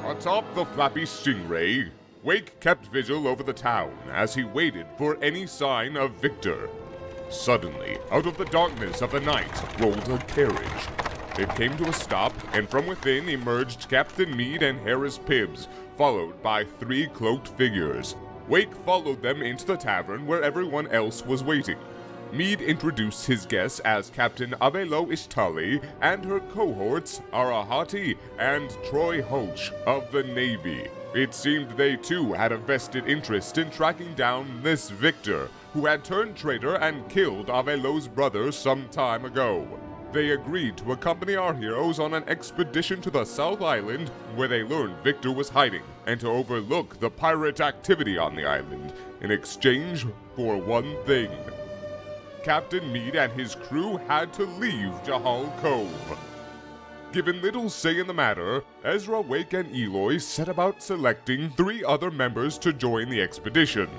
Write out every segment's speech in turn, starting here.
Atop the flappy stingray, Wake kept vigil over the town as he waited for any sign of Victor. Suddenly, out of the darkness of the night, rolled a carriage. It came to a stop, and from within emerged Captain Meade and Harris Pibbs, followed by 3 cloaked figures. Wake followed them into the tavern where everyone else was waiting. Meade introduced his guests as Captain Avelo Ishtali and her cohorts Arahati and Troy Hoch of the Navy. It seemed they too had a vested interest in tracking down this Victor, who had turned traitor and killed Avelo's brother some time ago. They agreed to accompany our heroes on an expedition to the South Island, where they learned Victor was hiding, and to overlook the pirate activity on the island, in exchange for one thing. Captain Meade and his crew had to leave Jahal Cove. Given little say in the matter, Ezra, Wake, and Eloy set about selecting 3 other members to join the expedition.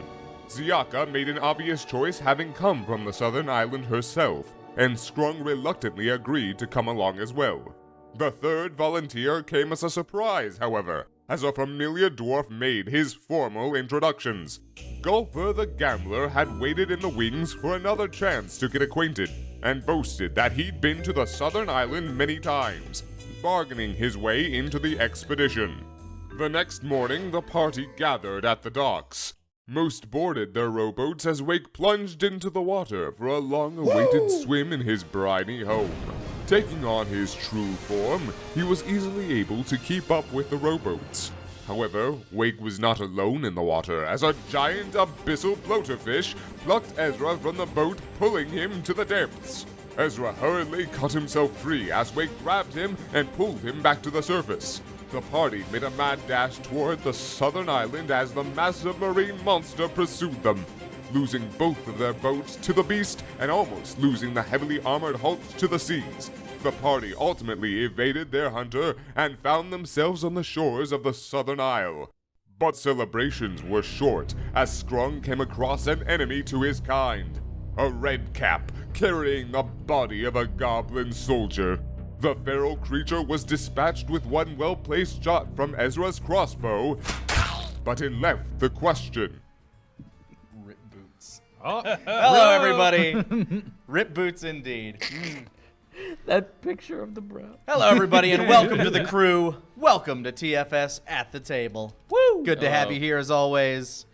Ziaka made an obvious choice, having come from the southern island herself, and Skrungle reluctantly agreed to come along as well. The 3rd volunteer came as a surprise, however, as a familiar dwarf made his formal introductions. Golfer the Gambler had waited in the wings for another chance to get acquainted, and boasted that he'd been to the southern island many times, bargaining his way into the expedition. The next morning, the party gathered at the docks. Most boarded their rowboats as Wake plunged into the water for a long-awaited swim in his briny home. Taking on his true form, he was easily able to keep up with the rowboats. However, Wake was not alone in the water, as a giant abyssal bloaterfish plucked Ezra from the boat, pulling him to the depths. Ezra hurriedly cut himself free as Wake grabbed him and pulled him back to the surface. The party made a mad dash toward the southern island as the massive marine monster pursued them, losing both of their boats to the beast and almost losing the heavily armored hulk to the seas. The party ultimately evaded their hunter and found themselves on the shores of the southern isle. But celebrations were short as Skrungle came across an enemy to his kind, a red cap carrying the body of a goblin soldier. The feral creature was dispatched with one well-placed shot from Ezra's crossbow, but it left the question. Rip boots. Oh, hello, everybody. Rip boots indeed. That picture of the bro. Hello, everybody, and welcome to the crew. Welcome to TFS at the table. Woo! Good to have you here as always.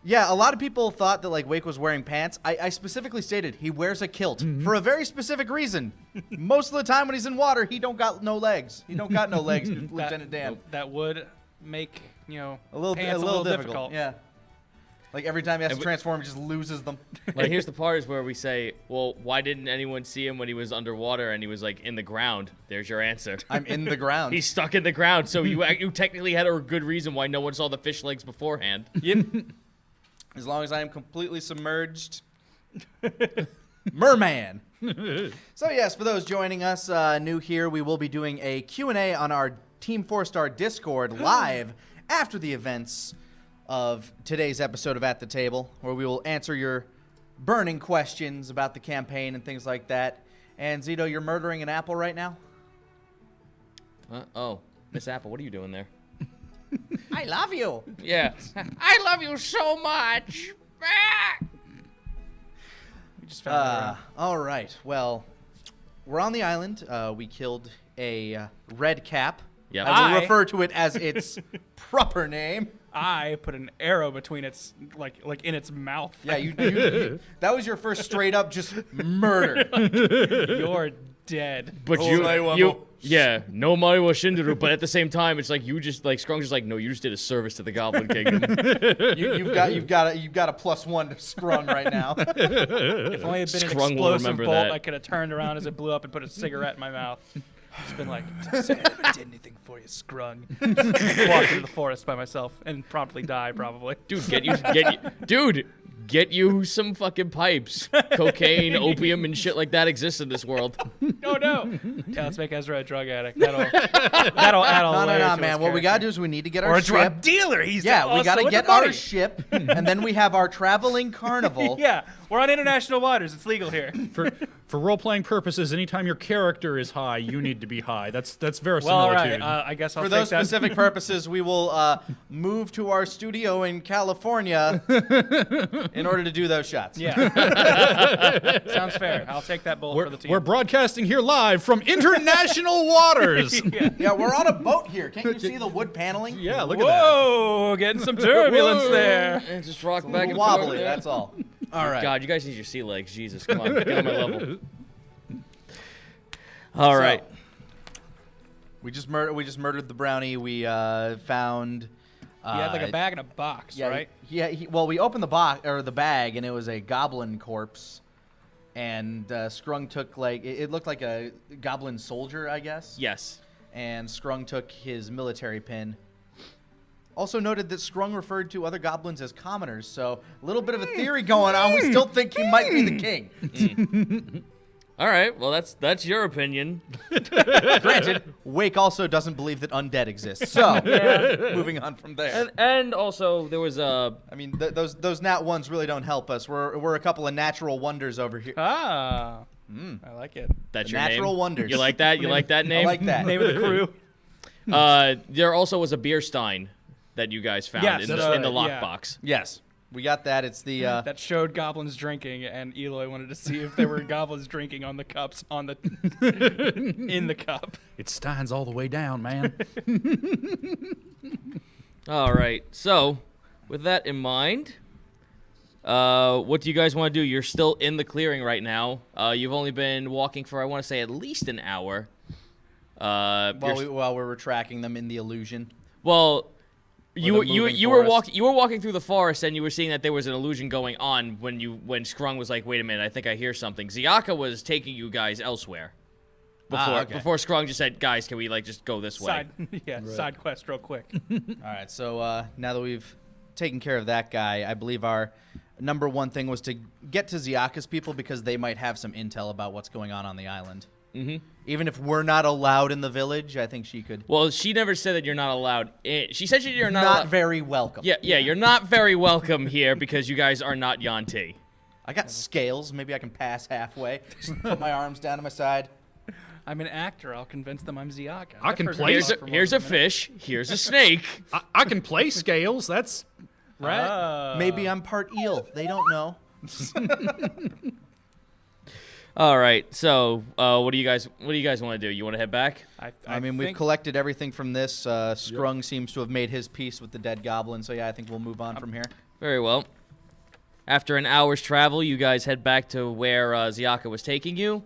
Yeah, a lot of people thought that like Wake was wearing pants. I specifically stated he wears a kilt for a very specific reason. Most of the time when he's in water, he don't got no legs. He don't got no legs, Lieutenant Dan. That would make, you know, a little difficult. Yeah. Like every time he has to transform, he just loses them. Like here's the part is where we say, well, why didn't anyone see him when he was underwater and he was like in the ground? There's your answer. I'm in the ground. He's stuck in the ground, so you technically had a good reason why no one saw the fish legs beforehand. Yep. As long as I am completely submerged. Merman. So yes, for those joining us new here, we will be doing a Q&A on our Team 4-Star Discord live after the events of today's episode of At the Table, where we will answer your burning questions about the campaign and things like that. And Zito, you're murdering an apple right now? Oh, Miss Apple, what are you doing there? I love you. Yeah. I love you so much. We just found all right. Well, we're on the island. We killed a red cap. Yep. I will refer to it as its proper name. I put an arrow between its like in its mouth. Yeah, you that was your first straight up just murder. You're dead. But yeah, no Mario Shinderu, but at the same time, it's like you just like Skrungle's just like, no, you just did a service to the Goblin Kingdom. you've got a +1 to Skrung right now. If only it had been Skrungle an explosive remember bolt, that. I could have turned around as it blew up and put a cigarette in my mouth. It's been like, I never did anything for you, Skrung. Walk through the forest by myself and promptly die, probably. Dude, get you some fucking pipes. Cocaine, opium, and shit like that exists in this world. No. Yeah, let's make Ezra a drug addict. That'll add all the layers No, to man. his What we character. gotta do is we need to get our Or a ship. drug dealer. He's We also gotta with get the money. our ship, and then we have our traveling carnival. Yeah, we're on international waters. It's legal here. For role-playing purposes, anytime your character is high, you need to be high. That's verisimilitude. Well, all right. I guess I'll For take those that. specific purposes, we will move to our studio in California in order to do those shots. Yeah. Sounds fair. I'll take that bullet for the team. We're broadcasting here live from international waters. Yeah, we're on a boat here. Can't you see the wood paneling? Yeah, look at that. Whoa, getting some turbulence there. And just rock back and Wobbly, forth. that's all. All right. God, you guys need your sea legs. Jesus, come on, get on my level. All right. We just murdered the brownie. We found. He had like a bag in a box, Yeah, right? Well, we opened the box or the bag, and it was a goblin corpse. And Skrung took it looked like a goblin soldier, I guess. Yes. And Skrung took his military pin. Also noted that Skrung referred to other goblins as commoners, so a little bit of a theory going on. We still think he might be the king. All right. Well, that's your opinion. Granted, Wake also doesn't believe that undead exists. So, moving on from there. And also there was a. I mean, those nat ones really don't help us. We're a couple of natural wonders over here. Ah. I like it. That's The your natural name. wonders. You like that? You like that name? I like that. Name of the crew. There also was a beer stein that you guys found Yes, in that's the right, lockbox. Yes, we got that. It's the That showed goblins drinking, and Eloy wanted to see if there were goblins drinking on the cups in the cup. It stands all the way down, man. All right. So, with that in mind, what do you guys want to do? You're still in the clearing right now. You've only been walking for, I want to say, at least an hour. while we were tracking them in the illusion. Well, the you moving were forest. walking through the forest, and you were seeing that there was an illusion going on when Skrung was like, "Wait a minute, I think I hear something." Ziaka was taking you guys elsewhere. Before Skrung just said, "Guys, can we just go this way?" Side quest real quick. All right, so now that we've taken care of that guy, I believe our number one thing was to get to Ziaka's people because they might have some intel about what's going on the island. Mm-hmm. Even if we're not allowed in the village, I think she could. Well, she never said that you're not allowed. She said you're not Not very welcome. Yeah, you're not very welcome here because you guys are not Yanti. I got scales. Maybe I can pass halfway. Just put my arms down to my side. I'm an actor. I'll convince them I'm Ziaka. I can I've heard play- her Here's talk for more here's than a fish. Here's a snake. I can play scales. That's right. Maybe I'm part eel. They don't know. All right. So, what do you guys want to do? You want to head back? I mean, we've collected everything from this. Skrung seems to have made his peace with the dead goblin. So yeah, I think we'll move on from here. Very well. After an hour's travel, you guys head back to where Ziaka was taking you.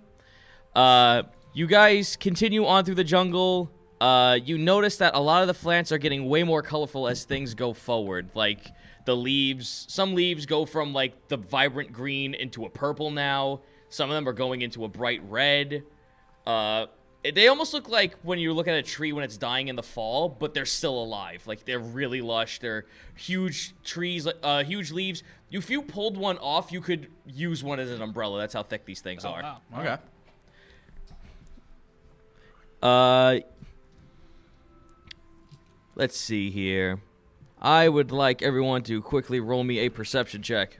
You guys continue on through the jungle. You notice that a lot of the plants are getting way more colorful as things go forward. Like the leaves, some leaves go from the vibrant green into a purple now. Some of them are going into a bright red. They almost look like when you look at a tree when it's dying in the fall, but they're still alive. Like they're really lush. They're huge trees, huge leaves. If you pulled one off, you could use one as an umbrella. That's how thick these things are. Wow. Okay. Let's see here. I would like everyone to quickly roll me a perception check.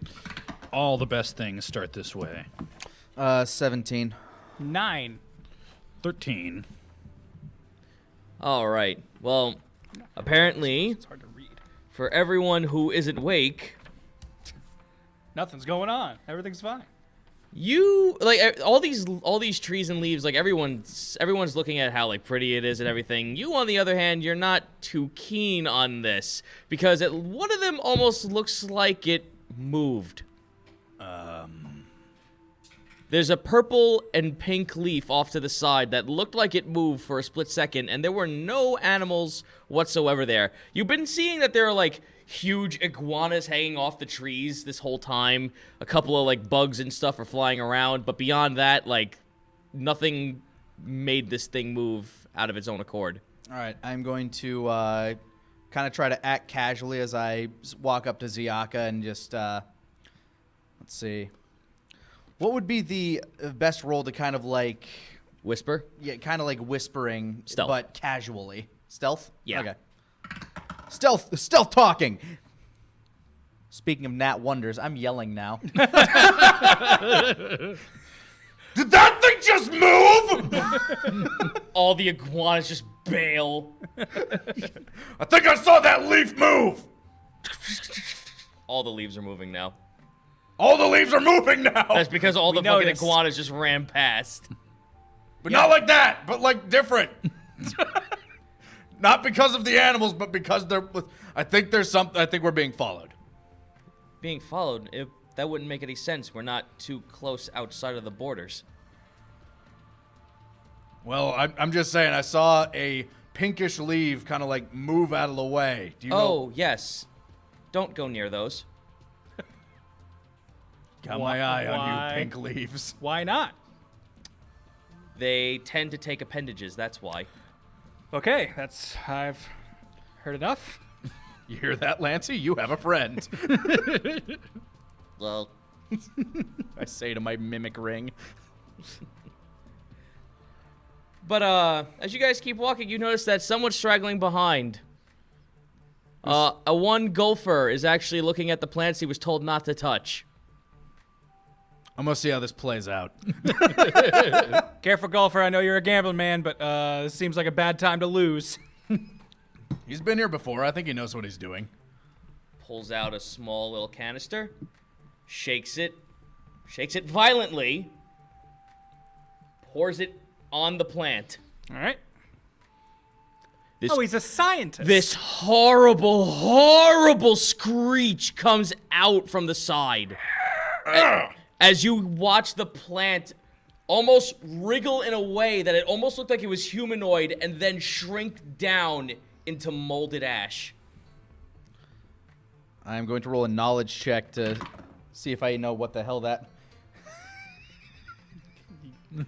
All the best things start this way. 17. 9. 13. All right. Well, apparently, It's hard to read. for everyone who isn't Wake, Nothing's going on. Everything's fine. you all these trees and leaves. Everyone's looking at how pretty it is and everything. You, on the other hand, you're not too keen on this because one of them almost looks like it moved. There's a purple and pink leaf off to the side that looked like it moved for a split second, and there were no animals whatsoever there. You've been seeing that there are, huge iguanas hanging off the trees this whole time. A couple of, bugs and stuff are flying around, but beyond that, nothing made this thing move out of its own accord. All right, I'm going to kind of try to act casually as I walk up to Ziaka and just, let's see. What would be the best role to kind of Whisper? yeah, kind of whispering, Stealth. but casually? Stealth? Yeah. Okay. Stealth talking. Speaking of nat wonders, I'm yelling now. Did that thing just move? All the iguanas just bail. I think I saw that leaf move. All the leaves are moving now. All the leaves are moving now. That's because all the noticed. fucking iguanas just ran past. But not like that, but like different. Not because of the animals, but because they're. I think there's something. I think we're being followed. Being followed? That wouldn't make any sense. We're not too close outside of the borders. Well, I'm just saying. I saw a pinkish leaf kind of like move out of the way. Do you know? Oh, yes. Don't go near those. Got my eye on Why? you, pink leaves. Why not? They tend to take appendages, that's why. Okay, I've heard enough. You hear that, Lancy? You have a friend. Well, I say to my mimic ring. but as you guys keep walking, you notice that someone's straggling behind. A one gopher is actually looking at the plants he was told not to touch. I'm gonna see how this plays out. Careful, golfer. I know you're a gambling man, but this seems like a bad time to lose. He's been here before. I think he knows what he's doing. Pulls out a small little canister, shakes it violently, pours it on the plant. All right. This, Oh, he's a scientist. this horrible, horrible screech comes out from the side. As you watch the plant almost wriggle in a way that it almost looked like it was humanoid and then shrink down into molded ash. I'm going to roll a knowledge check to see if I know what the hell that.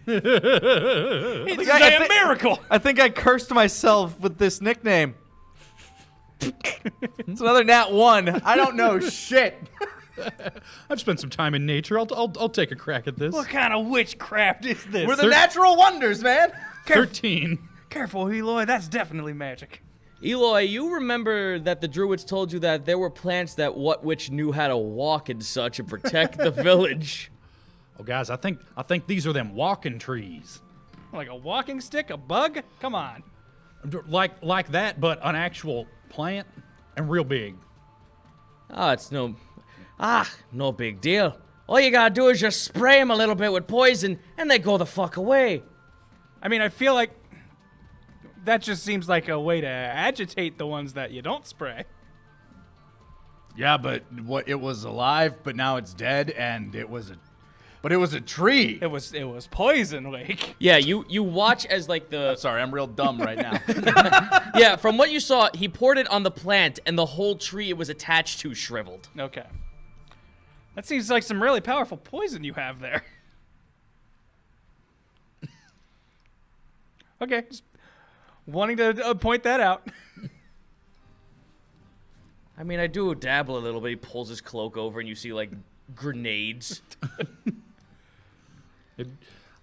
It's a miracle. I think I cursed myself with this nickname. It's another nat 1. I don't know shit. I've spent some time in nature. I'll take a crack at this. What kind of witchcraft is this? We're the natural wonders, man. 13. Careful, Eloy. That's definitely magic. Eloy, you remember that the druids told you that there were plants that what witch knew how to walk and such and protect the village. Oh, guys, I think these are them walking trees. Like a walking stick, a bug? Come on. Like that, but an actual plant and real big. It's no big deal. All you gotta do is just spray them a little bit with poison and they go the fuck away. I mean, I feel like that just seems like a way to agitate the ones that you don't spray. Yeah, but it was alive, but now it's dead, and it was a tree. It was poison, Wake. Yeah, you watch as like the... Sorry, I'm real dumb right now. Yeah, from what you saw, he poured it on the plant and the whole tree it was attached to shriveled. Okay. That seems like some really powerful poison you have there. Okay, just wanting to point that out. I mean, I do dabble a little bit. He pulls his cloak over and you see like grenades.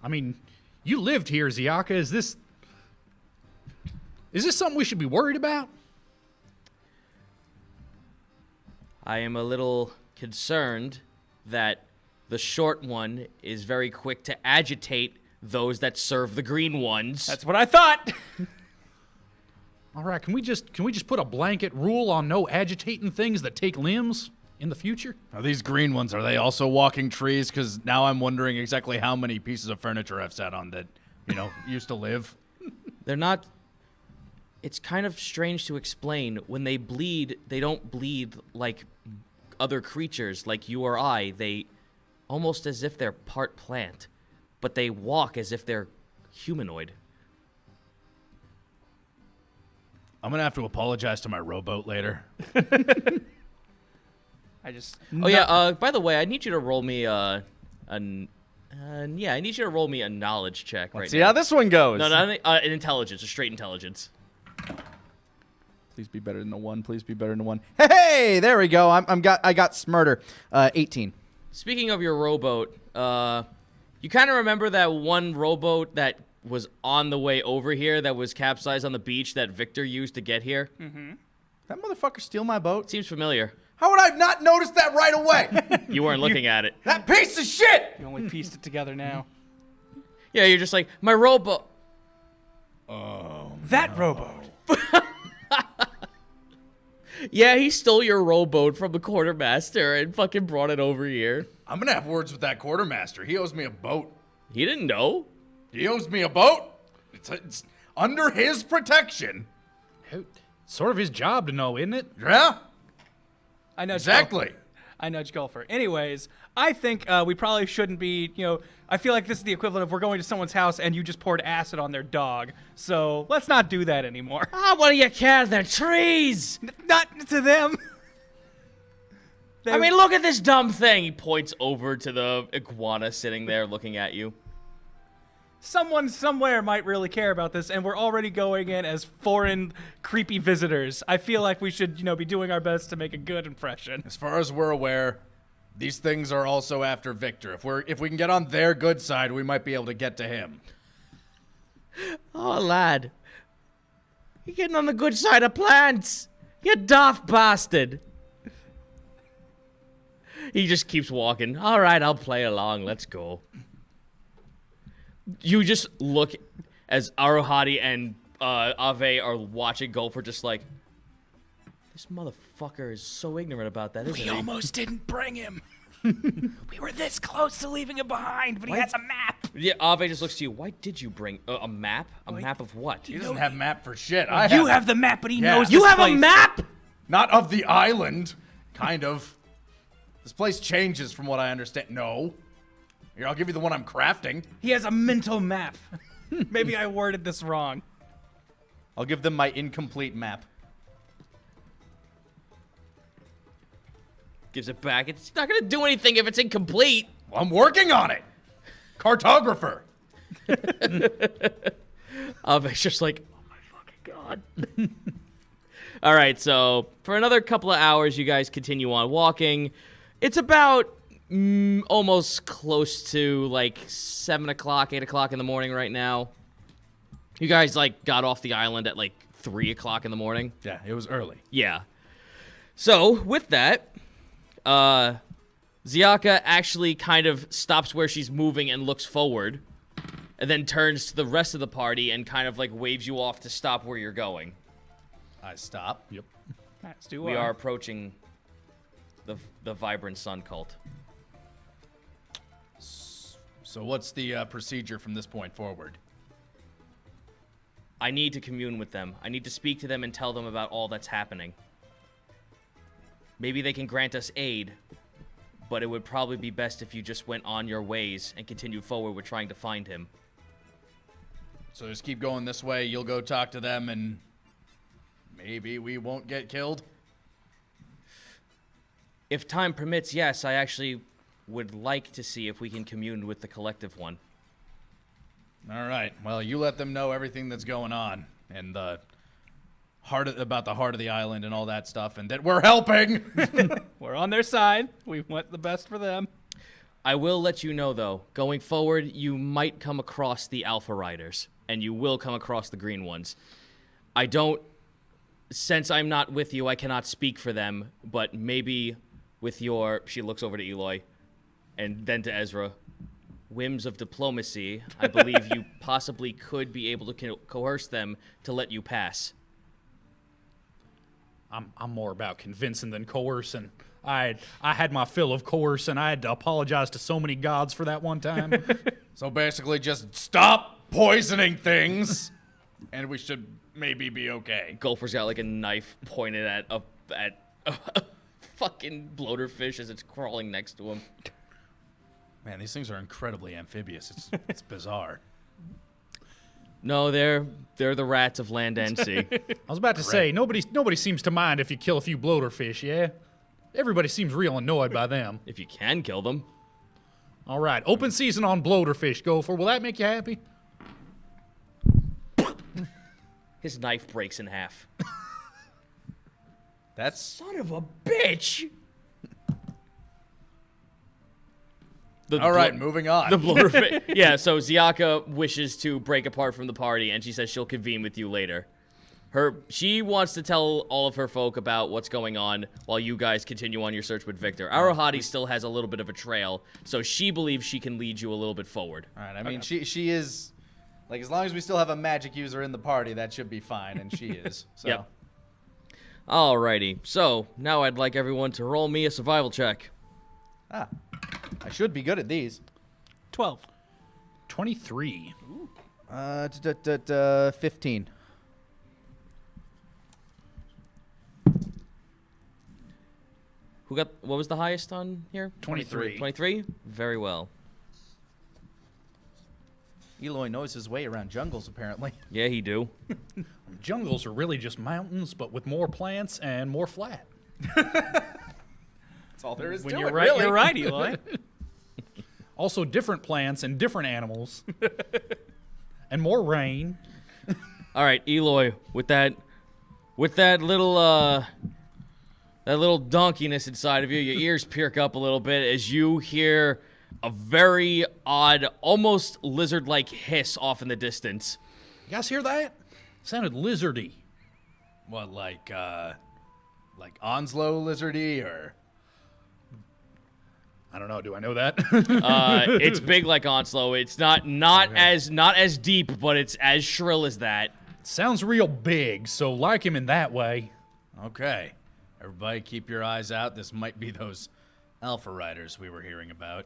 I mean, you lived here, Ziaka. Is this something we should be worried about? I am a little concerned that the short one is very quick to agitate those that serve the green ones. That's what I thought. All right, can we just put a blanket rule on no agitating things that take limbs in the future? Are these green ones, are they also walking trees? Because now I'm wondering exactly how many pieces of furniture I've sat on that, used to live. They're not... It's kind of strange to explain. When they bleed, they don't bleed like other creatures, like you or I. They... almost as if they're part plant. But they walk as if they're humanoid. I'm going to have to apologize to my rowboat later. I just... yeah, by the way, I need you to roll me I need you to roll me a knowledge check right See now. how this one goes. No, an intelligence, a straight intelligence. Please be better than the 1. Please be better than the 1. Hey, there we go. I got smarter. 18. Speaking of your rowboat, you kind of remember that one rowboat that was on the way over here that was capsized on the beach that Victor used to get here? Mm-hmm. That motherfucker steal my boat? Seems familiar. How would I have not noticed that right away? You weren't looking at it. That piece of shit! You only pieced it together now. Yeah, you're just like, my rowboat. That rowboat. Yeah, he stole your rowboat from the quartermaster and fucking brought it over here. I'm gonna have words with that quartermaster. He owes me a boat. He didn't know. He owes me a boat. It's under his protection. Sort of his job to know, isn't it? Yeah, I know exactly. I nudge Golfer. Anyways, I think we probably shouldn't be, I feel like this is the equivalent of we're going to someone's house and you just poured acid on their dog. So let's not do that anymore. Ah, what do you care? They're trees. Not to them. I mean, look at this dumb thing. He points over to the iguana sitting there looking at you. Someone somewhere might really care about this, and we're already going in as foreign, creepy visitors. I feel like we should, be doing our best to make a good impression. As far as we're aware, these things are also after Victor. If we can get on their good side, we might be able to get to him. Oh, lad. You're getting on the good side of plants. You daft bastard. He just keeps walking. All right, I'll play along. Let's go. You just look as Aruhati and Ave are watching Gopher just like, this motherfucker is so ignorant about that, isn't he? We almost didn't bring him. We were this close to leaving him behind, but he has a map. Yeah, Ave just looks to you. Why did you bring a map? A map of what? He doesn't have map for shit. You have the map, but he knows You this have place. a map? Not of the island. Kind of. This place changes from what I understand. No. Here, I'll give you the one I'm crafting. He has a mental map. Maybe I worded this wrong. I'll give them my incomplete map. Gives it back. It's not going to do anything if it's incomplete. Well, I'm working on it. Cartographer. Ave's just like, oh my fucking god. All right, so for another couple of hours, you guys continue on walking. It's about almost close to like 7 o'clock, 8 o'clock in the morning right now. You guys like got off the island at like 3 o'clock in the morning. Yeah, it was early. Yeah. So with that, Ziaka actually kind of stops where she's moving and looks forward, and then turns to the rest of the party and kind of like waves you off to stop where you're going. I stop. Yep. Let's do We are approaching the Vibrant Sun cult. So what's the procedure from this point forward? I need to commune with them. I need to speak to them and tell them about all that's happening. Maybe they can grant us aid, but it would probably be best if you just went on your ways and continued forward with trying to find him. So just keep going this way. You'll go talk to them, and maybe we won't get killed? If time permits, yes, I actually would like to see if we can commune with the collective one. All right. Well, you let them know everything that's going on, and about the heart of the island and all that stuff, and that we're helping. We're on their side. We want the best for them. I will let you know, though, going forward, you might come across the Alpha Riders, and you will come across the Green Ones. Since I'm not with you, I cannot speak for them, but maybe with she looks over to Eloy, and then to Ezra, whims of diplomacy, I believe you possibly could be able to coerce them to let you pass. I'm more about convincing than coercing. I had my fill of coercing. I had to apologize to so many gods for that one time. So basically just stop poisoning things, and we should maybe be okay. Gopher's got like a knife pointed at a fucking bloaterfish as it's crawling next to him. Man, these things are incredibly amphibious. It's bizarre. No, they're the rats of land and sea. I was about to say, nobody seems to mind if you kill a few bloaterfish, yeah? Everybody seems real annoyed by them. If you can kill them. All right, open season on bloaterfish, Gopher. Will that make you happy? His knife breaks in half. That's Son of a bitch! All right, moving on. The bloaterfish. Yeah, so Ziaka wishes to break apart from the party, and she says she'll convene with you later. She wants to tell all of her folk about what's going on while you guys continue on your search with Victor. Arohati still has a little bit of a trail, so she believes she can lead you a little bit forward. All right. I mean, she is like, as long as we still have a magic user in the party, that should be fine, and she is. So. Yep. Alrighty. So now I'd like everyone to roll me a survival check. I should be good at these. 12. 23. 15. What was the highest on here? 23. 23? Very well. Eloy knows his way around jungles, apparently. Yeah, he do. Jungles are really just mountains, but with more plants and more flat. That's all there is When to you're it, right, really. you're right, Eloy. Also, different plants and different animals. And more rain. All right, Eloy, with that little donkiness inside of you, your ears perk up a little bit as you hear a very odd, almost lizard-like hiss off in the distance. You guys hear that? Sounded lizardy. What, like Onslow lizardy, or? I don't know. Do I know that? It's big like Onslow. It's not as deep, but it's as shrill as that. Sounds real big, so like him in that way. Okay. Everybody keep your eyes out. This might be those alpha riders we were hearing about.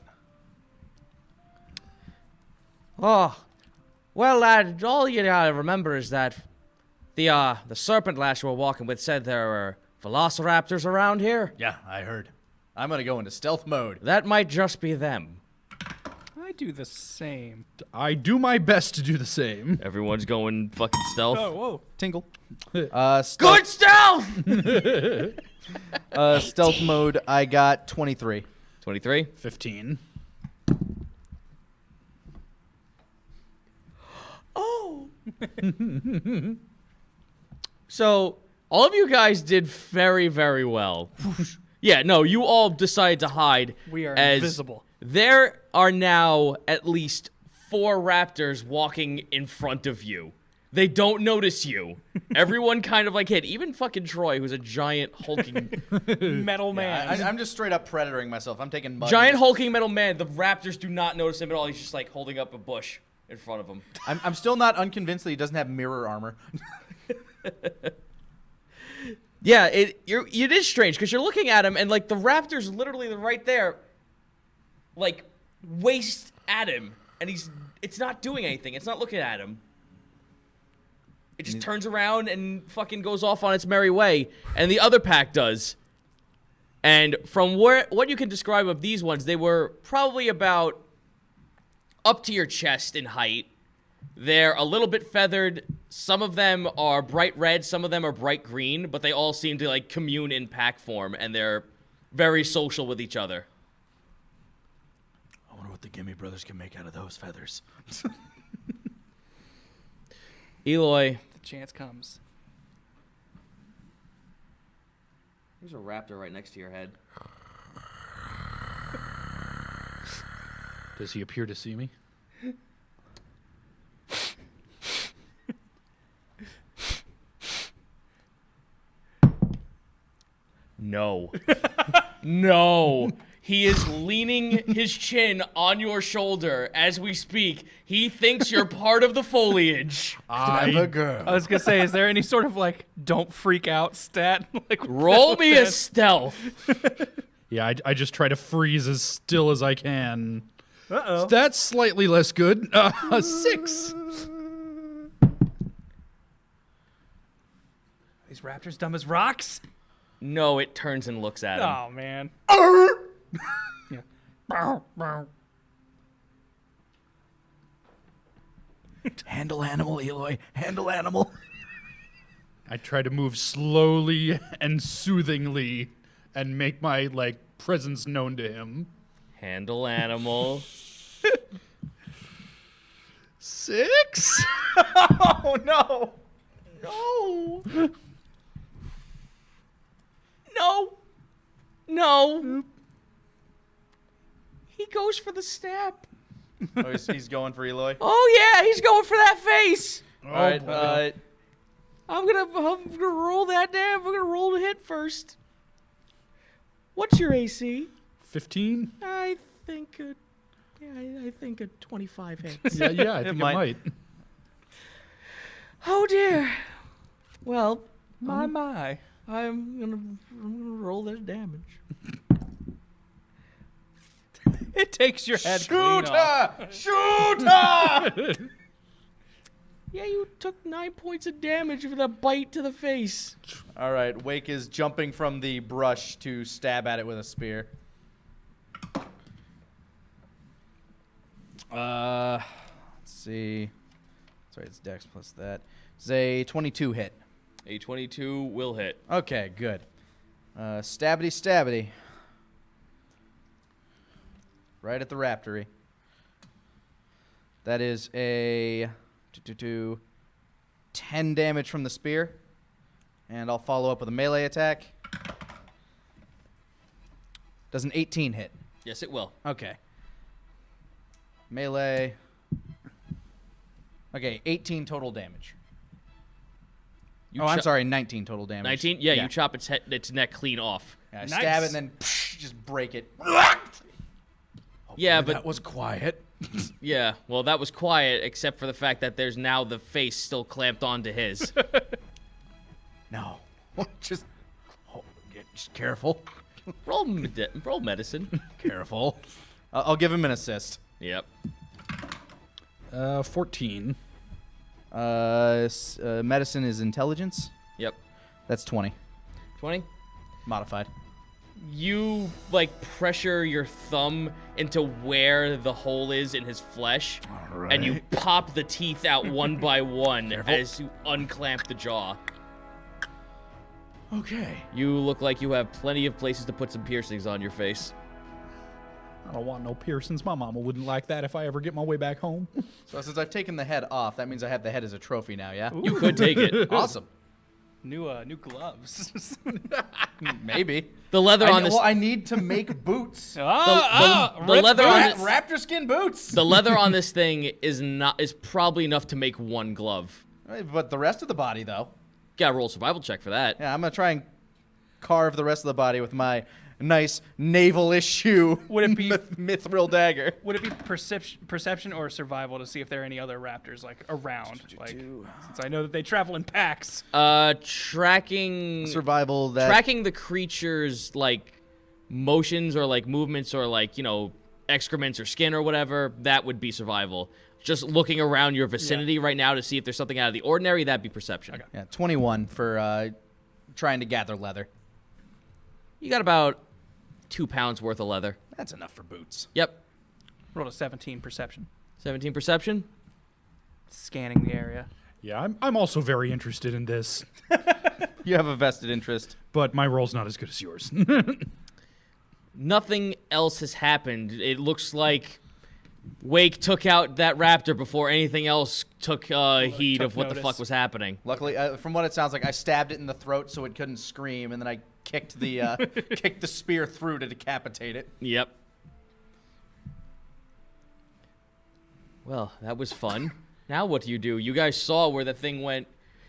Oh, well, lad, all you gotta remember is that the serpent lash we're walking with said there are velociraptors around here. Yeah, I heard. I'm going to go into stealth mode. That might just be them. I do the same. I do my best to do the same. Everyone's going fucking stealth. Oh, whoa. Tingle. Good Stealth, stealth! stealth mode, I got 23. 23. 15. Oh. So, all of you guys did very, very well. Yeah, no, you all decided to hide. We are as invisible. There are now at least 4 raptors walking in front of you. They don't notice you. Everyone kind of like hid. Even fucking Troy, who's a giant hulking... Metal man. I'm just straight up predatoring myself. I'm taking mud. giant hulking metal man. The raptors do not notice him at all. He's just like holding up a bush in front of him. I'm still not unconvinced that he doesn't have mirror armor. Yeah, it is strange because you're looking at him and like the raptor's literally right there, like waist at him, and it's not doing anything. It's not looking at him. It just turns around and fucking goes off on its merry way, and the other pack does. And from what you can describe of these ones, they were probably about up to your chest in height. They're a little bit feathered. Some of them are bright red, some of them are bright green, but they all seem to like commune in pack form, and they're very social with each other. I wonder what the Gimme Brothers can make out of those feathers. Eloy. The chance comes. There's a raptor right next to your head. Does he appear to see me? No. No. He is leaning his chin on your shoulder as we speak. He thinks you're part of the foliage. Clever girl. I was going to say, is there any sort of, like, don't freak out stat? Like, Roll me a stealth. Yeah, I just try to freeze as still as I can. Uh-oh. That's slightly less good. 6. These raptors dumb as rocks? No, it turns and looks at him. Oh, man. Yeah. Handle animal, Eloy. Handle animal. I try to move slowly and soothingly and make my, like, presence known to him. Handle animal. 6? Oh, no. No. No. No. He goes for the snap. Oh, he's going for Eloy. Oh, yeah, he's going for that face. All right. I'm gonna roll that damn. I'm gonna roll the hit first. What's your AC? 15? I think I think a 25 hits. Yeah, I think it might. Oh dear. Well, My. I'm gonna roll this damage. It takes your head clean off. Shooter! Yeah, you took 9 points of damage with a bite to the face. All right, Wake is jumping from the brush to stab at it with a spear. Let's see. Sorry, it's Dex plus that. It's a 22 hit. A 22 will hit. Okay, good. Stabbity. Right at the raptory. That is a 10 damage from the spear. And I'll follow up with a melee attack. Does an 18 hit? Yes, it will. Okay. Melee. Okay, 18 total damage. I'm sorry, 19 total damage. 19? Yeah, you chop its neck clean off. Yeah, I stab it and then just break it. Yeah, but That was quiet. yeah, well, that was quiet, except for the fact that there's now the face still clamped onto his. No. just careful. roll medicine. Careful. I'll give him an assist. Yep. 14. Medicine is intelligence. Yep. That's 20. 20. Modified. You pressure your thumb into where the hole is in his flesh, and you pop the teeth out one by one as you unclamp the jaw. Okay. You look like you have plenty of places to put some piercings on your face. I don't want no piercings. My mama wouldn't like that if I ever get my way back home. So since I've taken the head off, that means I have the head as a trophy now, yeah? You could take it. Awesome. New gloves. Maybe. The leather on this. Well, I need to make boots. The leather on this. Raptor skin boots. The leather on this thing is probably enough to make one glove. But the rest of the body, though. Gotta roll a survival check for that. Yeah, I'm going to try and carve the rest of the body with my nice naval-ish shoe. Would it be mithril dagger? Would it be perception or survival to see if there are any other raptors around? Since I know that they travel in packs. Tracking Survival. tracking the creature's motions or movements or excrements or skin or whatever. That would be survival. Just looking around your vicinity right now to see if there's something out of the ordinary. That'd be perception. Okay. Yeah, 21 for trying to gather leather. You got about 2 pounds worth of leather. That's enough for boots. Yep. Rolled a 17 perception. 17 perception. Scanning the area. Yeah, I'm also very interested in this, You have a vested interest. but my roll's not as good as yours. Nothing else has happened. It looks like Wake took out that raptor before anything else took heed took of what the notice. fuck was happening. Luckily, from what it sounds like, I stabbed it in the throat so it couldn't scream, and then I kicked the kicked the spear through to decapitate it. Yep. Well, that was fun. Now what do? You guys saw where the thing went.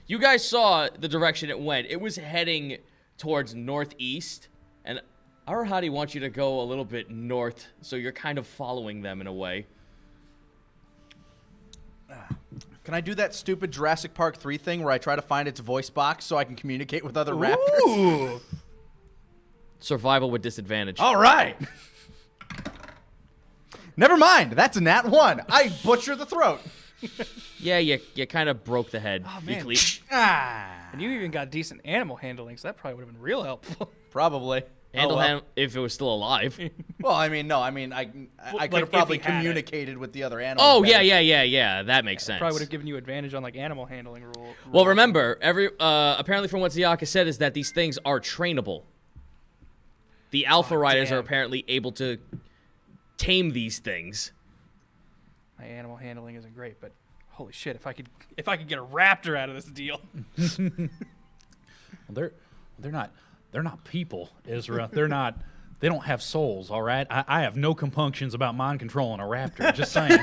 You guys saw the direction it went. It was heading towards northeast, and Arahati wants you to go a little bit north, so you're kind of following them in a way. Can I do that stupid Jurassic Park 3 thing where I try to find its voice box so I can communicate with other raptors? Survival with disadvantage. All right. Never mind. That's a nat 1. I butcher the throat. Yeah, you kind of broke the head. Oh, You man. cle- And you even got decent animal handling, so that probably would have been real helpful. Probably. Handle Oh, well. him if it was still alive. Well, I mean, no. I mean, I could like, have if probably he had it. communicated with the other animals. Oh, better. yeah. That makes sense. Probably would have given you advantage on animal handling rule. Well, remember, apparently from what Ziaka said is that these things are trainable. The Alpha Riders are damn. apparently able to tame these things. My animal handling isn't great, but holy shit, if I could get a raptor out of this deal. They're not people, Ezra. They don't have souls, all right? I have no compunctions about mind controlling a raptor. Just saying.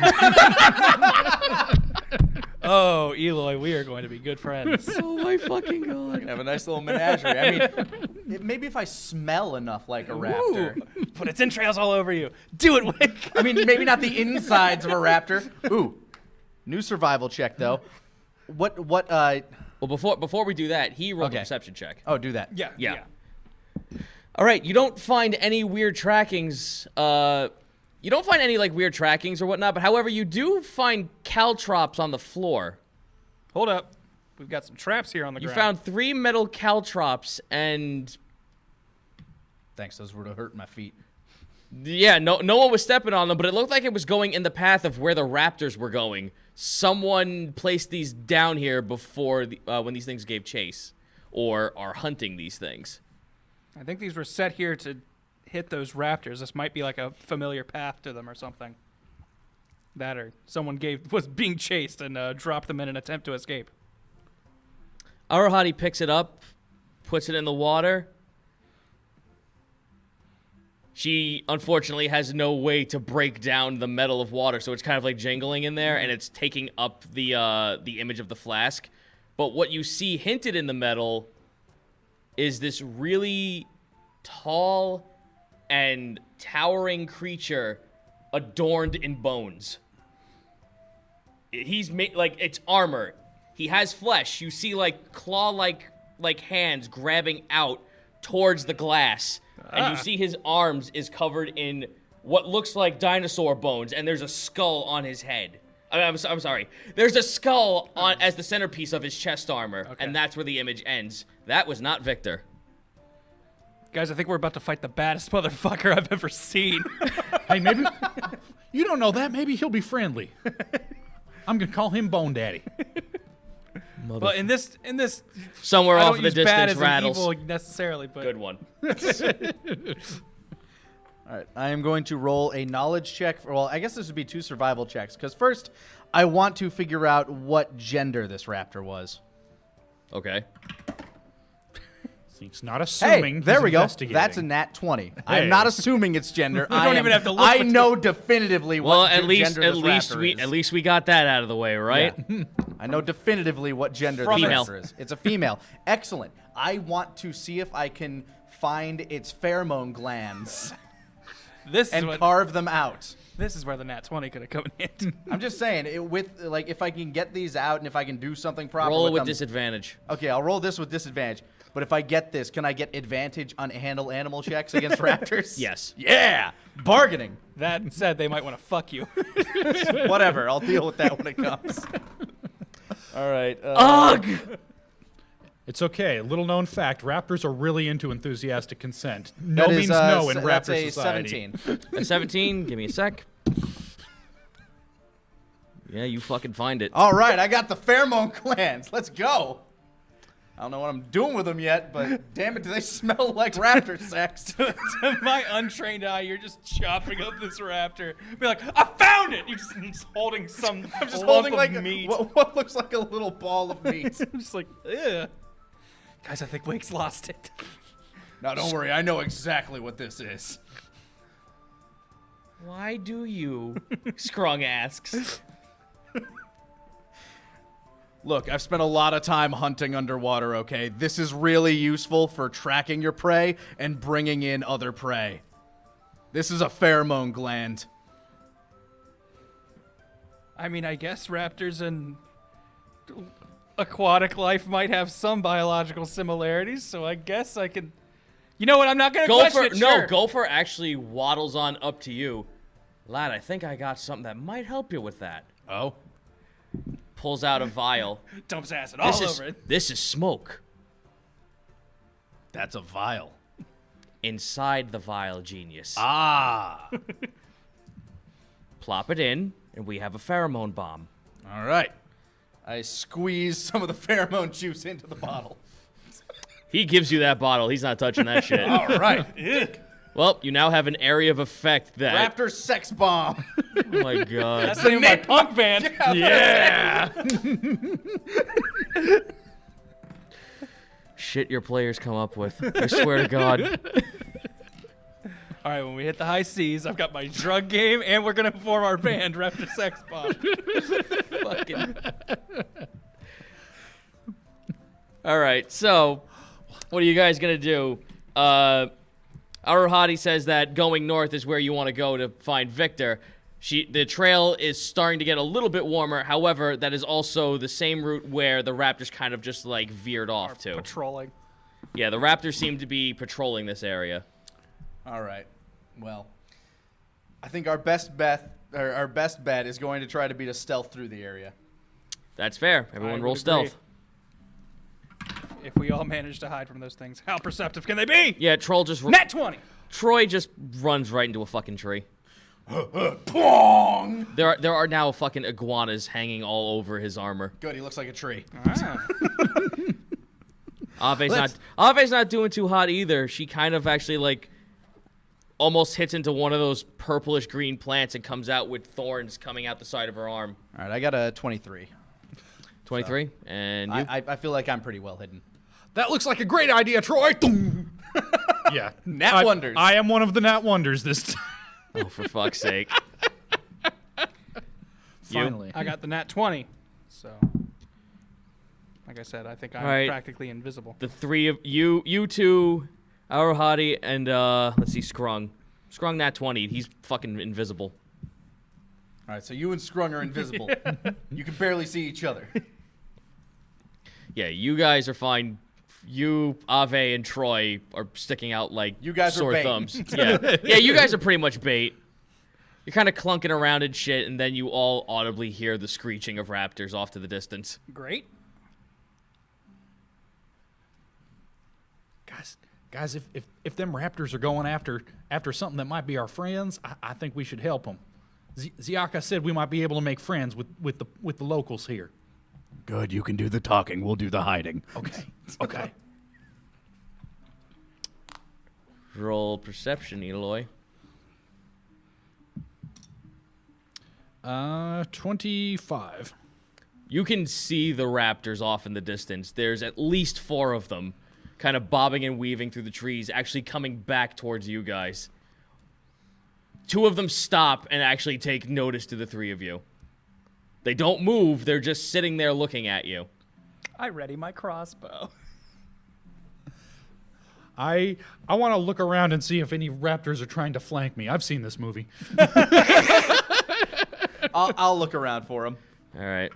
Oh, Eloy, we are going to be good friends. Oh my fucking god. Have a nice little menagerie. I mean, maybe if I smell enough like a raptor. Ooh, put its entrails all over you. Do it, Wake. I mean, maybe not the insides of a raptor. Ooh, new survival check though. What? Well, before we do that, he rolled a perception check. Oh, do that. Yeah. All right, you don't find any weird trackings. You don't find any like weird trackings or whatnot, but however, you do find caltrops on the floor. Hold up. We've got some traps here on the You ground. found 3 metal caltrops, and Thanks, those would have hurt my feet. yeah, no one was stepping on them, but it looked like it was going in the path of where the raptors were going. Someone placed these down here before when these things gave chase, or are hunting these things. I think these were set here to hit those raptors. This might be like a familiar path to them or something. That or someone was being chased and dropped them in an attempt to escape. Arahati picks it up, puts it in the water. She, unfortunately, has no way to break down the metal of water, so it's kind of like jingling in there, and it's taking up the image of the flask. But what you see hinted in the metal is this really tall and towering creature adorned in bones. He's made, like, it's armor. He has flesh. You see, like, claw-like hands grabbing out towards the glass. And you see his arms is covered in what looks like dinosaur bones, and there's a skull on his head. I'm sorry. There's a skull on as the centerpiece of his chest armor, and that's where the image ends. That was not Victor. Guys, I think we're about to fight the baddest motherfucker I've ever seen. Hey, maybe you don't know that. Maybe he'll be friendly. I'm gonna call him Bone Daddy. Well, in this, Somewhere I off don't in the use bad distance as an rattles. evil necessarily, but Good one. All right, I am going to roll a knowledge check. Well, I guess this would be 2 survival checks, because first, I want to figure out what gender this raptor was. Okay. He's not assuming. Hey, there he's we go. investigating. That's a nat 20. I am not assuming its gender. We don't even have to look I between- know definitively Well, what at least gender this raptor is. at least we got that out of the way, right? Yeah. I know definitively what gender From the Female. raptor is. It's a female. Excellent. I want to see if I can find its pheromone glands this is and what carve them out. this is where the nat 20 could have come in. I'm just saying, if I can get these out and if I can do something proper Roll it with with them. disadvantage. Okay, I'll roll this with disadvantage. But if I get this, can I get advantage on handle animal checks against raptors? Yes. Yeah! Bargaining. That said, they might want to fuck you. Whatever. I'll deal with that when it comes. All right. Ugh! It's okay. A little known fact: raptors are really into enthusiastic consent. No that is, means no in that's raptor a society. 17. A 17. Give me a sec. Yeah, you fucking find it. All right, I got the pheromone glands. Let's go. I don't know what I'm doing with them yet, but damn it, do they smell like raptor sex? To my untrained eye, you're just chopping up this raptor. Be like, I found it! You're just holding some I'm just lump holding of like meat. what looks like a little ball of meat. I'm just like, ugh. Guys, I think Wake's lost it. Now, don't worry. I know exactly what this is. Why do you? Skrung asks. Look, I've spent a lot of time hunting underwater, okay? This is really useful for tracking your prey and bringing in other prey. This is a pheromone gland. I mean, I guess raptors and aquatic life might have some biological similarities, so I guess I can... You know what? I'm not going to question it. Sure. Gopher actually waddles on up to you. Lad, I think I got something that might help you with that. Oh? Pulls out a vial. Dumps acid all over it. This is smoke. That's a vial. Inside the vial, genius. Ah! Plop it in, and we have a pheromone bomb. All right. I squeeze some of the pheromone juice into the bottle. He gives you that bottle. He's not touching that shit. All right. Well, you now have an area of effect that... Raptor sex bomb. Oh, my God. That's the name of my punk band. Yeah. Shit your players come up with. I swear to God. All right, when we hit the high seas, I've got my drug game, and we're going to form our band, Raptor Sex Bomb. Fucking All right, so what are you guys gonna do? Aruhati says that going north is where you want to go to find Victor. The trail is starting to get a little bit warmer. However, that is also the same route where the raptors kind of just like veered off to. Patrolling. Yeah, the raptors seem to be patrolling this area. All right. Well, I think our best bet is going to try to be to stealth through the area. That's fair. Everyone I roll would agree. stealth. If we all manage to hide from those things, how perceptive can they be? Yeah, Troll just... Nat 20. Troy just runs right into a fucking tree. Pong! There are now fucking iguanas hanging all over his armor. Good, he looks like a tree. Ave's not doing too hot either. She kind of actually like almost hits into one of those purplish green plants and comes out with thorns coming out the side of her arm. All right, I got a 23. 23, and you? I feel like I'm pretty well hidden. That looks like a great idea, Troy. Yeah. Nat wonders. I am one of the Nat wonders this time. Oh, for fuck's sake. Finally. I got the Nat 20. So, like I said, I think I'm Right. practically invisible. The three of you two, Aruhati, and let's see, Skrung nat 20. He's fucking invisible. All right, so you and Skrung are invisible. You can barely see each other. Yeah, you guys are fine. You, Ave, and Troy are sticking out like You guys are sore bait. thumbs. Yeah, you guys are pretty much bait. You're kind of clunking around and shit, and then you all audibly hear the screeching of raptors off to the distance. Great. Guys, if them raptors are going after something that might be our friends, I think we should help them. Ziaka said we might be able to make friends with the locals here. Good, you can do the talking. We'll do the hiding. Okay. Roll perception, Eloy. 25. You can see the raptors off in the distance. There's at least 4 of them, kind of bobbing and weaving through the trees, actually coming back towards you guys. 2 of them stop and actually take notice to the 3 of you. They don't move, they're just sitting there looking at you. I ready my crossbow. I want to look around and see if any raptors are trying to flank me. I've seen this movie. I'll look around for him. All right.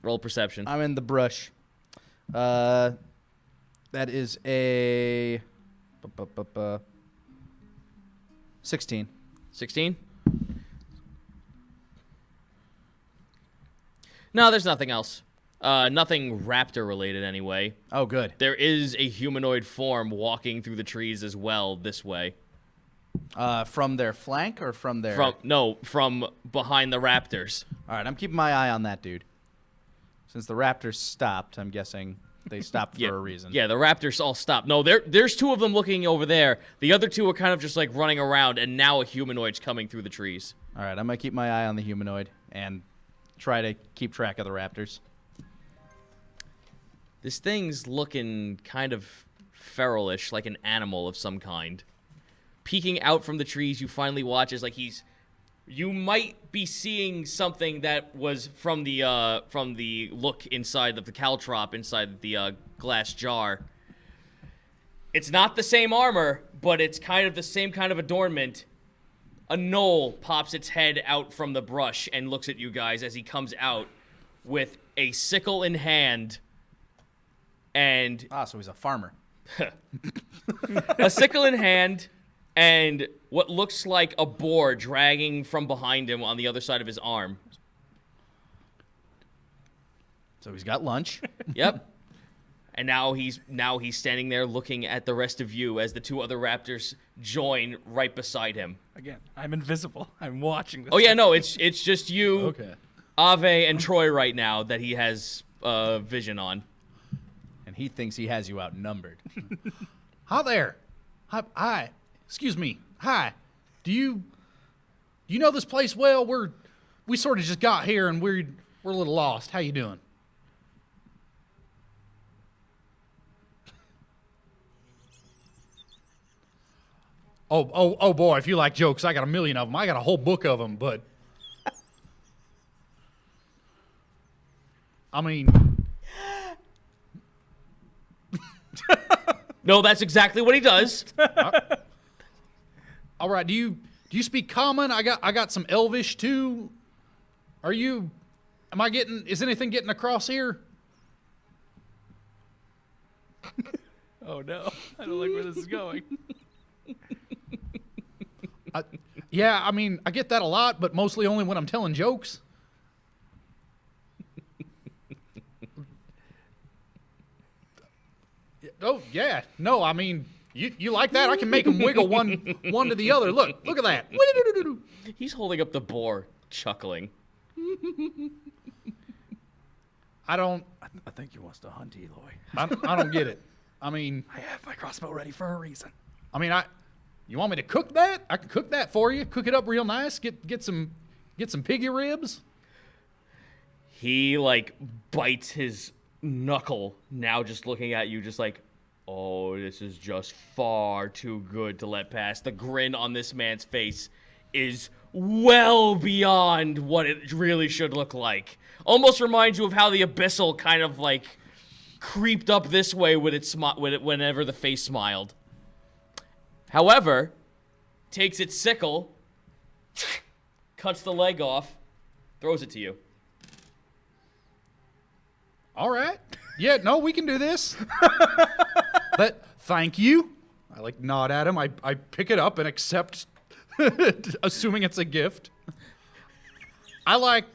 Roll perception. I'm in the brush. That is a 16. 16? No, there's nothing else. Nothing raptor related anyway. Oh, good. There is a humanoid form walking through the trees as well this way. From their flank or from their... From behind the raptors. All right, I'm keeping my eye on that dude. Since the raptors stopped, I'm guessing they stopped for a reason. Yeah, the raptors all stopped. No, there's 2 of them looking over there. The other 2 are kind of just like running around, and now a humanoid's coming through the trees. All right, I'm going to keep my eye on the humanoid and try to keep track of the raptors. This thing's looking kind of feralish, like an animal of some kind. Peeking out from the trees, you finally watch as like you might be seeing something that was from the look inside of the caltrop, inside the glass jar. It's not the same armor, but it's kind of the same kind of adornment. A knoll pops its head out from the brush and looks at you guys as he comes out with a sickle in hand and... So he's a farmer. a sickle in hand and what looks like a boar dragging from behind him on the other side of his arm. So he's got lunch. Yep. And now he's standing there looking at the rest of you as the 2 other raptors join right beside him. Again, I'm invisible. I'm watching this. Oh yeah, no, it's just you, Okay. Ave, and Troy right now that he has vision on. And he thinks he has you outnumbered. Hi there. Hi. Excuse me. Hi. Do you know this place well? We sort of just got here and we're a little lost. How you doing? Oh boy, if you like jokes, I got a million of them. I got a whole book of them, but I mean, No, that's exactly what he does. all right. Do you speak common? I got some Elvish too. Is anything getting across here? Oh no, I don't like where this is going. Yeah, I mean, I get that a lot, but mostly only when I'm telling jokes. Oh, yeah. No, I mean, you like that? I can make them wiggle one to the other. Look at that. He's holding up the boar, chuckling. I don't I think he wants to hunt Eloy. I don't get it. I mean, I have my crossbow ready for a reason. You want me to cook that? I can cook that for you. Cook it up real nice. Get some piggy ribs. He like bites his knuckle now, just looking at you, just like, oh, this is just far too good to let pass. The grin on this man's face is well beyond what it really should look like. Almost reminds you of how the abyssal kind of like creeped up this way with it whenever the face smiled. However, takes its sickle, cuts the leg off, throws it to you. All right. Yeah, no, we can do this. Thank you. I like nod at him. I pick it up and accept, assuming it's a gift. I like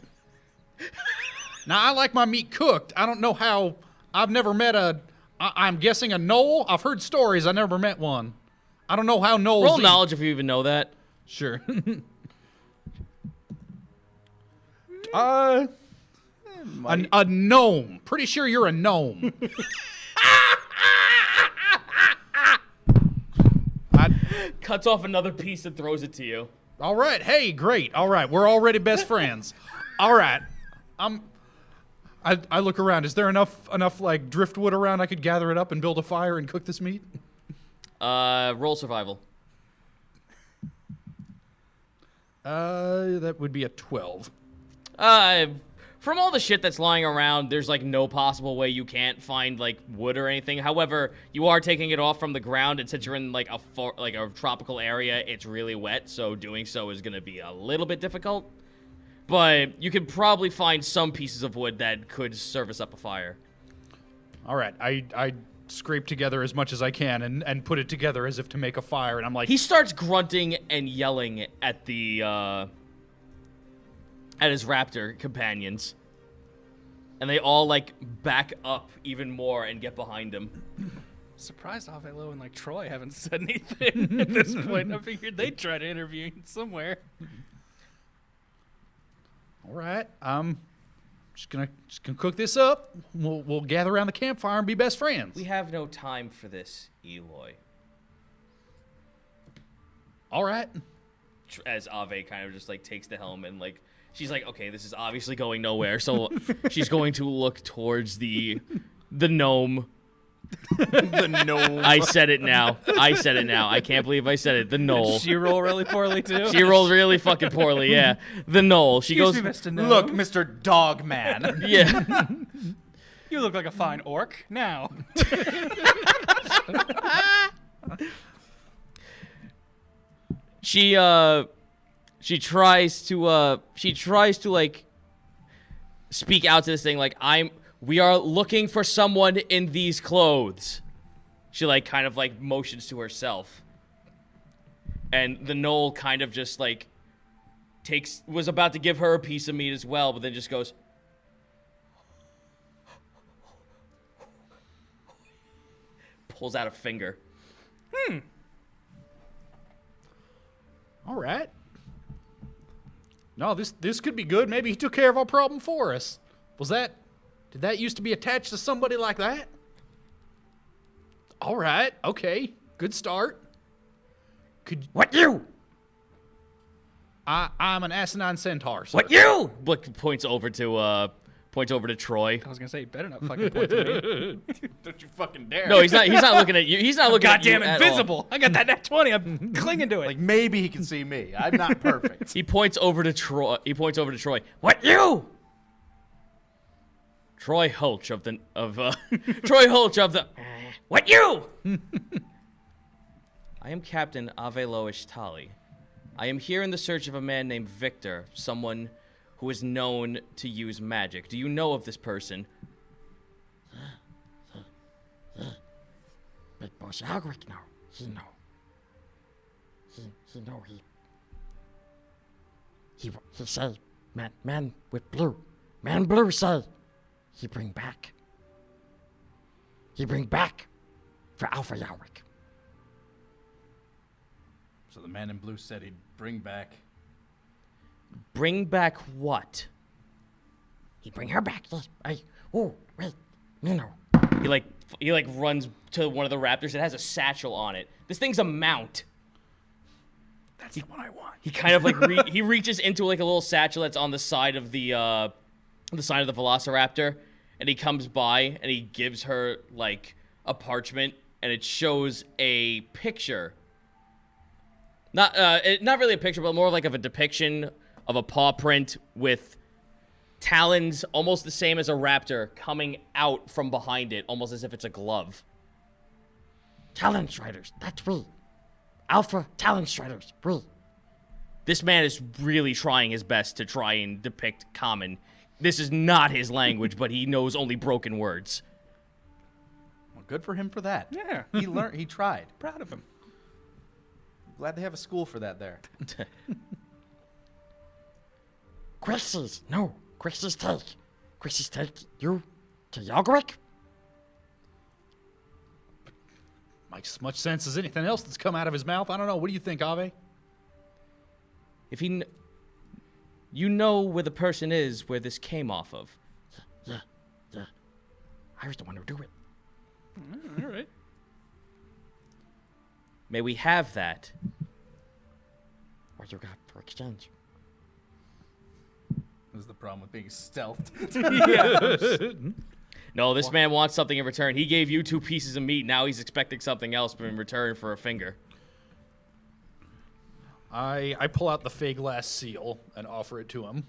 my meat cooked. I don't know how. I've never met I'm guessing a knoll. I've heard stories. I never met one. I don't know how knolls Roll eat. knowledge if you even know that. Sure. A gnome. Pretty sure you're a gnome. Cuts off another piece and throws it to you. All right. Hey, great. All right. We're already best friends. All right. I look around. Is there enough like driftwood around I could gather it up and build a fire and cook this meat? Roll survival. That would be a 12. From all the shit that's lying around, there's like no possible way you can't find like wood or anything. However, you are taking it off from the ground, and since you're in like a tropical area, it's really wet, so doing so is gonna be a little bit difficult. But you could probably find some pieces of wood that could service up a fire. All right. I scrape together as much as I can and put it together as if to make a fire, and I'm like... He starts grunting and yelling at the, at his raptor companions. And they all, like, back up even more and get behind him. Surprised Avelo and like Troy haven't said anything at this point. I figured they'd try to interview you somewhere. All right. Just gonna cook this up. We'll gather around the campfire and be best friends. We have no time for this, Eloy. All right. As Ave kind of just like takes the helm and like she's like, okay, this is obviously going nowhere, so she's going to look towards the gnome. The gnome. I said it now. I can't believe I said it. The knoll. Did she roll really poorly too? She rolled really fucking poorly. Yeah, the knoll. She Excuse goes. me, Mr. Gnome. Look, Mr. Dogman. Yeah. You look like a fine orc now. She tries to like speak out to this thing like we are looking for someone in these clothes. She like kind of like motions to herself. And the knoll kind of just like was about to give her a piece of meat as well, but then just goes pulls out a finger. All right. No, this could be good. Maybe he took care of our problem for us. Did that used to be attached to somebody like that? All right. Okay. Good start. What you? I'm an asinine centaur. Sir. What you? Look, points over to Troy. I was gonna say, you better not fucking point to me. Don't you fucking dare. No, he's not looking at you. He's not looking Goddamn at you invisible! I got that nat 20. I'm clinging to it. Like, maybe he can see me. I'm not perfect. He points over to Troy. What you? Troy Hulch of the Troy Hulch of the what you? I am Captain Aveloish Tali. I am here in the search of a man named Victor, someone who is known to use magic. Do you know of this person? Big boss Algric know. He know. He know he say man with blue. Man blue say he bring back. He bring back for Alpha Yawrick. So the man in blue said he'd bring back. Bring back what? He bring her back. Yes. Wait. No. He runs to one of the raptors. It has a satchel on it. This thing's a mount. That's the one I want. He kind of he reaches into like a little satchel that's on the side of the velociraptor, and he comes by and he gives her like a parchment, and it shows a picture. Not really a picture, but more like of a depiction of a paw print with talons almost the same as a raptor coming out from behind it, almost as if it's a glove. Talon Striders, that's we. Alpha Talon Striders, we. This man is really trying his best to try and depict common. This is not his language, but he knows only broken words. Well, good for him for that. Yeah. He learned. He tried. Proud of him. Glad they have a school for that there. Grixis, no. Grixis take you to Yogric? Makes as much sense as anything else that's come out of his mouth. I don't know. What do you think, Ave? If you know where the person is where this came off of. Yeah. I was the one who do it. All right. May we have that? What you got for exchange? This is the problem with being stealthed. No, this man wants something in return. He gave you 2 pieces of meat. Now he's expecting something else in return for a finger. I pull out the fey glass seal and offer it to him.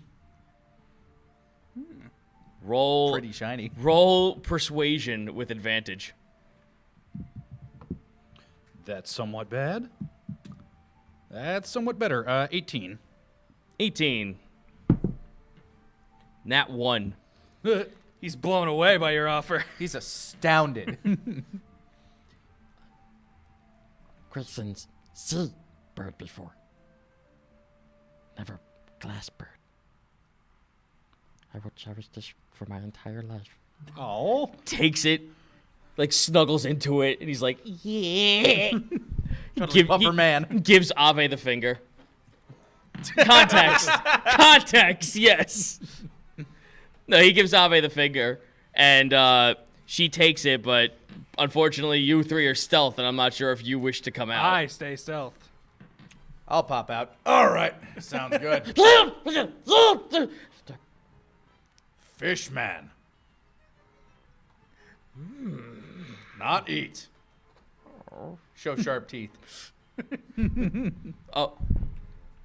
Roll. Pretty shiny. Roll persuasion with advantage. That's somewhat bad. That's somewhat better. 18. 18. Nat 1. He's blown away by your offer. He's astounded. Grixins see bird before. Never glass bird. I will cherish this for my entire life. Oh. Takes it, like snuggles into it, and he's like, yeah. Upper man. Gives Ave the finger. Context, yes. No, he gives Ave the finger, and she takes it, but unfortunately you 3 are stealth, and I'm not sure if you wish to come out. I stay stealth. I'll pop out. All right. Sounds good. Fishman. Not eat. Show sharp teeth. Oh,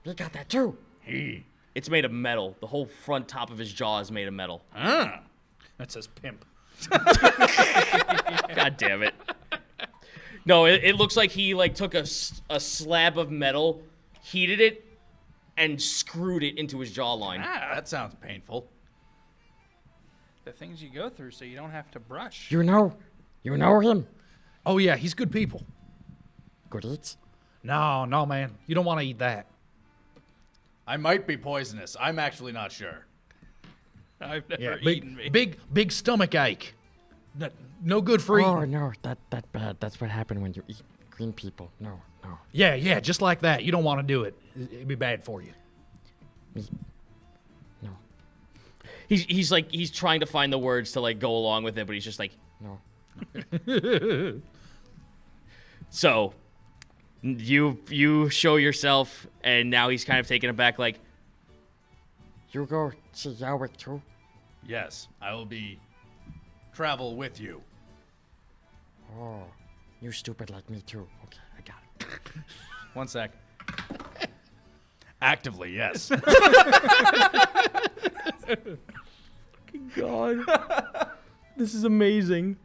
We got that too. it's made of metal. The whole front top of his jaw is made of metal. That says pimp. God damn it. No, it looks like he took a slab of metal, heated it, and screwed it into his jawline. That sounds painful. The things you go through so you don't have to brush. You know him. Oh, yeah, he's good people. Good eats. No, man. You don't want to eat that. I might be poisonous. I'm actually not sure. I've never Yeah, eaten me. big stomach ache. No good for Oh eating. no, that bad. That's what happened when you eat green people. No. Yeah, just like that. You don't want to do it. It'd be bad for you. No. He's trying to find the words to go along with it, but he's just like, No. so you show yourself, and now he's kind of taken aback, like, You go see Yawrick too? Yes, I will travel with you. Oh, you stupid like me too. Okay, I got it. 1 sec. Actively, yes. fucking god. This is amazing.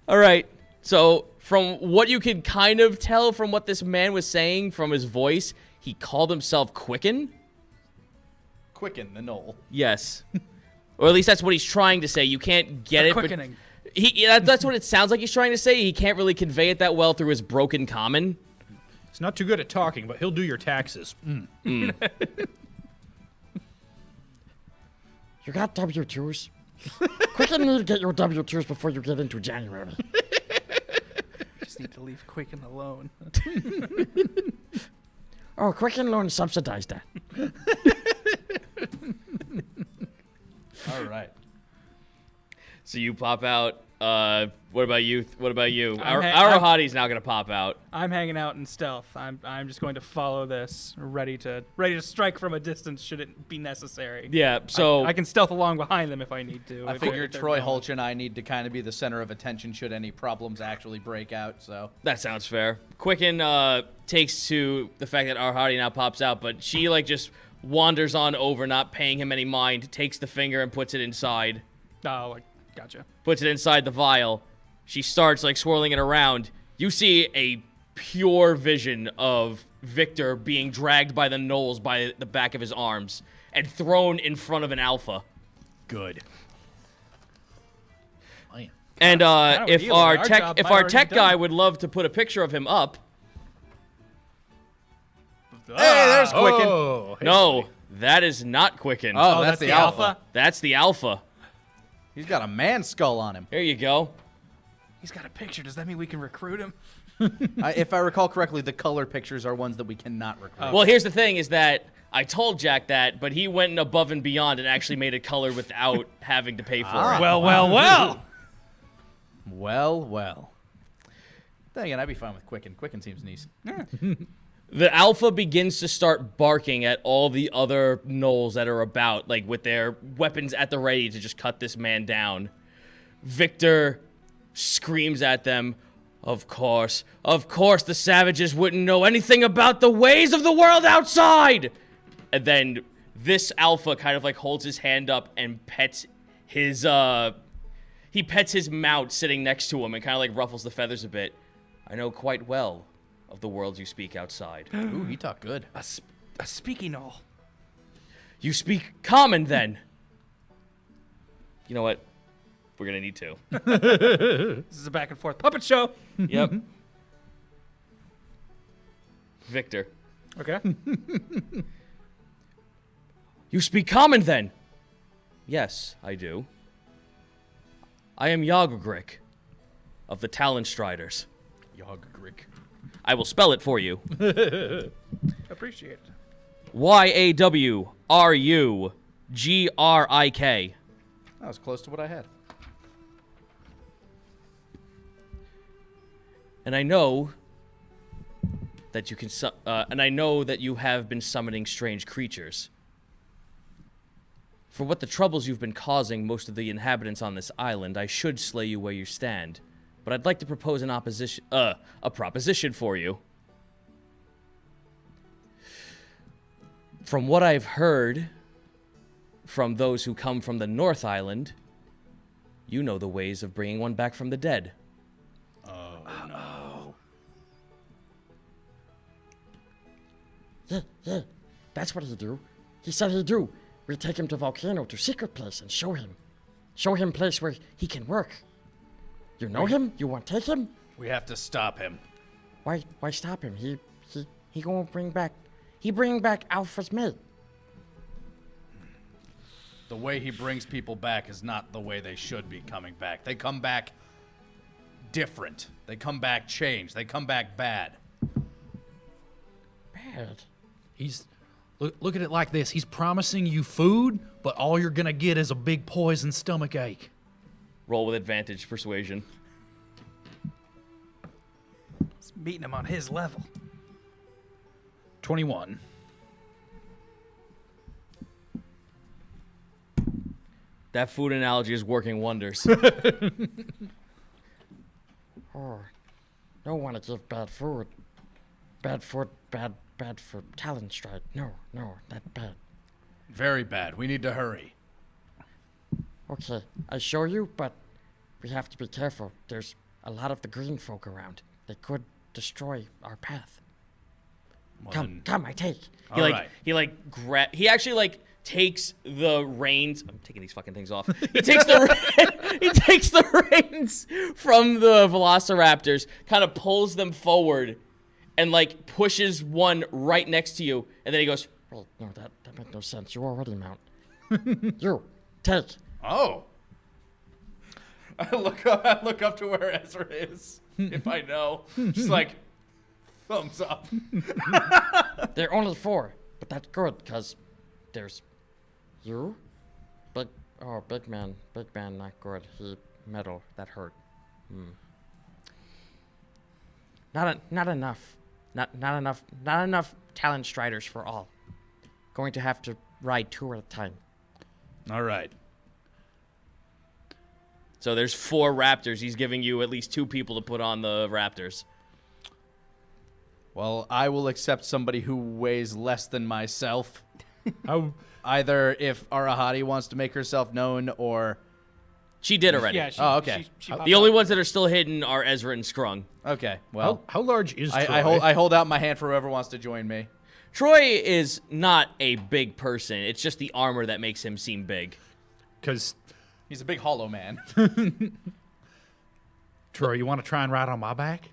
All right. So, from what you can kind of tell from what this man was saying from his voice, he called himself Quicken. Quicken, the knoll. Yes. Or at least that's what he's trying to say. You can't get it. Quickening. But that's what it sounds like he's trying to say. He can't really convey it that well through his broken common. He's not too good at talking, but he'll do your taxes. You got W-2s? Quicken need to get your W-2s before you get into January. Just need to leave Quicken alone. Oh, Quicken loan subsidized that. All right. So you pop out. What about you? What about you? I'm Arahati's now gonna pop out. I'm hanging out in stealth. I'm just going to follow this, ready to strike from a distance should it be necessary. Yeah. So I can stealth along behind them if I need to. I if figure they're Troy going. Hulch and I need to kind of be the center of attention should any problems actually break out, so. that sounds fair. Quicken takes to the fact that Arahati now pops out, but she like just wanders on over, not paying him any mind. Takes the finger and puts it inside. Oh, like, gotcha. Puts it inside the vial. She starts like swirling it around. You see a pure vision of Victor being dragged by the knolls by the back of his arms and thrown in front of an alpha. Good. Man. And Kinda if Eloy, our our tech job if might our already tech be guy done. would love to put a picture of him up. Hey, there's Quicken. Oh, hey, No, that is not Quicken. Oh, that's the alpha. That's the alpha. He's got a man skull on him. Here you go. He's got a picture. Does that mean we can recruit him? If I recall correctly, the color pictures are ones that we cannot recruit. Well, here's the thing is that I told Jack that, but he went above and beyond and actually made a color without having to pay for it. Well. Well. Then again, I'd be fine with Quicken. Quicken seems nice. The alpha begins to start barking at all the other gnolls that are about, like with their weapons at the ready to just cut this man down. Victor screams at them, of course the savages wouldn't know anything about the ways of the world outside! And then this alpha kind of like holds his hand up and pets his, he pets his mount sitting next to him and kind of like ruffles the feathers a bit. I know quite well of the worlds you speak outside. Ooh, he talked good. A speaky knoll. You speak common, then. You know what? We're gonna need to. This is a back and forth puppet show. Yep. Victor. Okay. You speak common, then? Yes, I do. I am Yagogrick of the Talon Striders. Yogrick. I will spell it for you. Appreciate it. Yagruggrik. That was close to what I had. And I know that you can and I know that you have been summoning strange creatures. For what the troubles you've been causing most of the inhabitants on this island, I should slay you where you stand. But I'd like to propose a proposition for you. From what I've heard from those who come from the North Island, you know the ways of bringing one back from the dead. Yeah, that's what he do. He said he do. We take him to volcano to secret place and show him place where he can work. You know him? You want to take him? We have to stop him. Why stop him? He gonna bring back Alpha's mate. The way he brings people back is not the way they should be coming back. They come back different. They come back changed. They come back bad. Bad. He's look at it like this. He's promising you food, but all you're gonna get is a big poison stomach ache. Roll with advantage, persuasion. It's meeting him on his level. 21. That food analogy is working wonders. Oh, don't want to give bad food. Bad for talent stride. No, not bad. Very bad. We need to hurry. Okay, I show you, but we have to be careful. There's a lot of the green folk around. They could destroy our path. Come, I take. He actually like takes the reins. I'm taking these fucking things off. He takes the reins from the velociraptors, kind of pulls them forward, and like pushes one right next to you, and then he goes, Wait, no, that makes no sense. You already mount. You, take. Oh. I look up to where Ezra is, if I know. Just like, thumbs up. There are only 4, but that's good, because there's you, big man, not good. He metal, that hurt. Not enough talent striders for all. Going to have to ride 2 at a time. All right. so there's 4 raptors. He's giving you at least 2 people to put on the raptors. Well, I will accept somebody who weighs less than myself. How? Either if Arahati wants to make herself known or... She did already. Yeah. Oh, okay. She popped The only up. ones that are still hidden are Ezra and Skrung. Okay, well, How large is Troy? I hold out my hand for whoever wants to join me. Troy is not a big person. It's just the armor that makes him seem big. Because, He's a big hollow man. Troy, you want to try and ride on my back?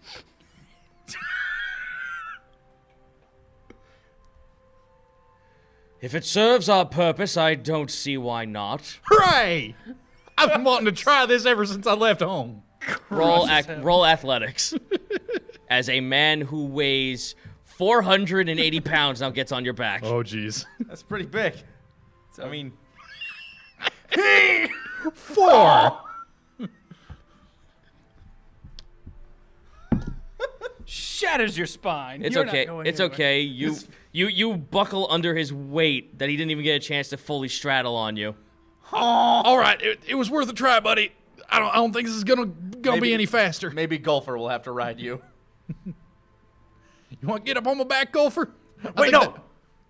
If it serves our purpose, I don't see why not. Hooray! I've been wanting to try this ever since I left home. Roll athletics. As a man who weighs 480 pounds now gets on your back. Oh, jeez. That's pretty big. I mean, 4! Shatters your spine. It's You're not okay. going It's anywhere. okay. You buckle under his weight that he didn't even get a chance to fully straddle on you. All right, it was worth a try, buddy. I don't think this is gonna be any faster. maybe Golfer will have to ride you. You want to get up on my back, Golfer? Wait, no.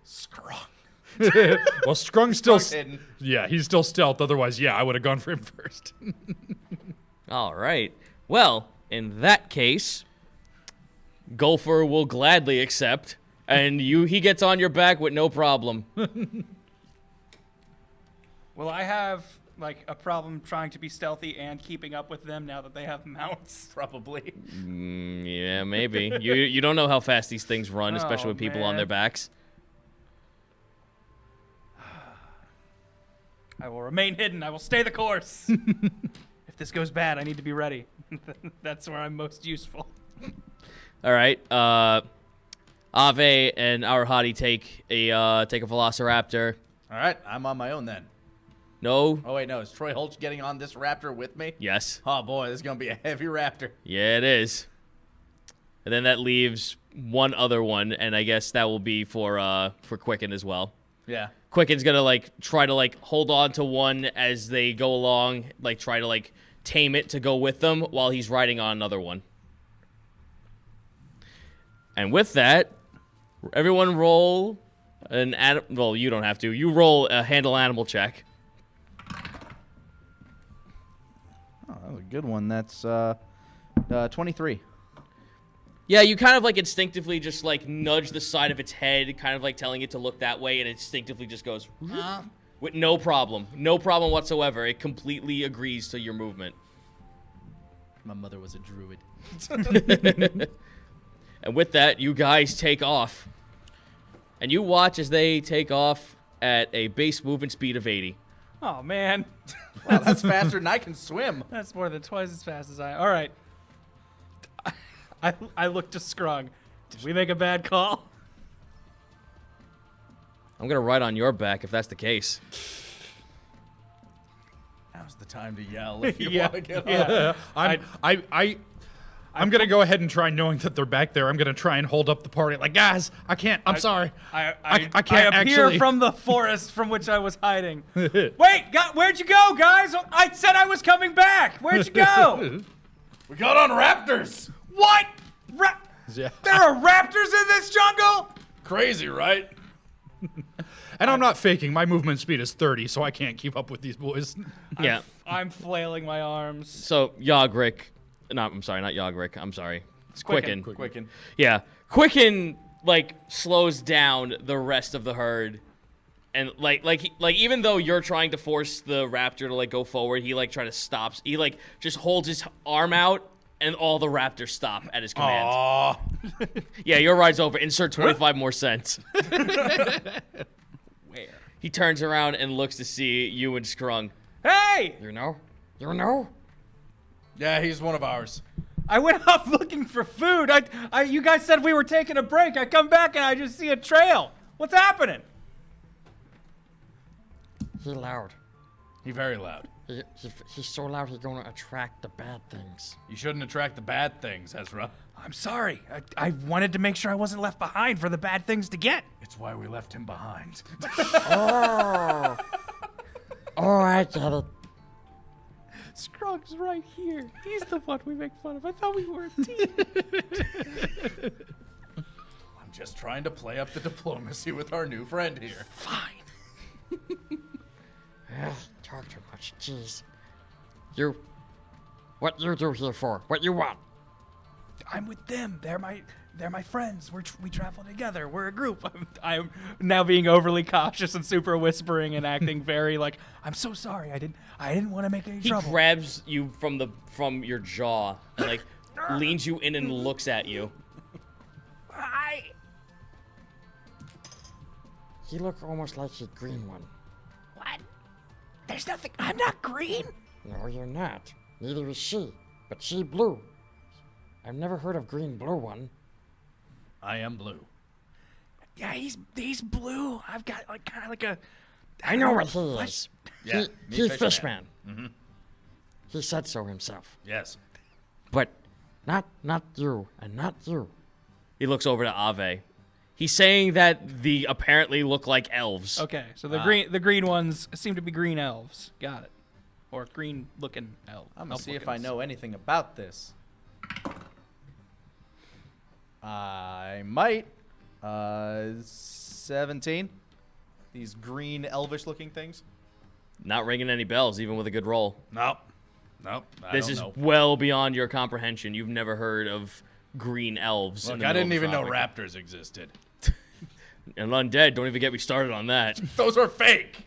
Scrung. Well, Scrung's still... hidden. Yeah, he's still stealth. Otherwise, yeah, I would have gone for him first. All right. Well, in that case, Gopher will gladly accept, and he gets on your back with no problem. Will I have like a problem trying to be stealthy and keeping up with them now that they have mounts? Probably. Yeah, maybe. You don't know how fast these things run, especially Oh, with people on man. their backs. I will remain hidden. I will stay the course. If this goes bad, I need to be ready. That's where I'm most useful. All right. Ave and Arahati take a velociraptor. All right, I'm on my own then. No. Oh, wait, no. Is Troy Holtz getting on this raptor with me? Yes. Oh, boy, this is going to be a heavy raptor. Yeah, it is. And then that leaves one other one, and I guess that will be for Quicken as well. Yeah. Quicken's gonna try to hold on to one as they go along, try to tame it to go with them while he's riding on another one. And with that, everyone roll well, you don't have to. You roll a handle animal check. Oh, that was a good one. That's 23. Yeah, you kind of instinctively just nudge the side of its head, kind of telling it to look that way, and it instinctively just goes with no problem whatsoever. It completely agrees to your movement. My mother was a druid. And with that, you guys take off. And you watch as they take off at a base movement speed of 80. Oh man, Wow, that's faster than I can swim. that's more than twice as fast as I. All right. I look to Skrung. Did we make a bad call? I'm going to ride on your back if that's the case. Now's the time to yell if you Yeah, want to get yeah. on. I'm gonna go ahead and try, knowing that they're back there. I'm gonna try and hold up the party. Guys, I can't. I'm sorry. I can't appear actually. from the forest from which I was hiding. Wait, where'd you go, guys? I said I was coming back. Where'd you go? We got on raptors. What? Yeah. There are raptors in this jungle? Crazy, right? And I'm not faking. My movement speed is 30, so I can't keep up with these boys. Yeah. I'm flailing my arms. So Yogric, no, I'm sorry, not Yogric. I'm sorry. It's Quicken. Quicken. Yeah, Quicken like slows down the rest of the herd, and like even though you're trying to force the raptor to like go forward, he like try to stop. He like just holds his arm out, and all the raptors stop at his command. Aww. Yeah, your ride's over. Insert 25 more cents. Where? He turns around and looks to see you and Skrung. Hey! You know? You know? Yeah, he's one of ours. I went off looking for food. You guys said we were taking a break. I come back and I just see a trail. What's happening? He loud. He very loud. He's so loud he's gonna attract the bad things. You shouldn't attract the bad things, Ezra. I'm sorry. I wanted to make sure I wasn't left behind for the bad things to get. It's why we left him behind. Oh. Oh, I get it. Scrug's right here. He's the one we make fun of. I thought we were a team. I'm just trying to play up the diplomacy with our new friend here. Fine. Talk too much. Jeez. What you do here for? What you want? I'm with them. They're my friends. We travel together. We're a group. I'm now being overly cautious and super whispering and acting very like I'm so sorry. I didn't want to make any He trouble. grabs you from your jaw and like leans you in and looks at you. He look almost like the green one. What? There's nothing. I'm not green. No, you're not. Neither is she. But she blue. I've never heard of green blue one. I am blue. Yeah, he's blue. I've got like kind of like a. I know what he is. Yeah, He's fishman. He said so himself. Yes. But not you, and not you. He looks over to Ave. He's saying that the apparently look like elves. Okay, so the green ones seem to be green elves. Got it. Or green looking elves. I'm gonna see if I know anything about this. I might. 17. These green elvish looking things. Not ringing any bells, even with a good roll. Nope. This is well beyond your comprehension. You've never heard of green elves. Look, in the I didn't middle even of know the tropic. raptors existed. And undead. Don't even get me started on that. Those are fake.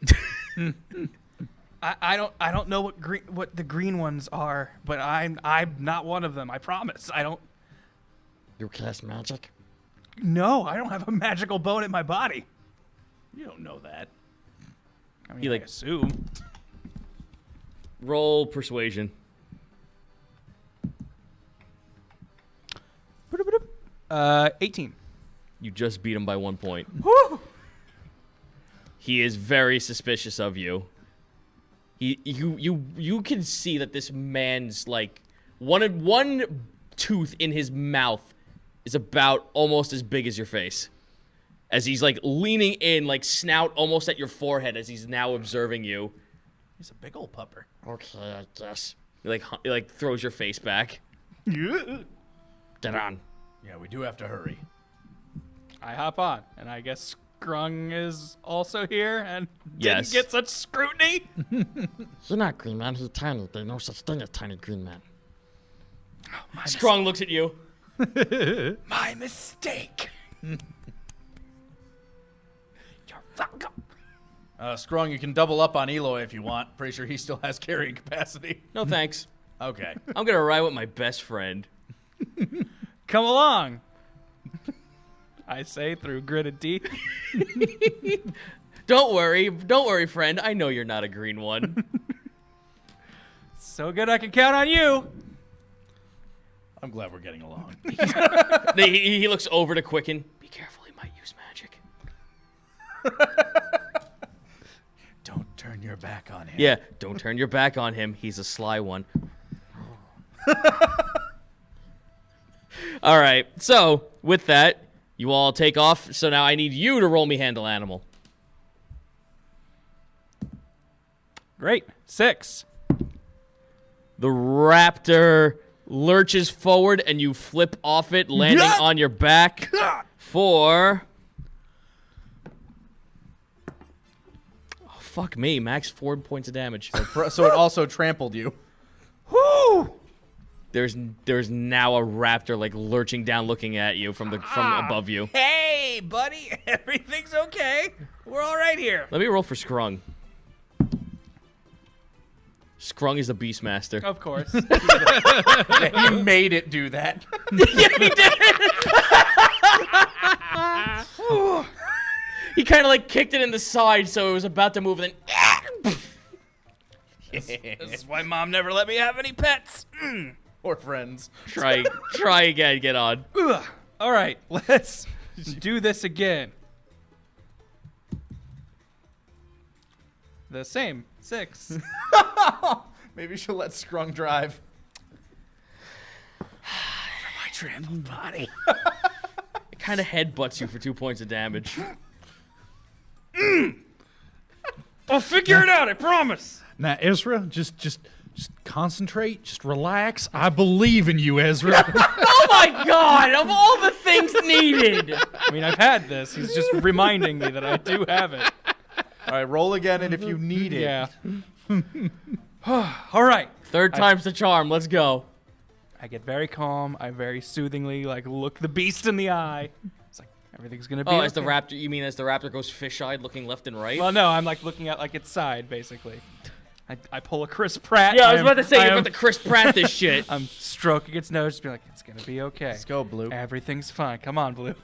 I don't know what the green ones are, but I'm not one of them. I promise. I don't. You cast magic? No, I don't have a magical bone in my body. You don't know that. I mean, He, like- I assume. Roll persuasion. 18. You just beat him by 1 point. He is very suspicious of you. You can see that this man's like one tooth in his mouth is about almost as big as your face. As he's like leaning in, like snout almost at your forehead as he's now observing you. He's a big old pupper. Okay, I guess. He like throws your face back. Get on. Yeah, we do have to hurry. I hop on, and I guess Skrung is also here and Yes. didn't get such scrutiny. He's not green man, he's tiny. There's no such thing as tiny green man. Skrung looks at you. My mistake. You're welcome. Skrung, you can double up on Eloy if you want. Pretty sure he still has carrying capacity. No thanks. Okay. I'm gonna ride with my best friend. Come along. I say through gritted teeth. Don't worry, friend. I know you're not a green one. So good I can count on you. I'm glad we're getting along. he looks over to Quicken. Be careful, he might use magic. Don't turn your back on him. Yeah, don't turn your back on him. He's a sly one. All right, so with that, you all take off. So now I need you to roll me handle animal. Great. 6. The raptor lurches forward and you flip off it, landing on your back for fuck me. Max 4 points of damage. So it also trampled you. Whoo! There's now a raptor like lurching down, looking at you from above you. Hey, buddy, everything's okay. We're all right here. Let me roll for Skrung. Skrung is the Beastmaster. Of course. He made it do that. Yeah, he did. He kind of like kicked it in the side, so it was about to move, and then. This is why Mom never let me have any pets. Or friends. Try again. Get on. Ugh. All right, let's do this again. The same 6. Maybe you should let Skrung drive. My trampled body. It kind of headbutts you for 2 points of damage. I'll figure it out. I promise. Now, Ezra, just concentrate. Just relax. I believe in you, Ezra. Oh my god! Of all the things needed! I mean, I've had this. He's just reminding me that I do have it. All right, roll again, and if you need it. Yeah. All right. Third time's the charm. Let's go. I get very calm. I very soothingly look the beast in the eye. It's like everything's gonna be. Oh, okay. as the raptor, you mean as the raptor goes fish-eyed, looking left and right? Well, no, I'm looking at its side basically. I pull a Chris Pratt. Yeah, I was about to say you're about to Chris Pratt this shit. I'm stroking its nose, just be like, it's gonna be okay. Let's go, Blue. Everything's fine. Come on, Blue.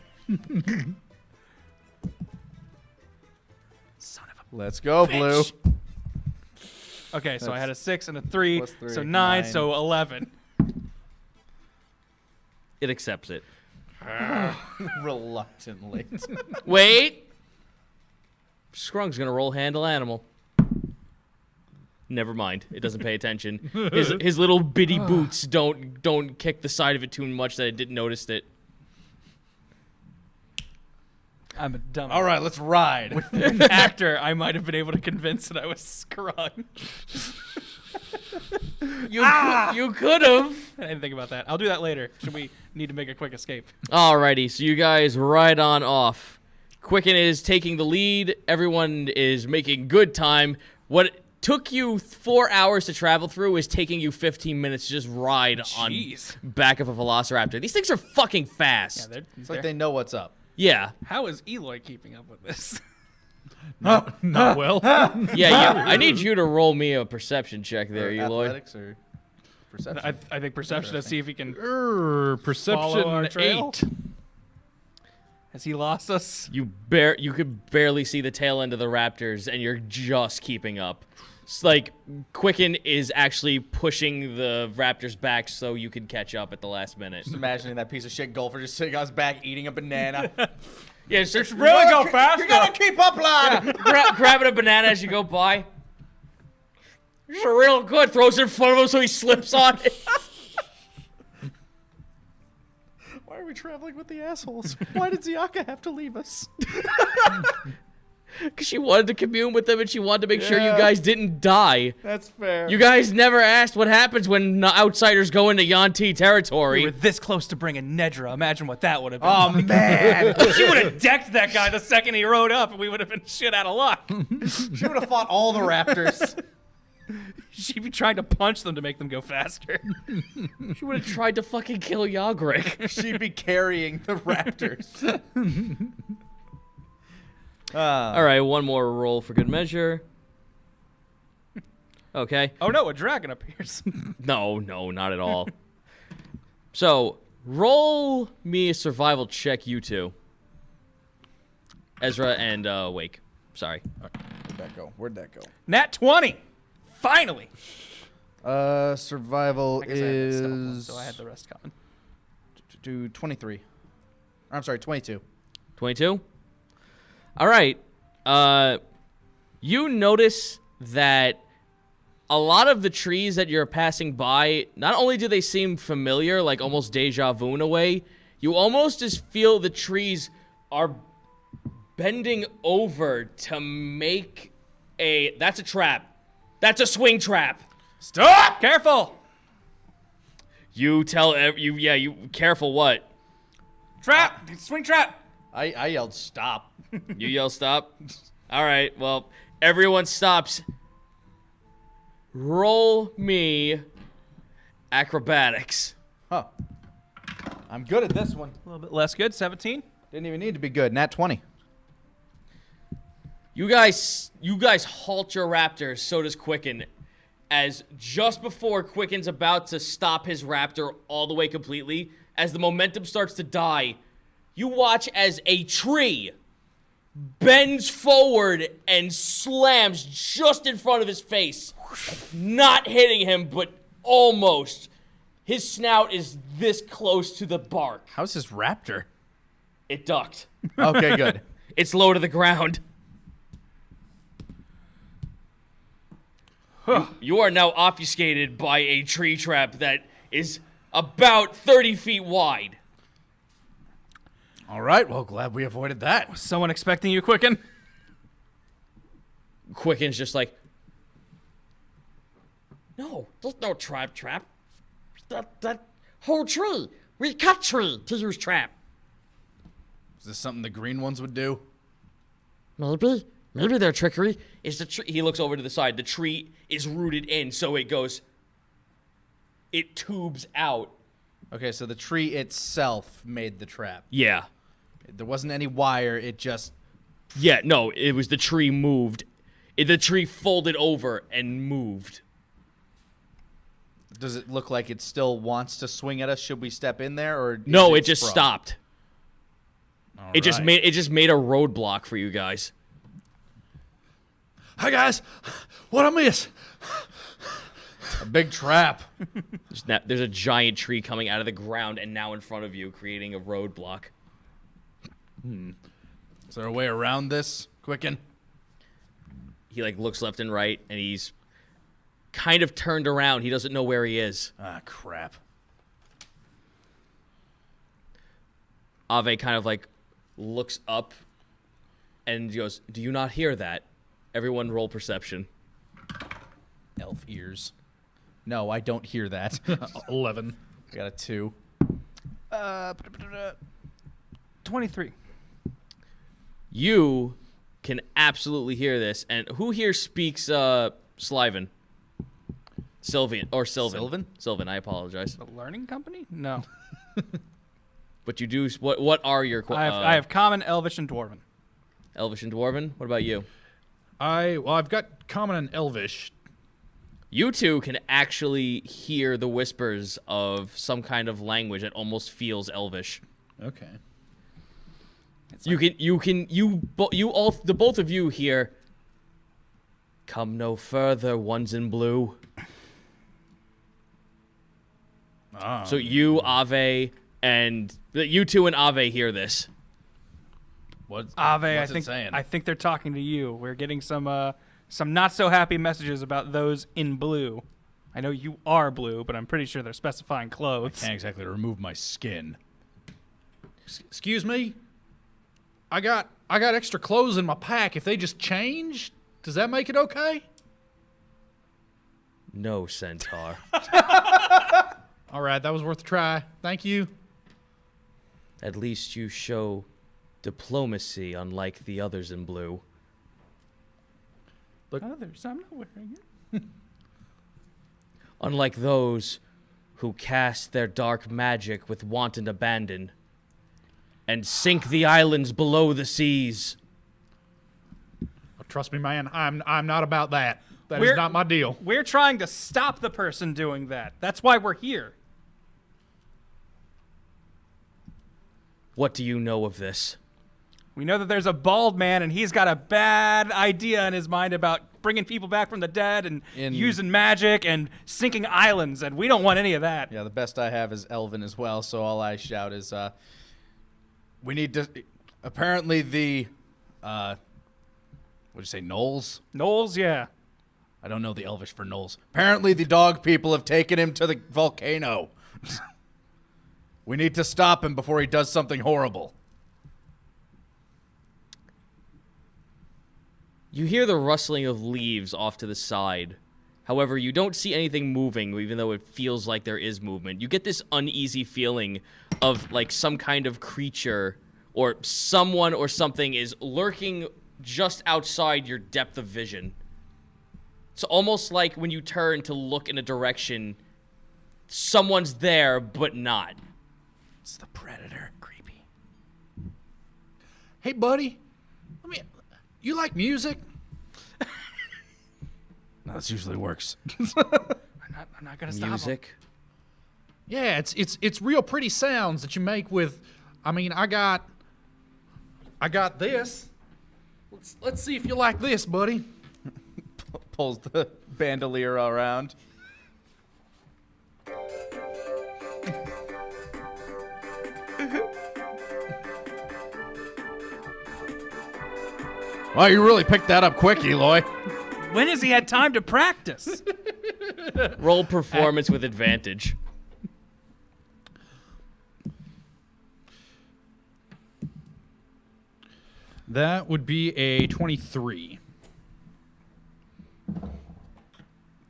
Son of a. Let's go, Blue. Okay, so I had a 6 and a 3, plus 3, so 9, 9. so 11. It accepts it. Reluctantly. Wait. Scrung's gonna roll handle animal. Never mind. It doesn't pay attention. His little bitty boots don't kick the side of it too much that it didn't notice it. I'm a dumb. All right, let's ride. An actor, I might have been able to convince that I was Skrung. You could have. I didn't think about that. I'll do that later. Should we need to make a quick escape? Alrighty, so you guys ride on off. Quicken is taking the lead. Everyone is making good time. What took you 4 hours to travel through is taking you 15 minutes to just ride on back of a velociraptor. These things are fucking fast. Yeah, It's like they know what's up. Yeah. How is Eloy keeping up with this? Not well. Yeah, I need you to roll me a perception check there, Eloy. Athletics or perception? I think perception to see if he can. Perception Follow our trail? 8. Has he lost us? You could barely see the tail end of the raptors, and you're just keeping up. It's like Quicken is actually pushing the raptors back so you can catch up at the last minute. Just imagining that piece of shit golfer just sitting on his back eating a banana. Yeah, just Really go faster. You gotta keep up, lad! grabbing a banana as you go by. It's real good. Throws it in front of him so he slips on it. Why are we traveling with the assholes? Why did Ziaka have to leave us? Because she wanted to commune with them and she wanted to make sure you Yeah. guys didn't die. That's fair. You guys never asked what happens when outsiders go into Yanti territory. We were this close to bringing Nedra. Imagine what that would have been. Oh, man. She would have decked that guy the second he rode up, and we would have been shit out of luck. She would have fought all the raptors. She'd be trying to punch them to make them go faster. She would have tried to fucking kill Yagrik. She'd be carrying the raptors. All right, one more roll for good measure. Okay. Oh no, a dragon appears. No, not at all. So, roll me a survival check, you two. Ezra and Wake. Sorry. Where'd that go? Nat 20. Finally. Survival I guess I had that stealth one, is... so I had the rest coming. to 23. I'm sorry, 22. 22? All right. You notice that a lot of the trees that you're passing by, not only do they seem familiar, like almost deja vu in a way, you almost just feel the trees are bending over to make a... That's a trap. That's a swing trap. Stop! Careful! You tell... You careful what? Trap! Swing trap! I yelled stop. You yell stop? All right, well, Everyone stops. Roll me acrobatics. Huh. I'm good at this one. A little bit less good. 17. Didn't even need to be good. Nat 20. You guys halt your raptor, so does Quicken. As just before Quicken's about to stop his raptor all the way completely, as the momentum starts to die, you watch as a tree bends forward and slams just in front of his face. Not hitting him, but almost. His snout is this close to the bark. How's this raptor? It ducked. Okay, good. It's low to the ground. You are now obfuscated by a tree trap that is about 30 feet wide. All right, well, glad we avoided that. Someone expecting you, Quicken? Quicken's just like, no, there's no trap. That whole tree. We cut tree to use trap. Is this something the green ones would do? Maybe. Maybe their trickery. is the tree. He looks over to the side. The tree is rooted in, so it tubes out. Okay, so the tree itself made the trap. Yeah. There wasn't any wire. It just... Yeah, no, it was the tree moved. The tree folded over and moved. Does it look like it still wants to swing at us? Should we step in there, or No, is it just sprung? stopped. All It just right. made a roadblock for you guys. Hi, guys. What I miss? A big trap. There's a giant tree coming out of the ground and now in front of you, creating a roadblock. Is there a way around this, Quicken? He looks left and right, and he's kind of turned around. He doesn't know where he is. Ah, crap. Ave kind of looks up and goes, "Do you not hear that?" Everyone roll perception. Elf ears. No, I don't hear that. 11. I got a 2. 23. You can absolutely hear this. And who here speaks Slivan? Sylvan. Sylvan? Sylvan, I apologize. The Learning Company? No. But you do, what are your... I have Common, Elvish, and Dwarven. Elvish and Dwarven? What about you? I've got Common and Elvish. You two can actually hear the whispers of some kind of language that almost feels Elvish. Okay. The both of you hear, "Come no further, ones in blue." Ah. So you, Ave, and you two and Ave hear this. What's Ave, it saying? I think they're talking to you. We're getting some not so happy messages about those in blue. I know you are blue, but I'm pretty sure they're specifying clothes. Can't exactly remove my skin. Excuse me? I got extra clothes in my pack. If they just change, does that make it okay? No, Centaur. All right, that was worth a try. Thank you. At least you show diplomacy, unlike the others in blue. Others, I'm not wearing it. Unlike those who cast their dark magic with wanton abandon and sink the islands below the seas. Trust me, man. I'm not about that. That is not my deal. We're trying to stop the person doing that. That's why we're here. What do you know of this? We know that there's a bald man, and he's got a bad idea in his mind about bringing people back from the dead and using magic and sinking islands, and we don't want any of that. Yeah, the best I have is Elven as well, so all I shout is, we need to... Apparently the, What'd you say, knolls? Knolls, yeah. I don't know the Elvish for knolls. apparently the dog people have taken him to the volcano. We need to stop him before he does something horrible. You hear the rustling of leaves off to the side. However, you don't see anything moving, even though it feels like there is movement. You get this uneasy feeling of like some kind of creature or someone or something is lurking just outside your depth of vision. It's almost like when you turn to look in a direction, someone's there, but not. It's the predator. Creepy. Hey, buddy. You like music? No, this usually works. I'm not gonna stop him. Music. Yeah, it's real pretty sounds that you make with. I got this. Let's see if you like this, buddy. Pulls the bandolier around. Wow, you really picked that up quick, Eloy. When has he had time to practice? Roll performance with advantage. That would be a 23.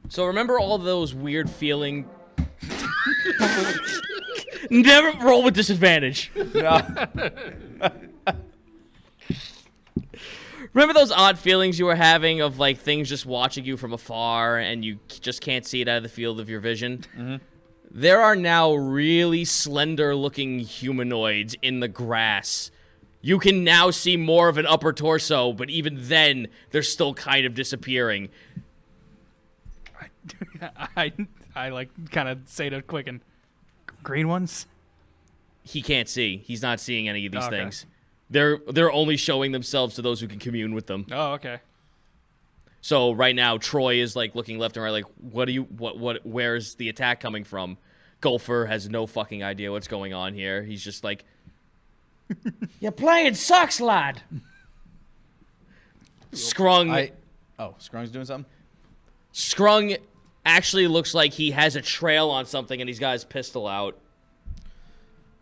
So remember all those weird feeling... Never roll with disadvantage. Remember those odd feelings you were having of like things just watching you from afar and you just can't see it out of the field of your vision? Mm-hmm. There are now really slender-looking humanoids in the grass. You can now see more of an upper torso, but even then, they're still kind of disappearing. I like kind of say to Quicken, green ones? He can't see. He's not seeing any of these things. They're only showing themselves to those who can commune with them. Oh, okay. So right now, Troy is like looking left and right, like, where's the attack coming from? Gopher has no fucking idea what's going on here. He's just like, You're playing sucks, lad. Skrung. Scrung's doing something? Skrung actually looks like he has a trail on something and he's got his pistol out.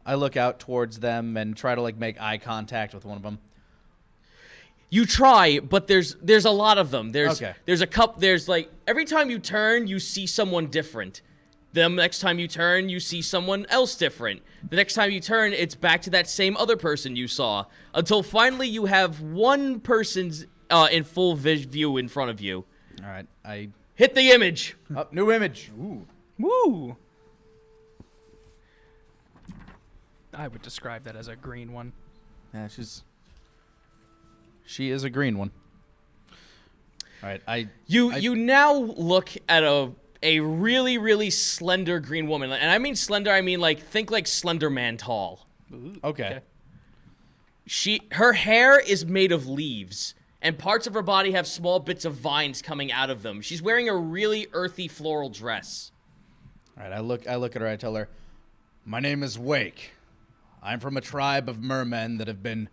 I look out towards them and try to like make eye contact with one of them. You try, but there's a lot of them. There's like every time you turn, you see someone different. The next time you turn, you see someone else different. The next time you turn, it's back to that same other person you saw. Until finally you have one person's in full view in front of you. All right, I hit the image. New image. Ooh. Woo! I would describe that as a green one. Yeah, she is a green one. All right, You now look at a really, really slender green woman. And I mean slender, I mean like, think like Slender Man tall. Okay. Her hair is made of leaves, and parts of her body have small bits of vines coming out of them. She's wearing a really earthy floral dress. All right, I look at her, I tell her, My name is Wake. I'm from a tribe of mermen that have been...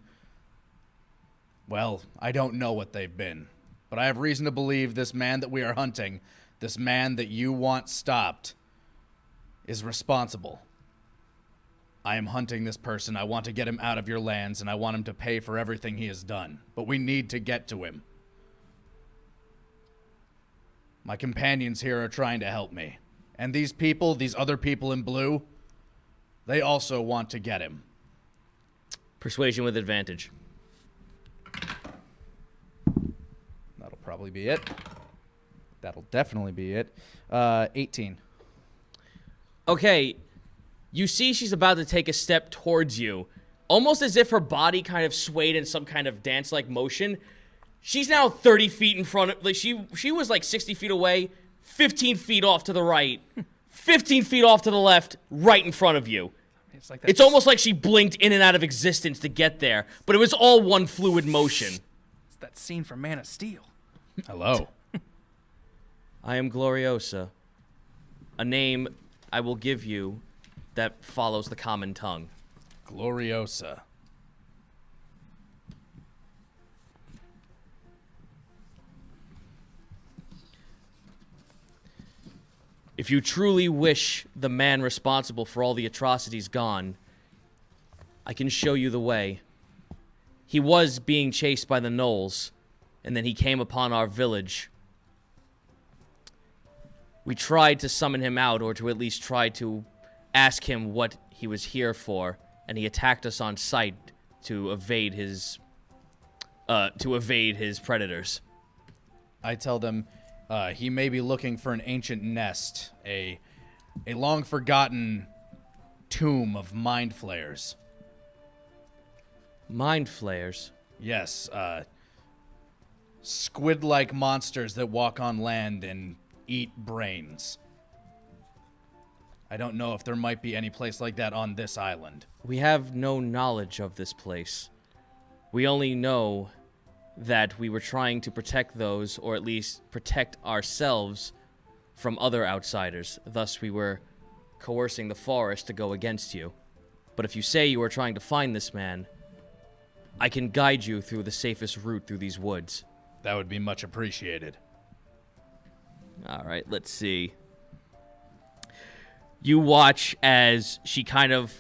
Well, I don't know what they've been. But I have reason to believe this man that we are hunting, this man that you want stopped, is responsible. I am hunting this person. I want to get him out of your lands, and I want him to pay for everything he has done. But we need to get to him. My companions here are trying to help me. And these people, these other people in blue, they also want to get him. Persuasion with advantage. that'll probably be it. That'll definitely be it. 18. Okay, you see she's about to take a step towards you, almost as if her body kind of swayed in some kind of dance-like motion. She's now 30 feet in front of, like, she was like 60 feet away, 15 feet off to the right, 15 feet off to the left, right in front of you. It's like that. It's almost like she blinked in and out of existence to get there, but it was all one fluid motion. It's that scene from Man of Steel. Hello. I am Gloriosa, a name I will give you that follows the common tongue. Gloriosa. If you truly wish the man responsible for all the atrocities gone, I can show you the way. He was being chased by the gnolls, and then he came upon our village. We tried to summon him out, or to at least try to ask him what he was here for, and he attacked us on sight to evade his to evade his predators. I tell them he may be looking for an ancient nest, a long-forgotten tomb of mind flayers. Mind flayers? Yes, squid-like monsters that walk on land and eat brains. I don't know if there might be any place like that on this island. We have no knowledge of this place. We only know that we were trying to protect those, or at least protect ourselves from other outsiders. Thus, we were coercing the forest to go against you. But if you say you are trying to find this man, I can guide you through the safest route through these woods. That would be much appreciated. All right, let's see. You watch as she kind of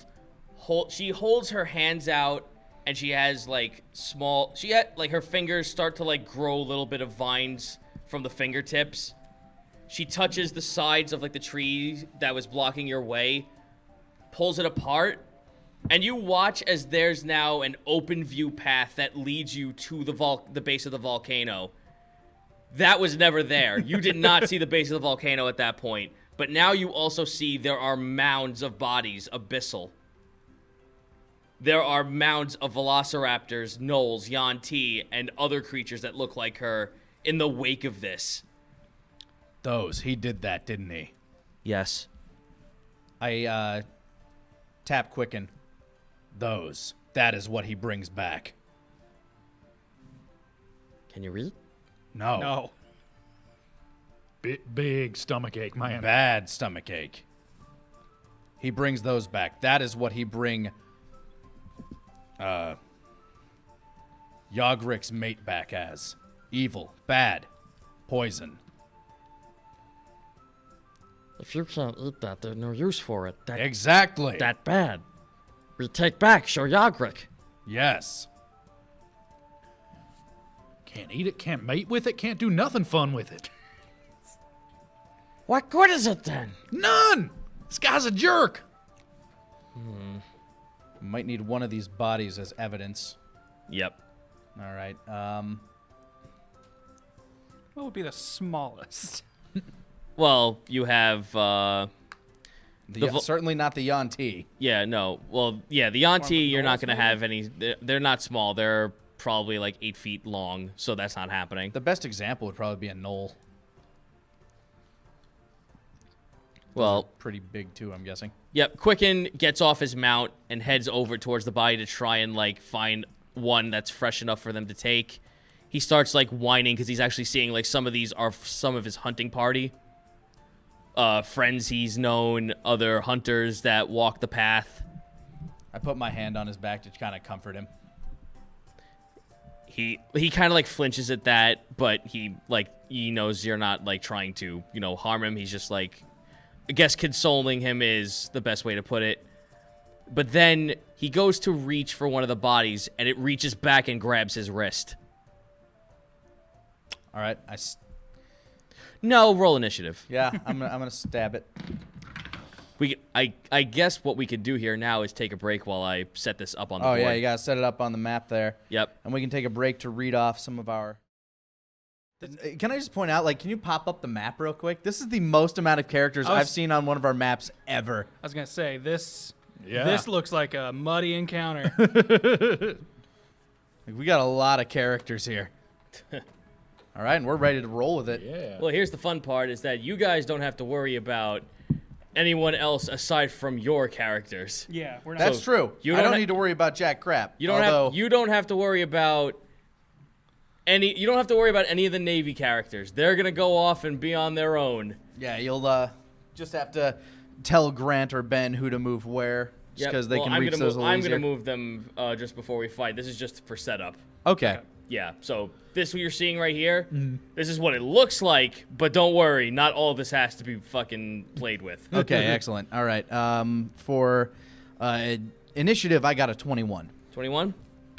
holds her hands out, and she has like her fingers start to like grow a little bit of vines from the fingertips. She touches the sides of like the tree that was blocking your way, pulls it apart, and you watch as there's now an open view path that leads you to the base of the volcano. That was never there. You did not see the base of the volcano at that point. But now you also see there are mounds of bodies, abyssal. There are mounds of velociraptors, gnolls, Yanti, and other creatures that look like her in the wake of this. He did that, didn't he? Yes. I tap Quicken. That is what he brings back. Can you read? No. No. Big stomach ache, man. Bad stomach ache. He brings those back. That is what he bring Yogrik's mate back as. Evil, bad, poison. If you can't eat that, there's no use for it. Exactly. That bad. We take back Yogrik. Yes. Can't eat it, can't mate with it, can't do nothing fun with it. What good is it then? None! This guy's a jerk. Might need one of these bodies as evidence. Yep. All right. What would be the smallest? Well, you have, Certainly not the Yanti. yeah, no. Well, yeah, the Yanti, you're not going to have any. They're not small. They're probably like 8 feet long, so that's not happening. The best example would probably be a knoll. Well, Pretty big too, I'm guessing. yep. Quicken gets off his mount and heads over towards the body to try and like find one that's fresh enough for them to take. He starts like whining because he's actually seeing like some of these are some of his hunting party. Friends he's known, other hunters that walk the path. I put my hand on his back to kind of comfort him. He kind of like flinches at that, but he knows you're not like trying to, harm him. He's just like, I guess consoling him is the best way to put it. But then he goes to reach for one of the bodies, and it reaches back and grabs his wrist. All right. No, roll initiative. Yeah, I'm gonna stab it. I guess what we could do here now is take a break while I set this up on the board. Oh yeah, you gotta set it up on the map there. Yep. And we can take a break to read off some of our. Can I just point out, can you pop up the map real quick? This is the most amount of characters I've seen on one of our maps ever. I was gonna say this. Yeah. This looks like a muddy encounter. We got a lot of characters here. All right, and we're ready to roll with it. Yeah. Well, here's the fun part is that you guys don't have to worry about anyone else aside from your characters. Yeah, we're not. That's true. you I don't don't ha- need to worry about jack crap. You don't have to worry about any of the Navy characters. They're gonna go off and be on their own. Yeah, you'll just have to tell Grant or Ben who to move where, just because they can reach those a little I'm easier. gonna move them just before we fight. This is just for setup. Okay. Yeah, so this what you're seeing right here, this is what it looks like, but don't worry, not all of this has to be fucking played with. Okay, excellent. All right. For initiative, I got a 21. 21?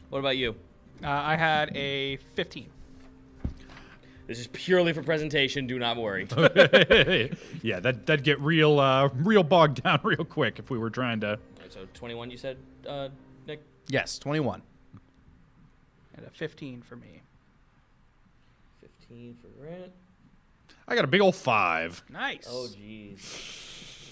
What about you? I had a 15. This is purely for presentation, do not worry. Yeah, that'd get real bogged down real quick if we were trying to. Alright, so 21 you said, Nick? Yes, 21. And a 15 for me. 15 for Grant. I got a big old 5. Nice. Oh, jeez.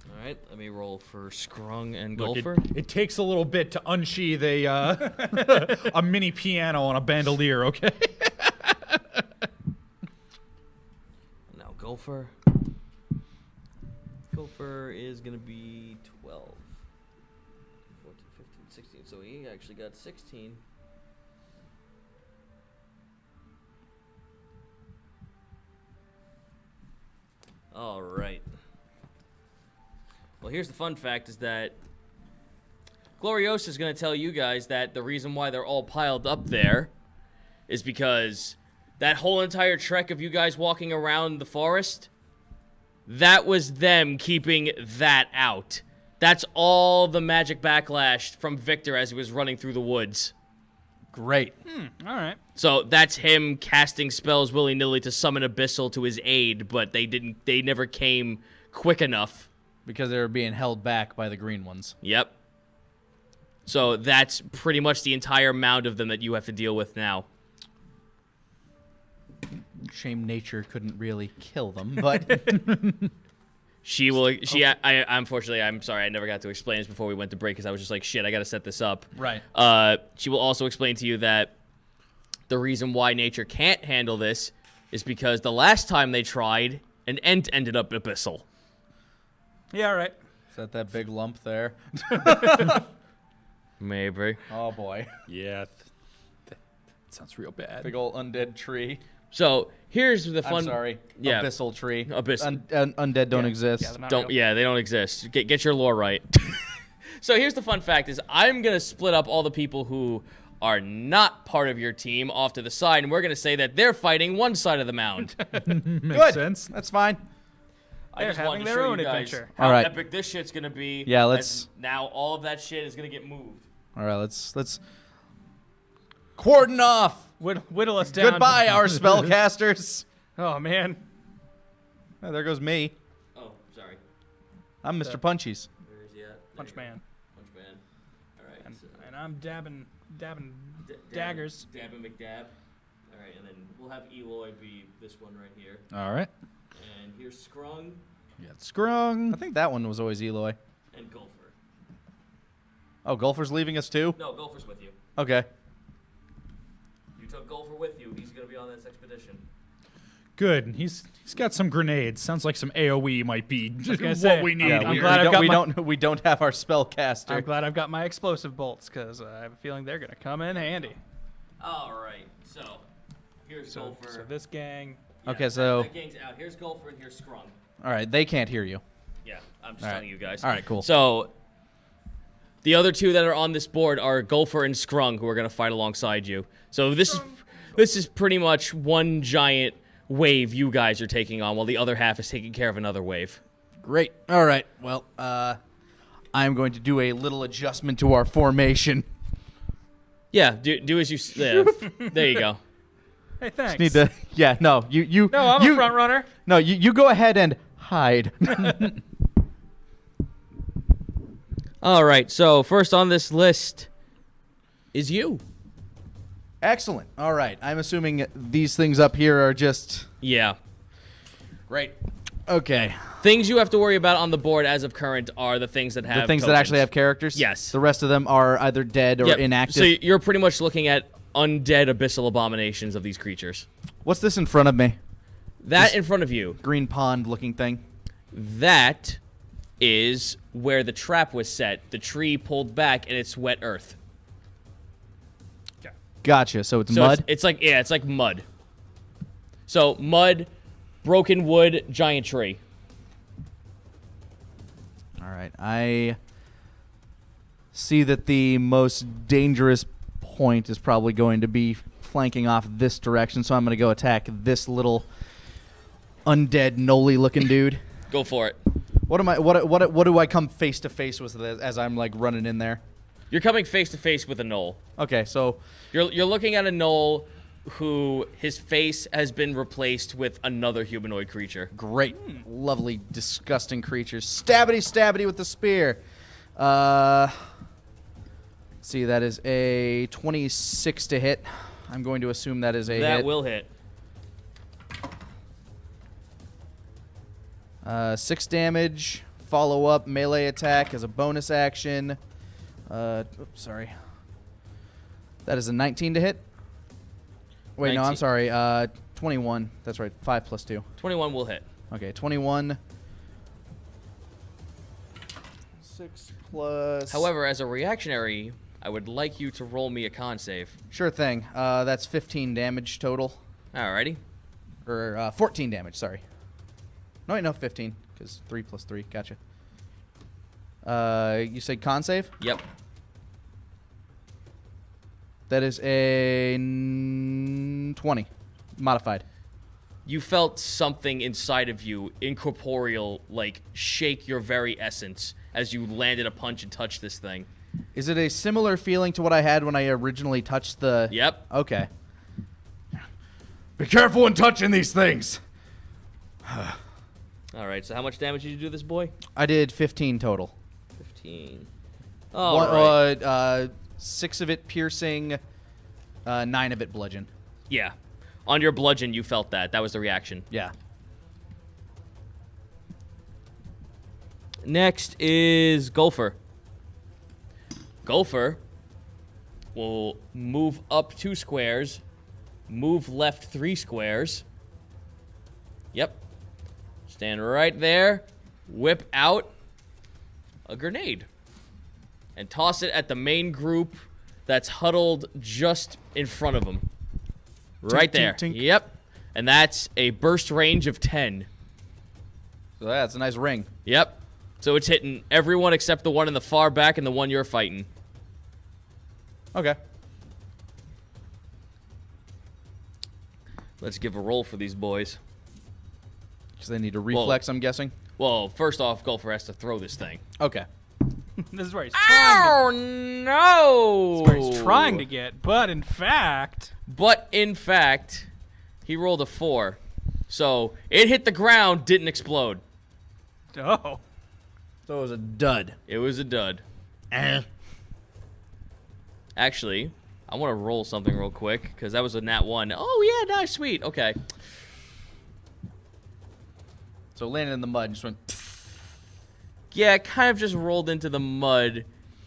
All right, let me roll for Scrung and Look, Gopher. it takes a little bit to unsheath a a mini piano on a bandolier, okay? Now Gopher. Gopher is going to be 12. 14, 15, 16. So he actually got 16. All right. Well, here's the fun fact is that Gloriosa is going to tell you guys that the reason why they're all piled up there is because that whole entire trek of you guys walking around the forest, that was them keeping that out. That's all the magic backlash from Victor as he was running through the woods. Great. All right. So that's him casting spells willy-nilly to summon Abyssal to his aid, but they never came quick enough. Because they were being held back by the green ones. Yep. So that's pretty much the entire mound of them that you have to deal with now. Shame nature couldn't really kill them, but Unfortunately, I'm sorry, I never got to explain this before we went to break because I was just like, shit, I got to set this up. Right. She will also explain to you that the reason why nature can't handle this is because the last time they tried, an ent ended up Abyssal. Yeah, all right. is that big lump there? Maybe. Oh boy. Yeah. That sounds real bad. Big old undead tree. So here's the fun. I'm sorry. Yeah. Abyssal tree. Undead Undead don't exist. Yeah, they're not Don't. real. Yeah, they don't exist. Get your lore right. So here's the fun fact: is I'm gonna split up all the people who are not part of your team off to the side, and we're gonna say that they're fighting one side of the mound. Makes Good. sense. That's fine. I They're just wanted having to their show own you guys adventure. how All right. epic this shit's gonna be. Yeah, as let's- Now all of that shit is gonna get moved. All right, let's cordon off. Whittle us down. Goodbye, our spellcasters. Oh, man. Oh, there goes me. Oh, sorry. I'm Mr. Punchies. Where is he at? Punch man. Punch man. All right. so- And I'm dabbing D- daggers. Dabbing McDab. All right, and then we'll have Eloy be this one right here. All right. And here's Scrung You got Scrung. I think that one was always Eloy. and Gopher. Oh, Gopher's leaving us too? No, Gopher's with you. Okay. You took Gopher with you. He's gonna be on this expedition. Good. He's got some grenades. Sounds like some AOE might be gonna what say, we need. Yeah, I'm we, glad I've don't, got we, my- don't, we don't have our spellcaster. I'm glad I've got my explosive bolts because I have a feeling they're going to come in handy. All right. So here's Gopher. So this gang. Yeah, Okay, so- that gang's out. Here's Gopher and here's Scrung. All right, they can't hear you. Yeah, I'm just All right. telling you guys. All right, cool. So the other two that are on this board are Gopher and Scrung, who are gonna fight alongside you. So this is pretty much one giant wave you guys are taking on, while the other half is taking care of another wave. Great. All right. Well, I'm going to do a little adjustment to our formation. Yeah, do as you. Yeah, there you go. Hey, thanks. Need to. Yeah. No. You. No, I'm you, a front runner. No. You go ahead and hide. All right. So first on this list is you. Excellent. All right. I'm assuming these things up here are just Yeah. great. Okay. Things you have to worry about on the board as of current are the things that have The things that tokens. actually have characters. Yes. The rest of them are either dead or Yep. inactive. So you're pretty much looking at undead abyssal abominations of these creatures. What's this in front of me? That in front of you, Green pond looking thing. that is where the trap was set. The tree pulled back and it's wet earth. Gotcha. So it's So mud. It's like mud. So mud, broken wood, giant tree. All right. I see that the most dangerous point is probably going to be flanking off this direction, so I'm going to go attack this little undead Noli looking dude. Go for it. What am I? What do I come face to face with as I'm like running in there? You're coming face to face with a knoll. Okay, so You're looking at a knoll who his face has been replaced with another humanoid creature. great, lovely, disgusting creatures. Stabbity, stabbity with the spear. See, that is a 26 to hit. I'm going to assume that is a That hit. will hit. 6 damage. Follow up melee attack as a bonus action. Oops, sorry. That is a 19 to hit. Wait, no, I'm 19. sorry. 21. That's right. 5 plus 2. 21 will hit. Okay, 21. 6 plus. However, as a reactionary, I would like you to roll me a con save. Sure thing. That's 15 damage total. Alrighty. Or 14 damage, sorry. No, wait, no, 15. Because 3 plus 3. Gotcha. You said con save? Yep. That is a 20. Modified. You felt something inside of you, incorporeal, like shake your very essence as you landed a punch and touched this thing. Is it a similar feeling to what I had when I originally touched the... Yep. Okay. Be careful when touching these things. Alright, so how much damage did you do this boy? I did 15 total. 15. Alright. 6 of it piercing, 9 of it bludgeon. Yeah. On your bludgeon, you felt that. That was the reaction. Yeah. Next is Gopher. Gopher will move up 2 squares, move left 3 squares. Yep. Stand right there, whip out a grenade, and toss it at the main group that's huddled just in front of him. Right there. Tink, tink. Yep. And that's a burst range of 10. So that's a nice ring. Yep. So it's hitting everyone except the one in the far back and the one you're fighting. Okay. Let's give a roll for these boys. Because they need a reflex, I'm guessing. Well, first off, Gopher has to throw this thing. Okay. This is where he's trying Oh, no! to, where he's trying to get, but in fact... But, in fact, he rolled a 4. So, it hit the ground, didn't explode. Oh. So it was a dud. It was a dud. Actually, I want to roll something real quick, because that was a nat 1. Oh, yeah, nice, sweet. Okay. So it landed in the mud and just went... Yeah, it kind of just rolled into the mud,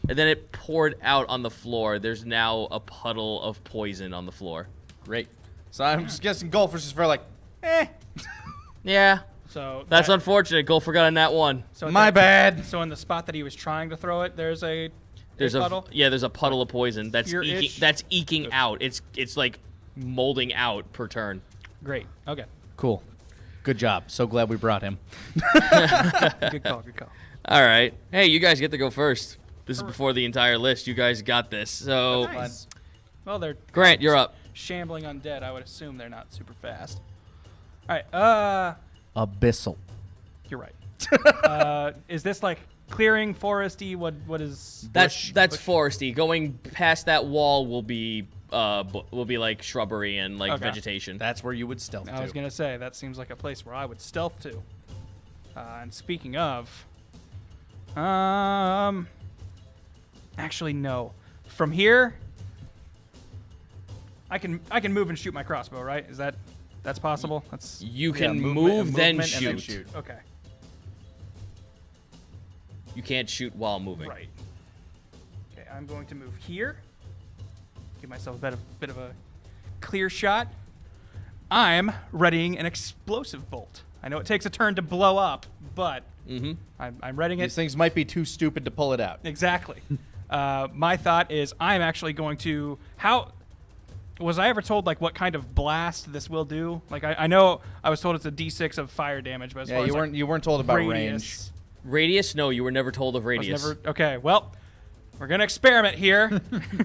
and then it poured out on the floor. There's now a puddle of poison on the floor. Great. So I'm just guessing golfers just for like, eh. Yeah, So that's that, unfortunate. Gopher got a nat 1. so My bad. So in the spot that he was trying to throw it, there's a There's puddle. there's a puddle of poison that's Pure-ish? eking out. It's like molding out per turn. Great. Okay. Cool. Good job. So glad we brought him. Good call. Good call. All right. Hey, you guys get to go first. This is before the entire list. You guys got this. So, Nice. Well, they're Grant, you're up. shambling undead. I would assume they're not super fast. All right. Abyssal. You're right. Is this like clearing, foresty? What is? That's foresty. Going past that wall will be like shrubbery and like Okay. vegetation. That's where you would stealth I was gonna say that seems like a place where I would stealth to. And speaking of, actually no. From here, I can move and shoot my crossbow, right? That's possible? That's You can movement then and shoot. then shoot. okay. You can't shoot while moving. Right. Okay, I'm going to move here. Give myself a bit of a clear shot. I'm readying an explosive bolt. I know it takes a turn to blow up, but I'm readying it. These things might be too stupid to pull it out. Exactly. My thought is I'm actually going to... Was I ever told, like, what kind of blast this will do? Like, I know I was told it's a D6 of fire damage, but as Yeah, far as, you weren't told about range. radius, Radius? No, you were never told of I was radius. never... Okay, well, we're going to experiment here.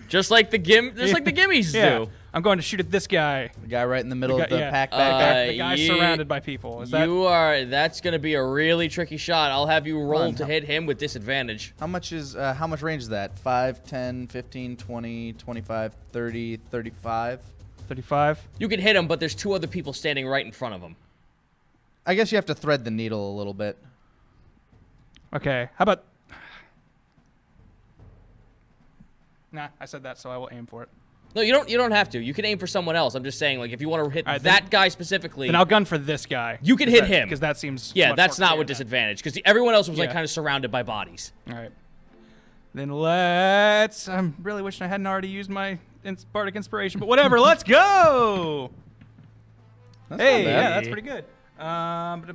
Just like the gimmies Yeah. do. I'm going to shoot at this guy. The guy right in the middle of the yeah. pack back there. The guy ye- surrounded by people. Is that... That's gonna be a really tricky shot. I'll have you roll on, to how- hit him with disadvantage. How much range is that? 5, 10, 15, 20, 25, 30, 35? 35? You can hit him, but there's 2 other people standing right in front of him. I guess you have to thread the needle a little bit. Okay, how about... Nah, I said that, so I will aim for it. No, you don't have to. You can aim for someone else. I'm just saying, like, if you want to hit right, that guy specifically, Then I'll gun for this guy. you can hit him. Because that seems. Yeah, much that's more not clear with then. disadvantage. Because everyone else was like Yeah. kind of surrounded by bodies. All right. Then let's. I'm really wishing I hadn't already used my bardic inspiration, but whatever. Let's go. Hey, yeah, that's pretty good. And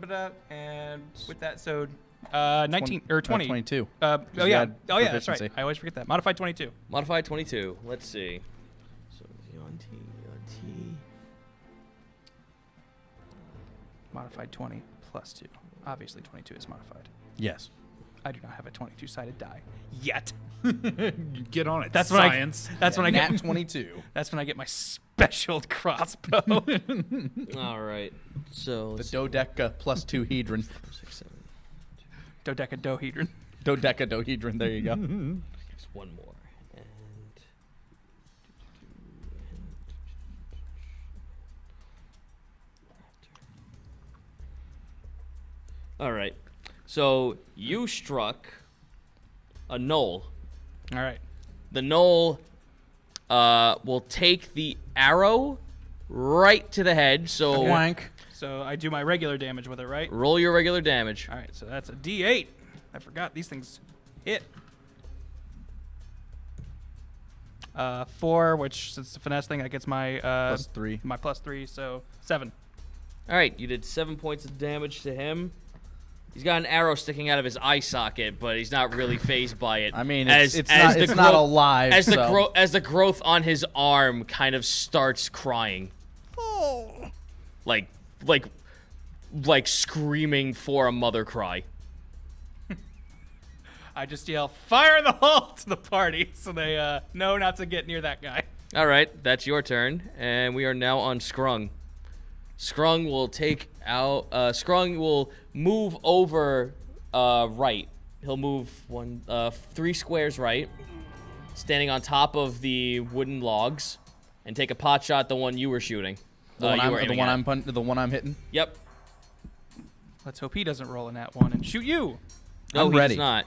with that, so 19 or 20. 22. Oh you yeah. had Oh yeah, that's right. proficiency. I always forget that. Modified 22. Modified 22. Let's see. So on T. Modified 20 plus 2. Obviously, 22 is modified. Yes. I do not have a 22-sided die yet. Get on it. That's science. when I. That's when I Nat get. 22. That's when I get my special crossbow. All right. So The dodeca plus 2 hedron. 6, 7. Dodecadohedron. Dodecadohedron. There you go. There's one more. And all right. So you struck a knoll. All right. The knoll will take the arrow right to the head. So Wank. So I do my regular damage with it, right? roll your regular damage. All right. So that's a D8. I forgot these things hit. 4, which since it's a finesse thing, that gets my Plus 3. My plus 3, so 7. All right, you did 7 points of damage to him. He's got an arrow sticking out of his eye socket, but he's not really phased by it. I mean, As- it's as not, the it's not growth- alive. as the so. as the growth on his arm kind of starts crying, like screaming for a mother cry. I just yell, "Fire in the hole!" to the party, so they know not to get near that guy. All right, that's your turn, and we are now on Skrung. Skrung will take out. Skrung will move over right. He'll move 3 squares right, standing on top of the wooden logs, and take a pot shot. The one you were shooting. The one, you were aiming at. the one I'm hitting. Yep. Let's hope he doesn't roll in that one and shoot you. No, I'm he ready. does not.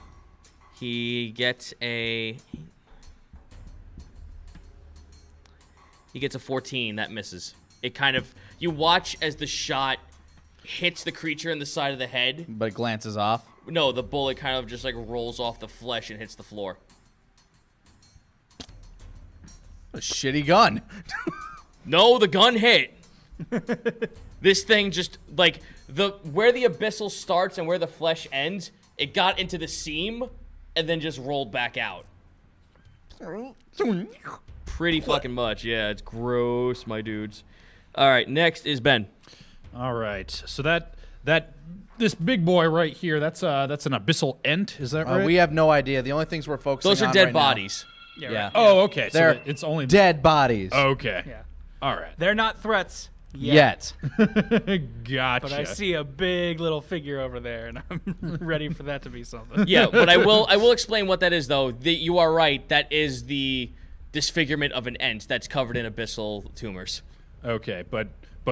He gets a 14. That misses. It kind of, you watch as the shot hits the creature in the side of the head. But it glances off. No, the bullet kind of just like rolls off the flesh and hits the floor. A shitty gun. No, the gun hit. This thing just like where the abyssal starts and where the flesh ends, it got into the seam and then just rolled back out. Pretty fucking much, yeah. It's gross, my dudes. All right, next is Ben. All right. So this big boy right here, that's an abyssal ent, is that right? We have no idea. The only things we're focusing Those are on dead right now- bodies. Yeah. right. Oh, okay. So They're it's only dead bodies. Okay. Yeah. All right. They're not threats Yet. Gotcha. but I see a big little figure over there, and I'm ready for that to be something. Yeah, but I will explain what that is though. You are right. That is the disfigurement of an ent that's covered in abyssal tumors. Okay, but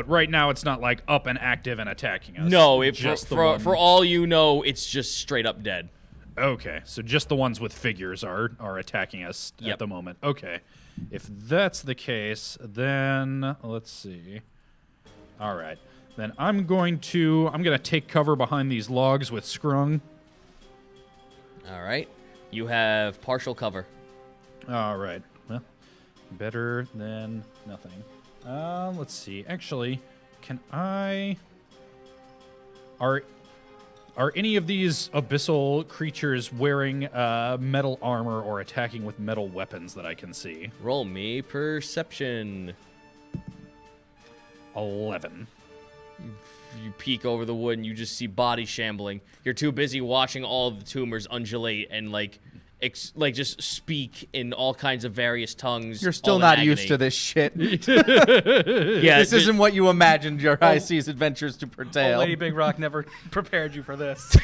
right now it's not like up and active and attacking us. No, just the one. for all you know, it's just straight up dead. Okay, so just the ones with figures are attacking us Yep. at the moment. Okay, if that's the case, then let's see. All right, then I'm gonna take cover behind these logs with Skrung. All right, you have partial cover. All right, well, better than nothing. Let's see. Actually, can I? Are any of these abyssal creatures wearing metal armor or attacking with metal weapons that I can see? Roll me perception. 11. You peek over the wood and you just see bodies shambling. You're too busy watching all of the tumors undulate and just speak in all kinds of various tongues. You're still all in not agony. used to this shit. Yeah, This isn't what you imagined your high seas adventures to Old portray. Lady Big Rock never prepared you for this.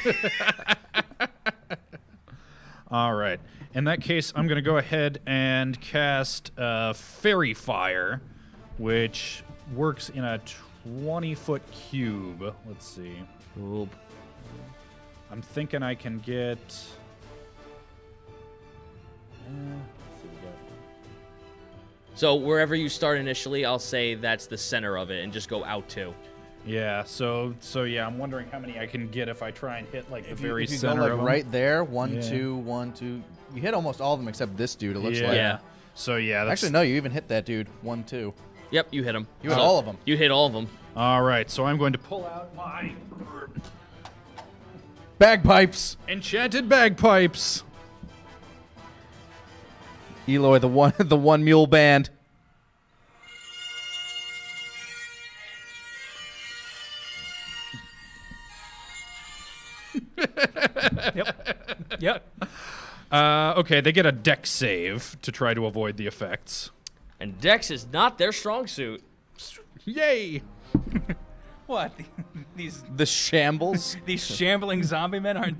All right. In that case, I'm going to go ahead and cast Fairy Fire, which works in a 20-foot cube. Let's see. Oop. I'm thinking I can get... let's see, we got So wherever you start initially, I'll say that's the center of it, and just go out 2. Yeah, so yeah, I'm wondering how many I can get if I try and hit like the very If you center go like of them. right there, 1, Yeah. 2, 1, 2. You hit almost all of them except this dude. It looks Yeah. like. Yeah. So yeah, that's Actually, no. You even hit that dude. 1, 2. Yep, you hit him. You hit all of them. You hit all of them. all right. So I'm going to pull out my Bagpipes. enchanted bagpipes. Eloy, the one mule band. Yep. Okay, they get a dex save to try to avoid the effects. And Dex is not their strong suit. Yay! What? These The shambles. these shambling zombie men aren't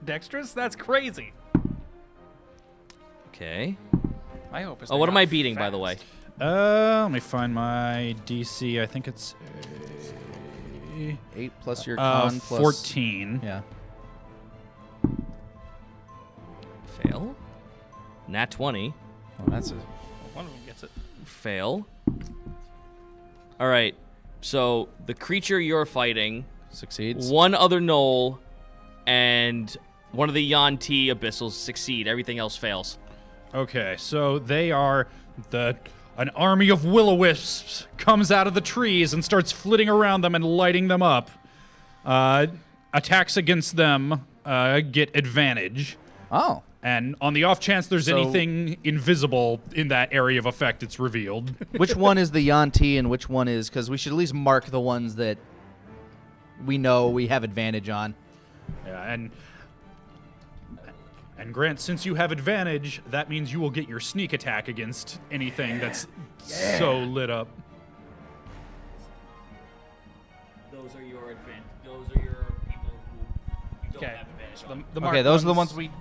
dexterous? That's crazy. Okay. My hope is. Oh, what am I beating, by the way? Let me find my DC. I think it's 8 plus your con plus 14. Yeah. Fail. Nat 20. Oh, that's a. One of them gets it. Fail. All right. So the creature you're fighting, Succeeds. one other knoll, and one of the Yuan-Ti abyssals succeed. Everything else fails. Okay, so they are an army of will-o-wisps comes out of the trees and starts flitting around them and lighting them up. Attacks against them get advantage. Oh. And on the off chance there's So- anything invisible in that area of effect, it's revealed. Which one is the Yuan-Ti and which one is? Because we should at least mark the ones that we know we have advantage on. Yeah, and Grant, since you have advantage, that means you will get your sneak attack against anything that's so lit up. Those are your Those are your people who you don't Okay. have advantage The, on. the Okay, marked those are the ones we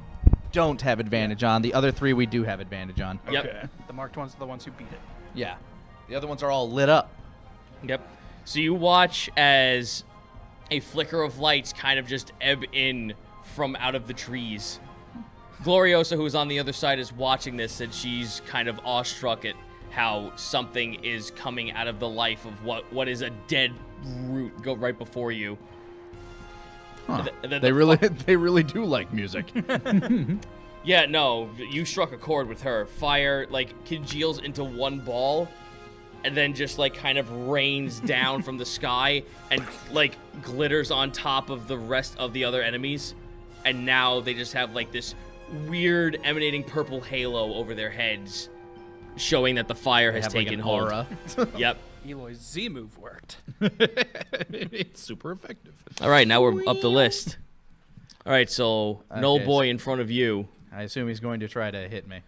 don't have advantage on. The other 3 we do have advantage on. Yep. Okay. The marked ones are the ones who beat it. Yeah. The other ones are all lit up. Yep. So you watch as a flicker of lights kind of just ebb in from out of the trees. Gloriosa, who's on the other side, is watching this, and she's kind of awestruck at how something is coming out of the life of what is a dead root go right before you. Huh. And then They the really do like music. Yeah, no, you struck a chord with her. Fire, like, congeals into one ball, and then just, like, kind of rains down from the sky and, like, glitters on top of the rest of the other enemies. And now they just have, like, this weird emanating purple halo over their heads, showing that the fire has Have like taken an hold. aura. Yep. Eloy's Z move worked. It's super effective. All right, now we're up the list. All right, so Knoll Okay, Boy in front of you. I assume he's going to try to hit me,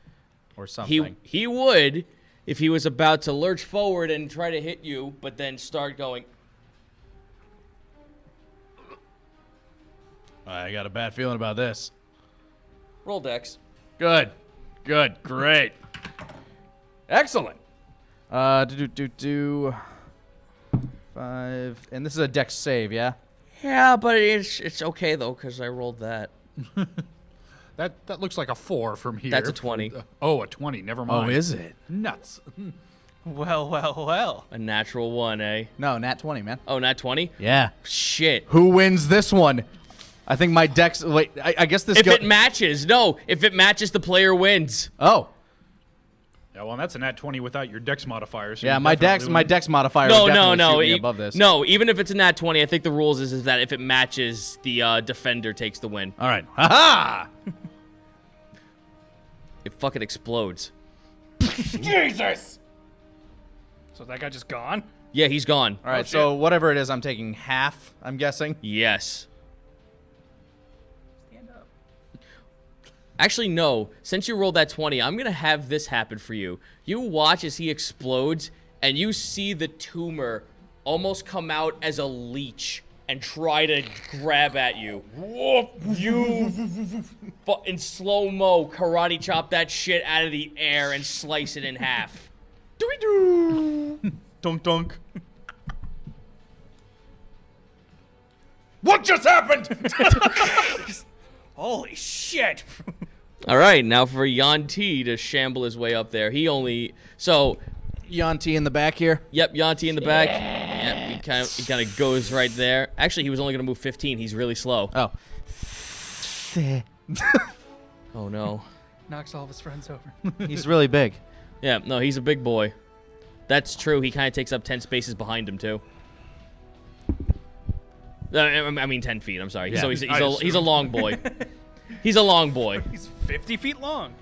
or something. He would if he was about to lurch forward and try to hit you, but then start going. I got a bad feeling about this. Roll Dex. Good. Great. Excellent. 5, and this is a dex save, yeah. Yeah, but it's okay though because I rolled that. That looks like a 4 from here. That's a 20. Oh, a 20. Never mind. Oh, is it? Nuts. Well. A natural 1, eh? No, nat 20, man. Oh, nat 20? Yeah. Shit. Who wins this one? I think my dex. Wait, I guess this. If it matches, no. If it matches, the player wins. Oh, Yeah, well, that's a nat 20 without your dex modifier. So yeah. you My definitely dex win. modifier. No, would no, definitely no. shoot me above this. No, even if it's a nat 20, I think the rules is that if it matches, the defender takes the win. All right. Ha It fucking explodes. Jesus. So that guy just gone? Yeah, he's gone. All right. So whatever it is, I'm taking half. I'm guessing. Yes. Stand up. Actually, no. Since you rolled that 20, I'm going to have this happen for you. You watch as he explodes, and you see the tumor almost come out as a leech and try to grab at you. You, in slow-mo, karate chop that shit out of the air and slice it in half. Dunk dunk. What just happened? Holy shit. All right, now for Yuan-Ti to shamble his way up there. He only... So, Yanti in the back here. Yep, Yanti in the back. Yep, he kind of goes right there. Actually, he was only going to move 15. He's really slow. Oh. Oh, no. Knocks all of his friends over. He's really big. Yeah, no, he's a big boy. That's true. He kind of takes up 10 spaces behind him, too. I mean 10 feet, I'm sorry. Yeah, So he's a long boy. He's a long boy. He's 50 feet long.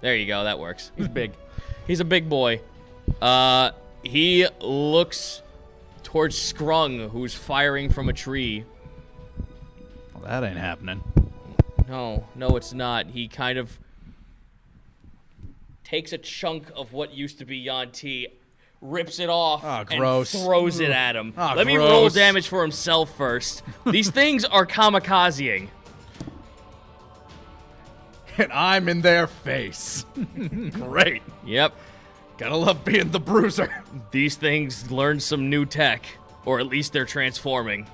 There you go, that works. He's big. He's a big boy. He looks towards Skrung, who's firing from a tree. Well, that ain't happening. No, it's not. He kind of takes a chunk of what used to be Yanti, rips it off, and throws it at him. Let me roll damage for himself first. These things are kamikazing. And I'm in their face. Great. Yep. Gotta love being the bruiser. These things learned some new tech, or at least they're transforming.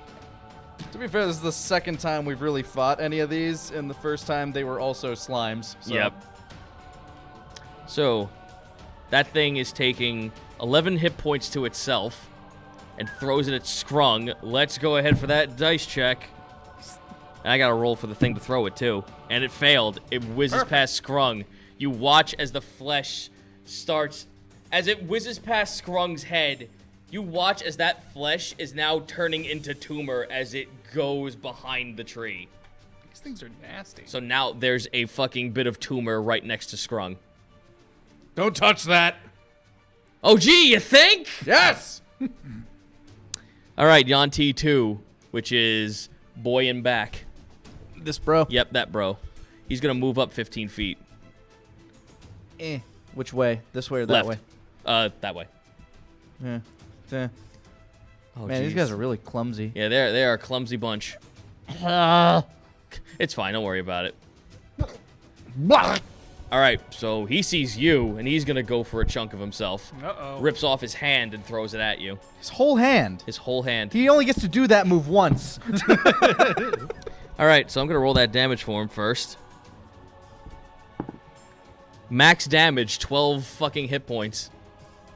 To be fair, this is the second time we've really fought any of these, and the first time they were also slimes. So. Yep. So, that thing is taking 11 hit points to itself and throws it at Skrung. Let's go ahead for that dice check. And I gotta roll for the thing to throw it, too. And it failed. It whizzes past Skrung. You watch as the flesh starts... As it whizzes past Skrung's head, you watch as that flesh is now turning into tumor as it goes behind the tree. These things are nasty. So now there's a fucking bit of tumor right next to Skrung. Don't touch that. Oh, gee, you think? Yes. All right, Yanti 2, which is boy in back. This bro? Yep, that bro. He's going to move up 15 feet. Which way? This way or that Left. way? That way. Yeah. Oh, Man, these geez. guys are really clumsy. Yeah, they are a clumsy bunch. It's fine, don't worry about it. All right, so he sees you, and he's going to go for a chunk of himself. Uh-oh. Rips off his hand and throws it at you. His whole hand. His whole hand. He only gets to do that move once. All right, so I'm going to roll that damage for him first. Max damage, 12 fucking hit points.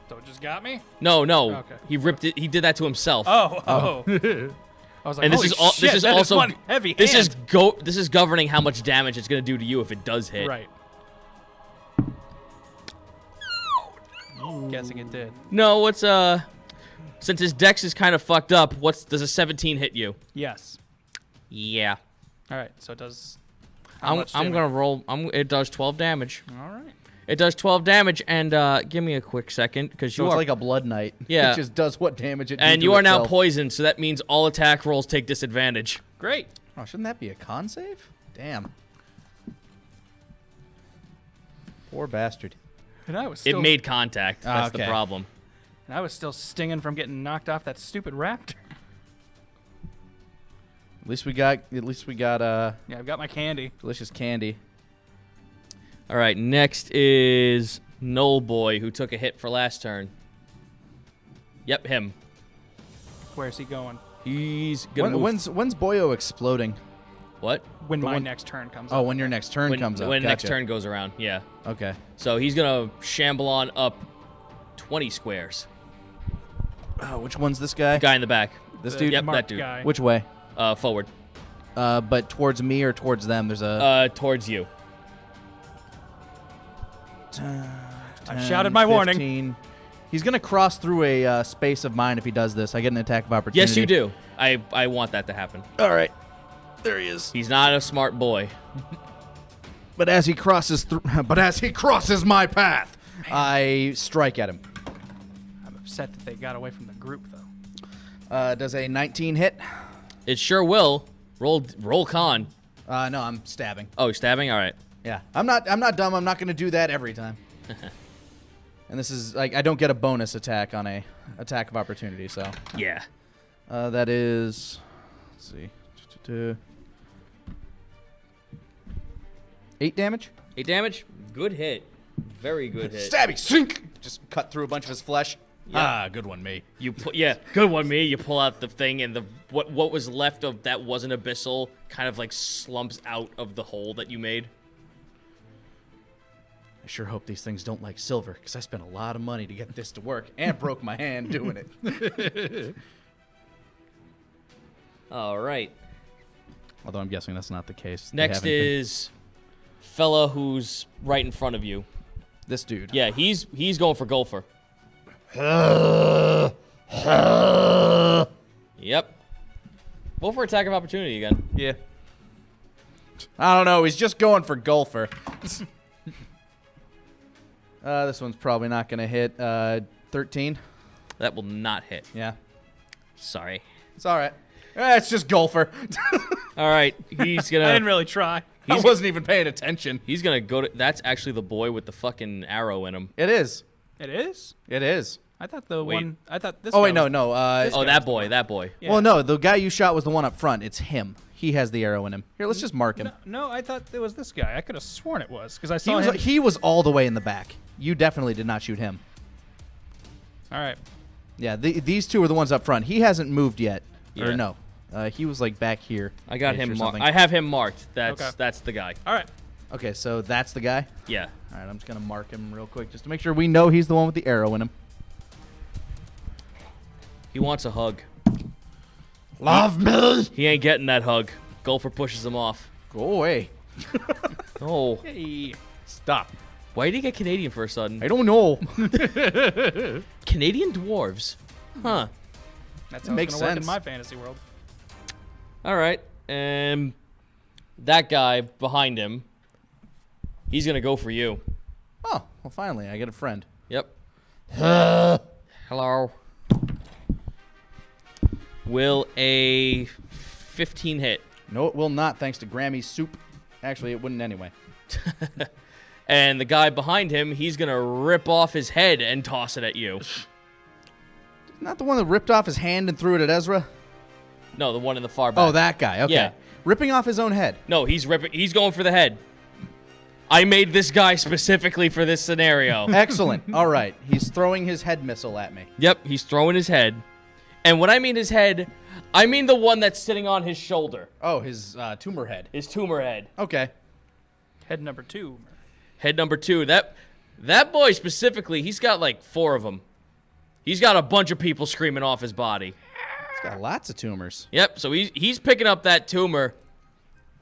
So it just got me? No. Okay. He ripped it. He did that to himself. Oh. I was like, And this holy is all. shit, This is that also. one heavy this hand. This is governing how much damage it's gonna do to you if it does hit. Right. Guessing it did. No, what's since his dex is kind of fucked up, does a 17 hit you? Yes. Yeah. All right, so it does... how much I'm damage? gonna roll. It does 12 damage. All right. It does 12 damage, and give me a quick second because So you it's are like a blood knight. Yeah. It just does what damage it do and to you are now itself. poisoned, so that means all attack rolls take disadvantage. Great. Oh, shouldn't that be a con save? Damn. Poor bastard. And I was still... It made contact. That's the okay. problem. And I was still stinging from getting knocked off that stupid raptor. At least we got Yeah, I've got my candy. delicious candy. All right, next is Knoll Boy, who took a hit for last turn. Yep, him. Where's he going? He's gonna move. When's Boyo exploding? What? When my when- next turn comes Oh, up. when your next turn comes up. When next Gotcha. turn goes around, yeah. Okay. So he's gonna shamble on up 20 squares. Which one's this guy? Guy in the back. This The dude? Yep, marked that dude. guy. Which way? Forward. But towards me or towards them? There's a... Towards you. I shouted my warning. 15. He's going to cross through a space of mine if he does this. I get an attack of opportunity. Yes, you do. I want that to happen. All right. There he is. He's not a smart boy. But as he crosses my path, I strike at him. I'm upset that they got away from the group, though. Does a 19 hit? It sure will. Roll con. No, I'm stabbing. Oh, you're stabbing? All right. Yeah. I'm not dumb. I'm not going to do that every time. And this is like I don't get a bonus attack on a attack of opportunity, so Yeah. that is let's see. 8 damage? 8 damage? Good hit. Very good hit. Stabby, sink. Just cut through a bunch of his flesh. Ah, good one, me. Good one, me. You pull out the thing, and what was left of that wasn't abyssal kind of like slumps out of the hole that you made. I sure hope these things don't like silver, because I spent a lot of money to get this to work and broke my hand doing it. All right. Although I'm guessing that's not the case. They Next haven't been- is fella who's right in front of you. this dude. Yeah, he's going for Gopher. Yep. Roll for attack of opportunity again. Yeah. I don't know. He's just going for golfer. This one's probably not going to hit. 13. That will not hit. Yeah. Sorry. It's all right. It's just golfer. All right, he's I gonna. didn't really try. I wasn't even paying attention. He's gonna go to. That's actually the boy with the fucking arrow in him. It is. It is? It is. I thought the Wait. one. I thought this. Oh, wait, guy no, was- no. Oh, that boy. That boy. Yeah. Well, no, the guy you shot was the one up front. It's him. He has the arrow in him. Here, let's just mark him. No, I thought it was this guy. I could have sworn it was because I He saw was, him. he was all the way in the back. You definitely did not shoot him. All right. Yeah, these two are the ones up front. He hasn't moved yet. Yeah. Or no. He was like back here. I got ish him or marked. something. I have him marked. Okay. That's the guy. All right. Okay, so that's the guy. Yeah. All right, I'm just gonna mark him real quick just to make sure we know he's the one with the arrow in him. He wants a hug. Love me. He ain't getting that hug. Gopher pushes him off. Go away. Oh, Hey. Stop. why did he get Canadian for a sudden? I don't know. Canadian dwarves. Huh. That's how Makes it's gonna work in sense. my fantasy world. All right. That guy behind him. He's gonna go for you. Oh, well, finally, I get a friend. Yep. Hello. Will a 15 hit? No, it will not, thanks to Grammy's soup. Actually, it wouldn't anyway. And the guy behind him, he's gonna rip off his head and toss it at you. Not the one that ripped off his hand and threw it at Ezra? No, the one in the far back. Oh, that guy. Okay. Yeah. Ripping off his own head. No, he's ripping. He's going for the head. I made this guy specifically for this scenario. Excellent. All right. He's throwing his head missile at me. Yep, he's throwing his head. And when I mean his head, I mean the one that's sitting on his shoulder. Oh, his tumor head. His tumor head. Okay. Head number 2. Head number 2. That boy specifically, he's got like 4 of them. He's got a bunch of people screaming off his body. He's got lots of tumors. Yep, so he's picking up that tumor.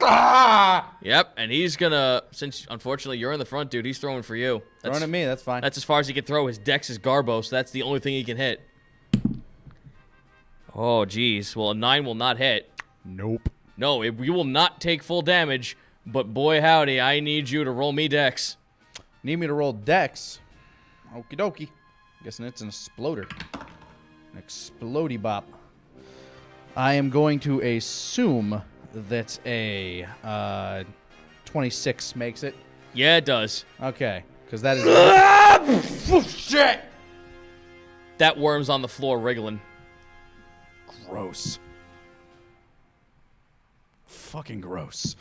Ah! Yep, and he's gonna, since unfortunately you're in the front, dude, he's throwing for you. Throwing at me, that's fine. That's as far as he can throw. His dex is Garbo, so that's the only thing he can hit. Oh, geez. Well, a 9 will not hit. Nope. No, you will not take full damage, but boy howdy, I need you to roll me dex. Need me to roll dex? Okie dokie. Guessing it's an exploder. An explodey bop. I am going to assume that a 26 makes it. Yeah, it does. Okay, because that is... Shit! That worm's on the floor wriggling. Gross. Fucking gross.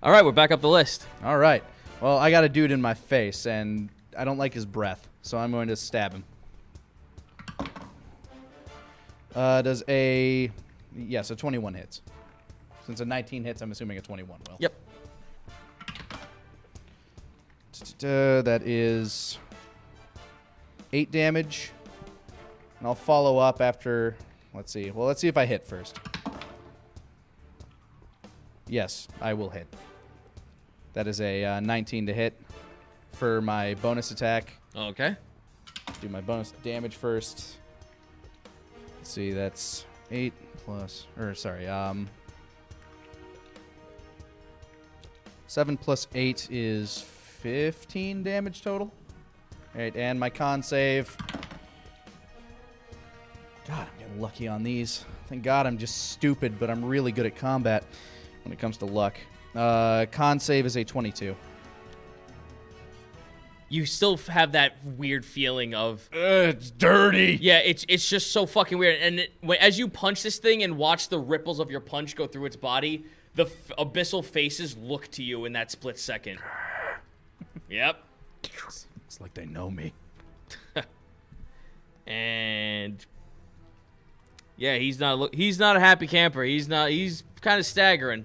All right, we're back up the list. All right. Well, I got a dude in my face, and I don't like his breath, so I'm going to stab him. Does a... Yes, a 21 hits. Since a 19 hits, I'm assuming a 21 will. Yep. That is 8 damage. And I'll follow up after... Let's see. Well, let's see if I hit first. Yes, I will hit. That is a 19 to hit for my bonus attack. Okay. Do my bonus damage first. Let's see, that's 8 plus... Or, sorry, 7 plus 8 is 15 damage total. All right, and my con save... God, I'm getting lucky on these. Thank God I'm just stupid, but I'm really good at combat when it comes to luck. Con save is a 22. You still have that weird feeling of... It's dirty. Yeah, it's just so fucking weird. And as you punch this thing and watch the ripples of your punch go through its body, the abyssal faces look to you in that split second. Yep. It's like they know me. And yeah, he's not a happy camper. He's kind of staggering.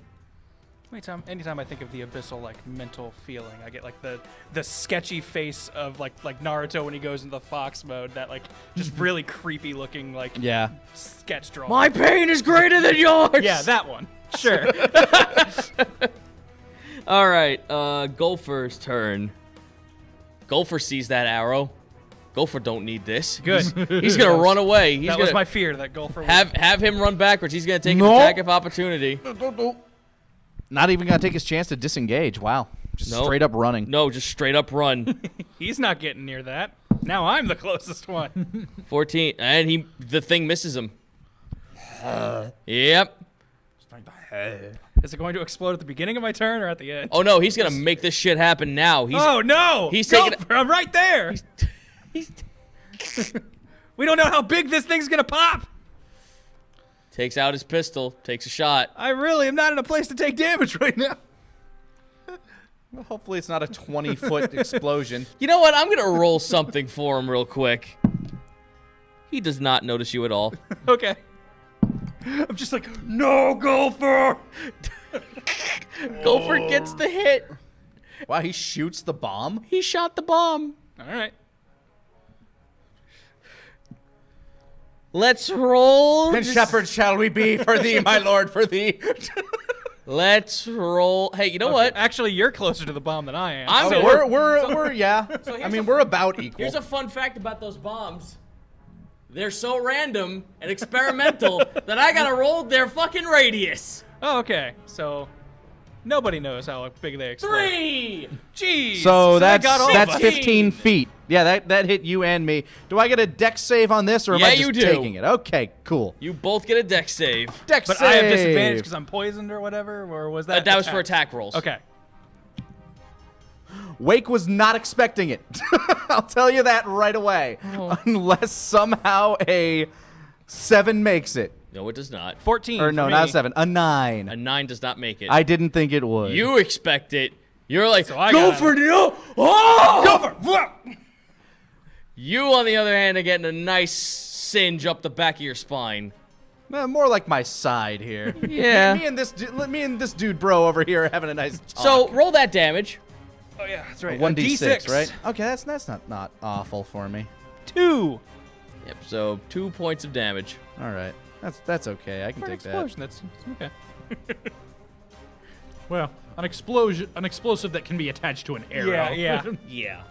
Anytime I think of the abyssal like mental feeling, I get like the sketchy face of like Naruto when he goes into the fox mode. That like just really creepy looking like sketch drawing. My pain is greater than yours. Yeah, that one. Sure. All right, Gopher's turn. Gopher sees that arrow. Gopher don't need this. Good. He's gonna run away. He's that gonna was my fear. That Gopher. have him run backwards. He's gonna take an attack of opportunity. Not even gonna take his chance to disengage. Wow. Just straight up running. No, just straight up run. He's not getting near that. Now I'm the closest one. 14, and the thing misses him. Yep. Is it going to explode at the beginning of my turn or at the end? Oh no, he's gonna make this shit happen now. Oh no! He's taking. I'm right there. We don't know how big this thing's gonna pop. Takes out his pistol, takes a shot. I really am not in a place to take damage right now. Well, hopefully it's not a 20-foot explosion. You know what? I'm gonna roll something for him real quick. He does not notice you at all. Okay. I'm just like, no, Gopher! Gopher gets the hit. Wow, he shoots the bomb? He shot the bomb. All right. Let's roll. And shepherds shall we be for thee, my lord, for thee. Let's roll. Hey, you know what? Actually, you're closer to the bomb than I am. I'm So gonna- we're yeah. I mean, we're about equal. Here's a fun fact about those bombs. They're so random and experimental that I gotta roll their fucking radius. Oh, okay. So nobody knows how big they explode. 3. Jeez. So I got all that's of us. 15 feet. Yeah, that hit you and me. Do I get a dex save on this, or am Yeah, I just you do. taking it? Okay, cool. You both get a dex save. Dex But save. I have disadvantage because I'm poisoned or whatever, or was that? That was for attack rolls. Okay. Wake was not expecting it. I'll tell you that right away. Unless somehow a 7 makes it. No, it does not. 14. Or for no, me. not a 7. A 9. A 9 does not make it. I didn't think it would. You expect it. You're like, So I go got for it. Oh! Go for it. You, on the other hand, are getting a nice singe up the back of your spine. More like my side here. Yeah. me and this dude bro over here are having a nice talk. So roll that damage. Oh yeah, that's right. 1d6, right? Okay, that's not awful for me. 2. Yep. So 2 points of damage. All right. That's okay. I can For an take that. explosion. That's okay. Well, an explosive that can be attached to an arrow. Yeah. Yeah.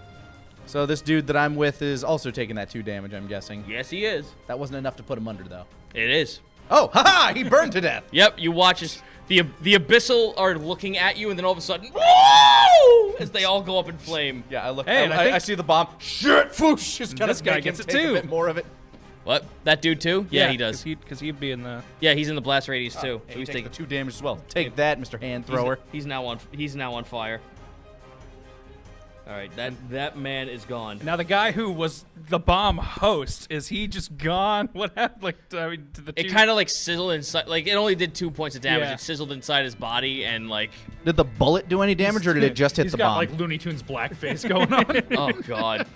So this dude that I'm with is also taking that 2 damage, I'm guessing. Yes, he is. That wasn't enough to put him under, though. It is. Oh, haha! He burned to death. Yep. You watch as the abyssal are looking at you, and then all of a sudden, woo! As they all go up in flame. Yeah, I look. Hey, and I think- I see the bomb. Shit, foosh! Just gonna This guy make him gets it take too. a bit more of it. What? That dude too? Yeah, he does. Because he'd be in the. Yeah, he's in the blast radius too. Hey, So he he's takes taking. the 2 damage as well. Take that, Mr. Hand Thrower. He's now on fire. All right, that man is gone. Now the guy who was the bomb host, is he just gone? What happened? Like, I mean, to the It two- kind of like sizzled inside. Like it only did 2 points of damage. Yeah. It sizzled inside his body and like. Did the bullet do any damage, or did it just hit He's the got bomb? like Looney Tunes blackface going on. Oh god.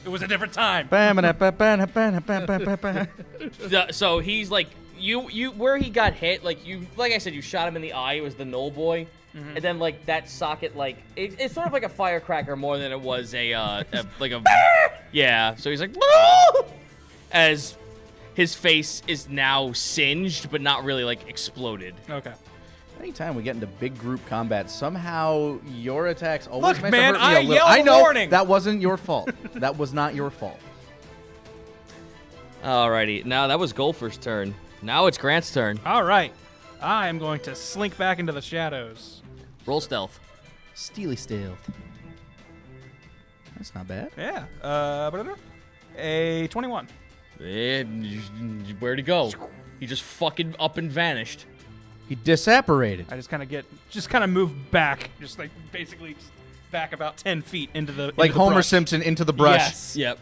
It was a different time. So he's like you where he got hit. Like I said, you shot him in the eye. It was the knoll boy. And then like that socket, like it's sort of like a firecracker more than it was a yeah. So he's like as his face is now singed, but not really like exploded. Okay. Anytime we get into big group combat, somehow your attacks always Look, make man, hurt me I a little. yelled I know warning. that wasn't your fault. That was not your fault. Alrighty, now that was Gopher's turn. Now it's Grant's turn. All right. I am going to slink back into the shadows. Roll stealth. Steely stealth. That's not bad. Yeah. A 21. Where'd he go? He just fucking up and vanished. He disapparated. I just kind of move back, just like basically just back about 10 feet into the Like into the Homer brush. Simpson into the brush. Yes. Yep.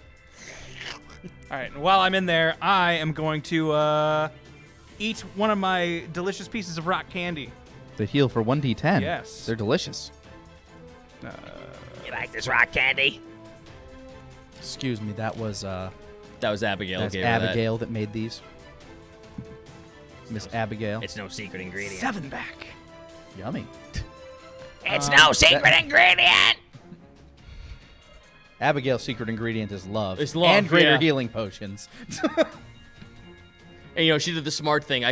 All right. And while I'm in there, I am going to eat one of my delicious pieces of rock candy. They heal for 1d10. Yes. They're delicious. You like this rock candy? Excuse me, that was That was Abigail. that's gave her that. Abigail that made these. Miss Abigail. It's no secret ingredient. 7 back. Yummy. It's no secret ingredient. Abigail's secret ingredient is love. It's love, and greater yeah. healing potions. And she did the smart thing.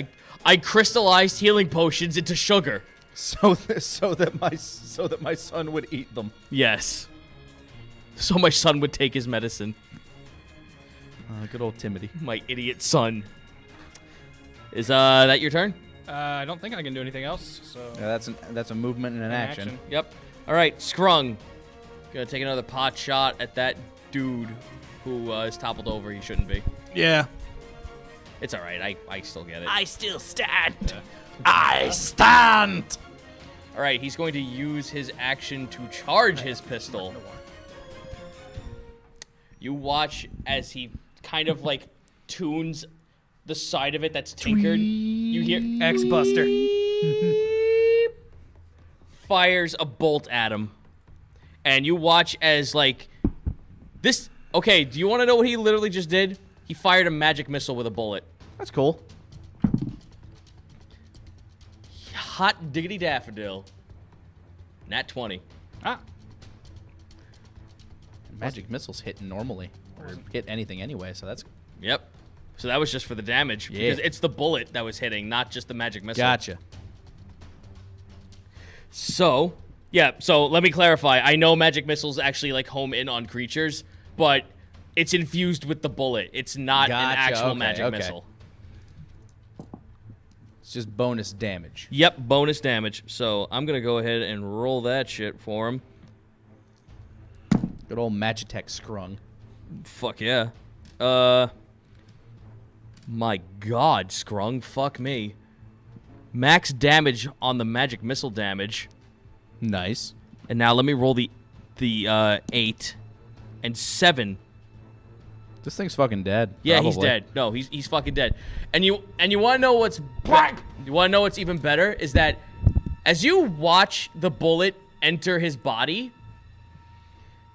I crystallized healing potions into sugar. so that my son would eat them. Yes. So my son would take his medicine. Good old Timothy. My idiot son. Is that your turn? I don't think I can do anything else. So Yeah, that's a movement and an action. Yep. All right, Skrung. Gonna take another pot shot at that dude who is toppled over. He shouldn't be. yeah. It's all right. I still get it. I still stand. I stand! All right, he's going to use his action to charge his pistol. You watch as he kind of like tunes the side of it that's tinkered. You hear X-Buster. fires a bolt at him. And you watch as like this. Okay, do you want to know what he literally just did? He fired a magic missile with a bullet. That's cool. Hot diggity daffodil. Nat 20. Ah. Magic missiles hit normally, or hit anything anyway. So that's Yep. So that was just for the damage. Yeah. Because it's the bullet that was hitting, not just the magic missile. gotcha. So, yeah, so let me clarify. I know magic missiles actually like home in on creatures, but it's infused with the bullet. It's not an Gotcha, actual okay, magic okay. missile. It's just bonus damage. Yep, bonus damage. So I'm going to go ahead and roll that shit for him. Good old Magitech Skrung. Fuck yeah. My god, Skrung, fuck me. Max damage on the magic missile damage. Nice. And now let me roll the 8 and 7. This thing's fucking dead. Yeah, he's probably. dead. No, he's fucking dead. And you want to know what's you want to know what's even better is that as you watch the bullet enter his body,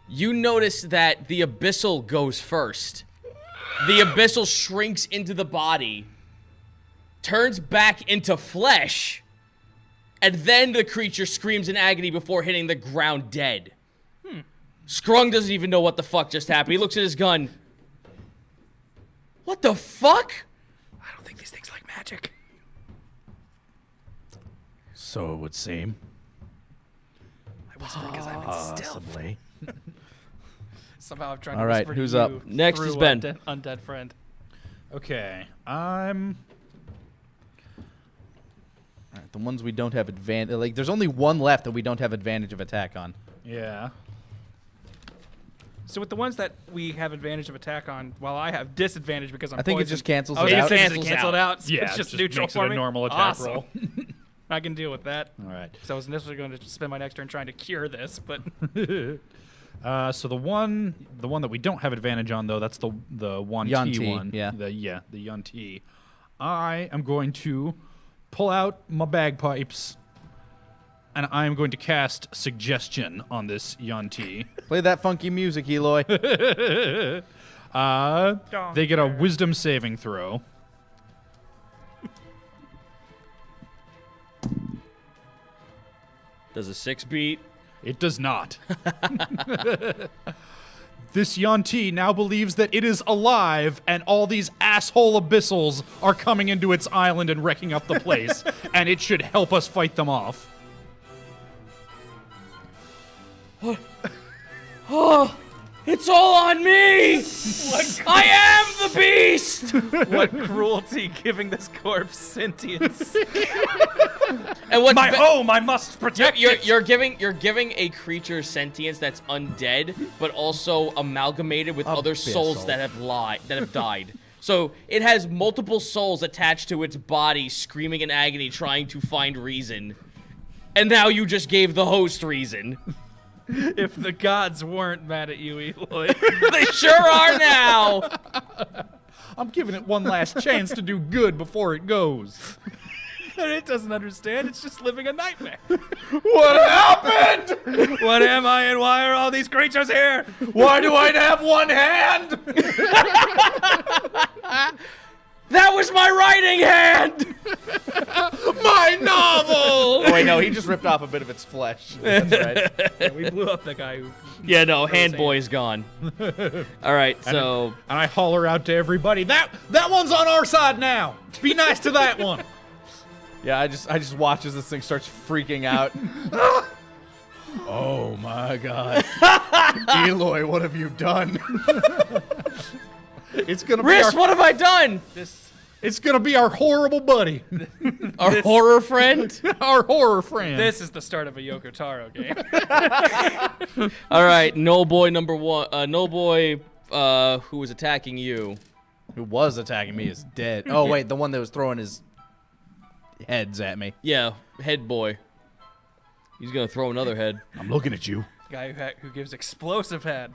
you notice that the abyssal goes first. The abyssal shrinks into the body, turns back into flesh, and then the creature screams in agony before hitting the ground dead. Skrung doesn't even know what the fuck just happened. He looks at his gun. What the fuck? I don't think these things like magic. So it would seem. I whisper because I'm in stealth. Possibly. Somehow I'm trying All to right, whisper who's to up? you Next through is Ben. Undead friend. Okay, Alright, the ones we don't have advantage. Like, there's only one left that we don't have advantage of attack on. yeah. So with the ones that we have advantage of attack on, while I have disadvantage because I'm I think it poisoned- just cancels I was it gonna out. say, does it Cancels cancel it out. out? So Yeah, it's it just just neutral makes it for a me? normal attack Awesome. roll. I can deal with that. All right. So I was initially going to spend my next turn trying to cure this, but So the one that we don't have advantage on though, that's the one Yuan T Ti, one. yeah. The Yuan Ti. I am going to pull out my bagpipes, and I am going to cast suggestion on this Yuan Ti. Play that funky music, Eloy. They get a wisdom saving throw. Does a 6 beat? It does not. This Yuan Ti now believes that it is alive, and all these asshole abyssals are coming into its island and wrecking up the place, and it should help us fight them off. Oh, it's all on me! I am the beast! what cruelty giving this corpse sentience. And what's My be- home, I must protect it. you're giving a creature sentience that's undead, but also amalgamated with other souls Abyssal. that have died. So it has multiple souls attached to its body, screaming in agony, trying to find reason. And now you just gave the host reason. If the gods weren't mad at you, Eloy. They sure are now. I'm giving it one last chance to do good before it goes. And it doesn't understand. It's just living a nightmare. What happened? What am I and why are all these creatures here? Why do I have one hand? That was my writing hand. My novel! wait, no, he just ripped off a bit of its flesh. That's right. Yeah, we blew up the guy who. Yeah, no, hand boy's gone. All right, so And I holler out to everybody, that one's on our side now. Be nice to that one. Yeah, I just watch as this thing starts freaking out. Oh my god. Eloy, what have you done? It's gonna be Riss, what have I done? it's gonna be our horrible buddy, Our horror friend. our horror friend. This is the start of a Yoko Taro game. All right, knoll boy number one. Knoll boy, who was attacking you. Who was attacking me is dead. Oh wait, the one that was throwing his heads at me. Yeah, head boy. He's gonna throw another head. I'm looking at you. Guy who gives explosive head.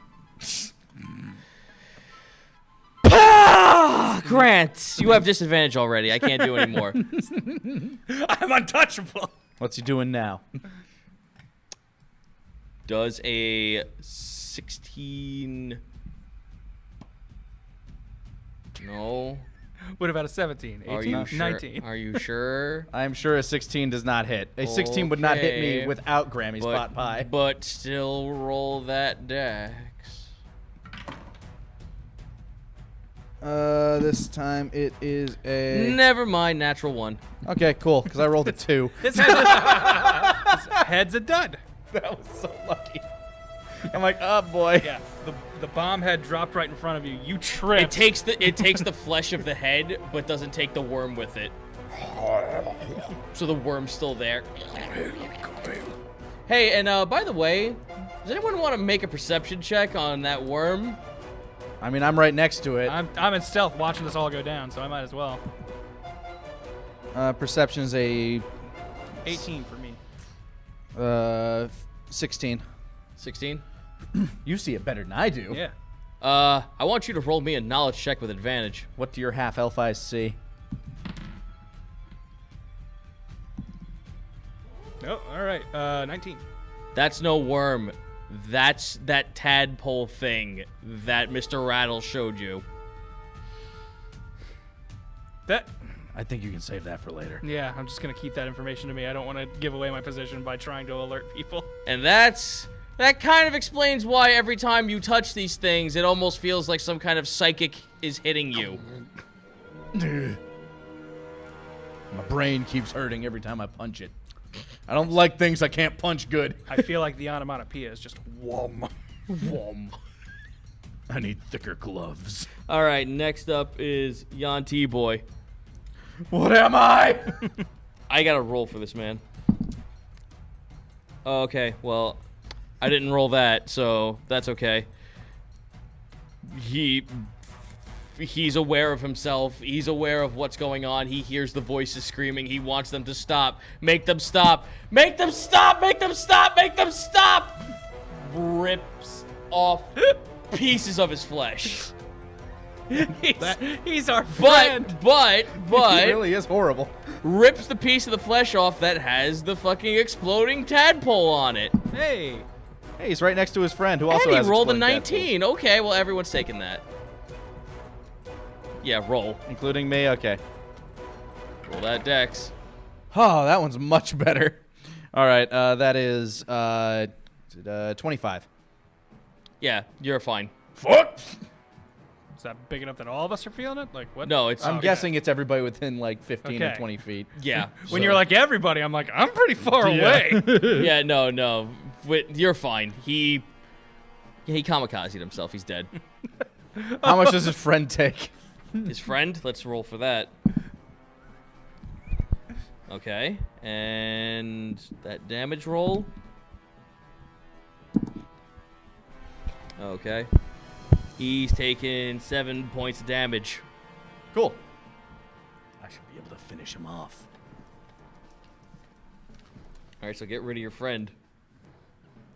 Grant, you have disadvantage already. I can't do any more. I'm untouchable. What's he doing now? Does a 16? No. What about a 17? 18? Are you sure? 19. Are you sure? I'm sure a 16 does not hit. A 16 would not hit me Okay. without Grammy's pot pie. But still roll that dex. This time it is a... Never mind, natural 1. Okay, cool, because I rolled a 2. This head's a dud. That was so lucky. I'm like, oh boy. Yeah, the bomb head dropped right in front of you. You tripped. It takes the flesh of the head, but doesn't take the worm with it. So the worm's still there. Hey, and by the way, does anyone want to make a perception check on that worm? I mean, I'm right next to it. I'm in stealth watching this all go down, so I might as well. Perception is a 18 for me. 16. 16? You see it better than I do. Yeah. I want you to roll me a knowledge check with advantage. What do your half elf eyes see? Oh, all right. 19. That's no worm. That's that tadpole thing that Mr. Rattle showed you. That. I think you can save that for later. Yeah, I'm just gonna keep that information to me. I don't want to give away my position by trying to alert people. And that kind of explains why every time you touch these things, it almost feels like some kind of psychic is hitting you. My brain keeps hurting every time I punch it. I don't like things I can't punch good. I feel like the onomatopoeia is just whom. Whom. I need thicker gloves. All right, next up is Yon T-Boy. What am I? I got to roll for this, man. Okay, well, I didn't roll that, so that's okay. He's aware of himself. He's aware of what's going on. He hears the voices screaming. He wants them to stop. Make them stop. Make them stop. Make them stop. Make them stop. Rips off pieces of his flesh. He's our friend. It really is horrible. Rips the piece of the flesh off that has the fucking exploding tadpole on it. Hey. Hey, he's right next to his friend who also And he has rolled a exploding 19. Okay, well, everyone's taking that. Yeah, roll. tadpoles. Including me? Okay. Roll that dex. Oh, that one's much better. All right, that is 25. Yeah, you're fine. Is that big enough that all of us are feeling it? Like what? No, it's... I'm guessing it's everybody within like 15 to Okay. 20 feet. Yeah. When you're like everybody, I'm like I'm pretty far away. Yeah, no. Wait, you're fine. He kamikazed himself. He's dead. How much does his friend take? His friend? Let's roll for that. Okay. And that damage roll. Okay. He's taken 7 points of damage. Cool. I should be able to finish him off. All right, so get rid of your friend.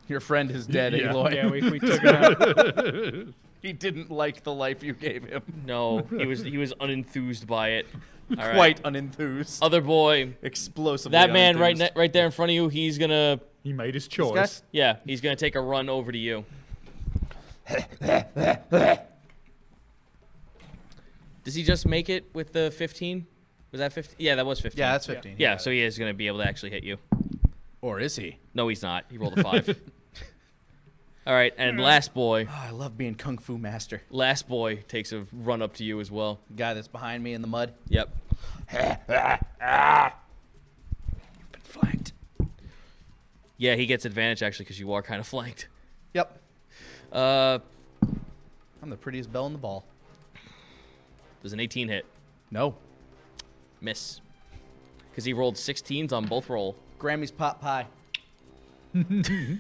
Your friend is dead, Yeah. Eloy. Yeah, we took it out. He didn't like the life you gave him. No, he was unenthused by it. All right. Quite unenthused. Other boy. Explosively That man unenthused. right there in front of you, he's gonna... He made his guy? choice. Yeah, he's gonna take a run over to you. Does he just make it with the 15? Was that 15? Yeah, that was 15. Yeah, that's 15. Yeah, so he is gonna be able to actually hit you. Or is he? No, he's not. He rolled a 5. All right, and last boy. Oh, I love being Kung Fu master. Last boy takes a run up to you as well. Guy that's behind me in the mud. Yep. Been flanked. Yeah, he gets advantage actually because you are kind of flanked. Yep. Uh, I'm the prettiest bell in the ball. does an 18 hit? No. Miss. Because he rolled 16s on both roll. Grammy's pot pie. You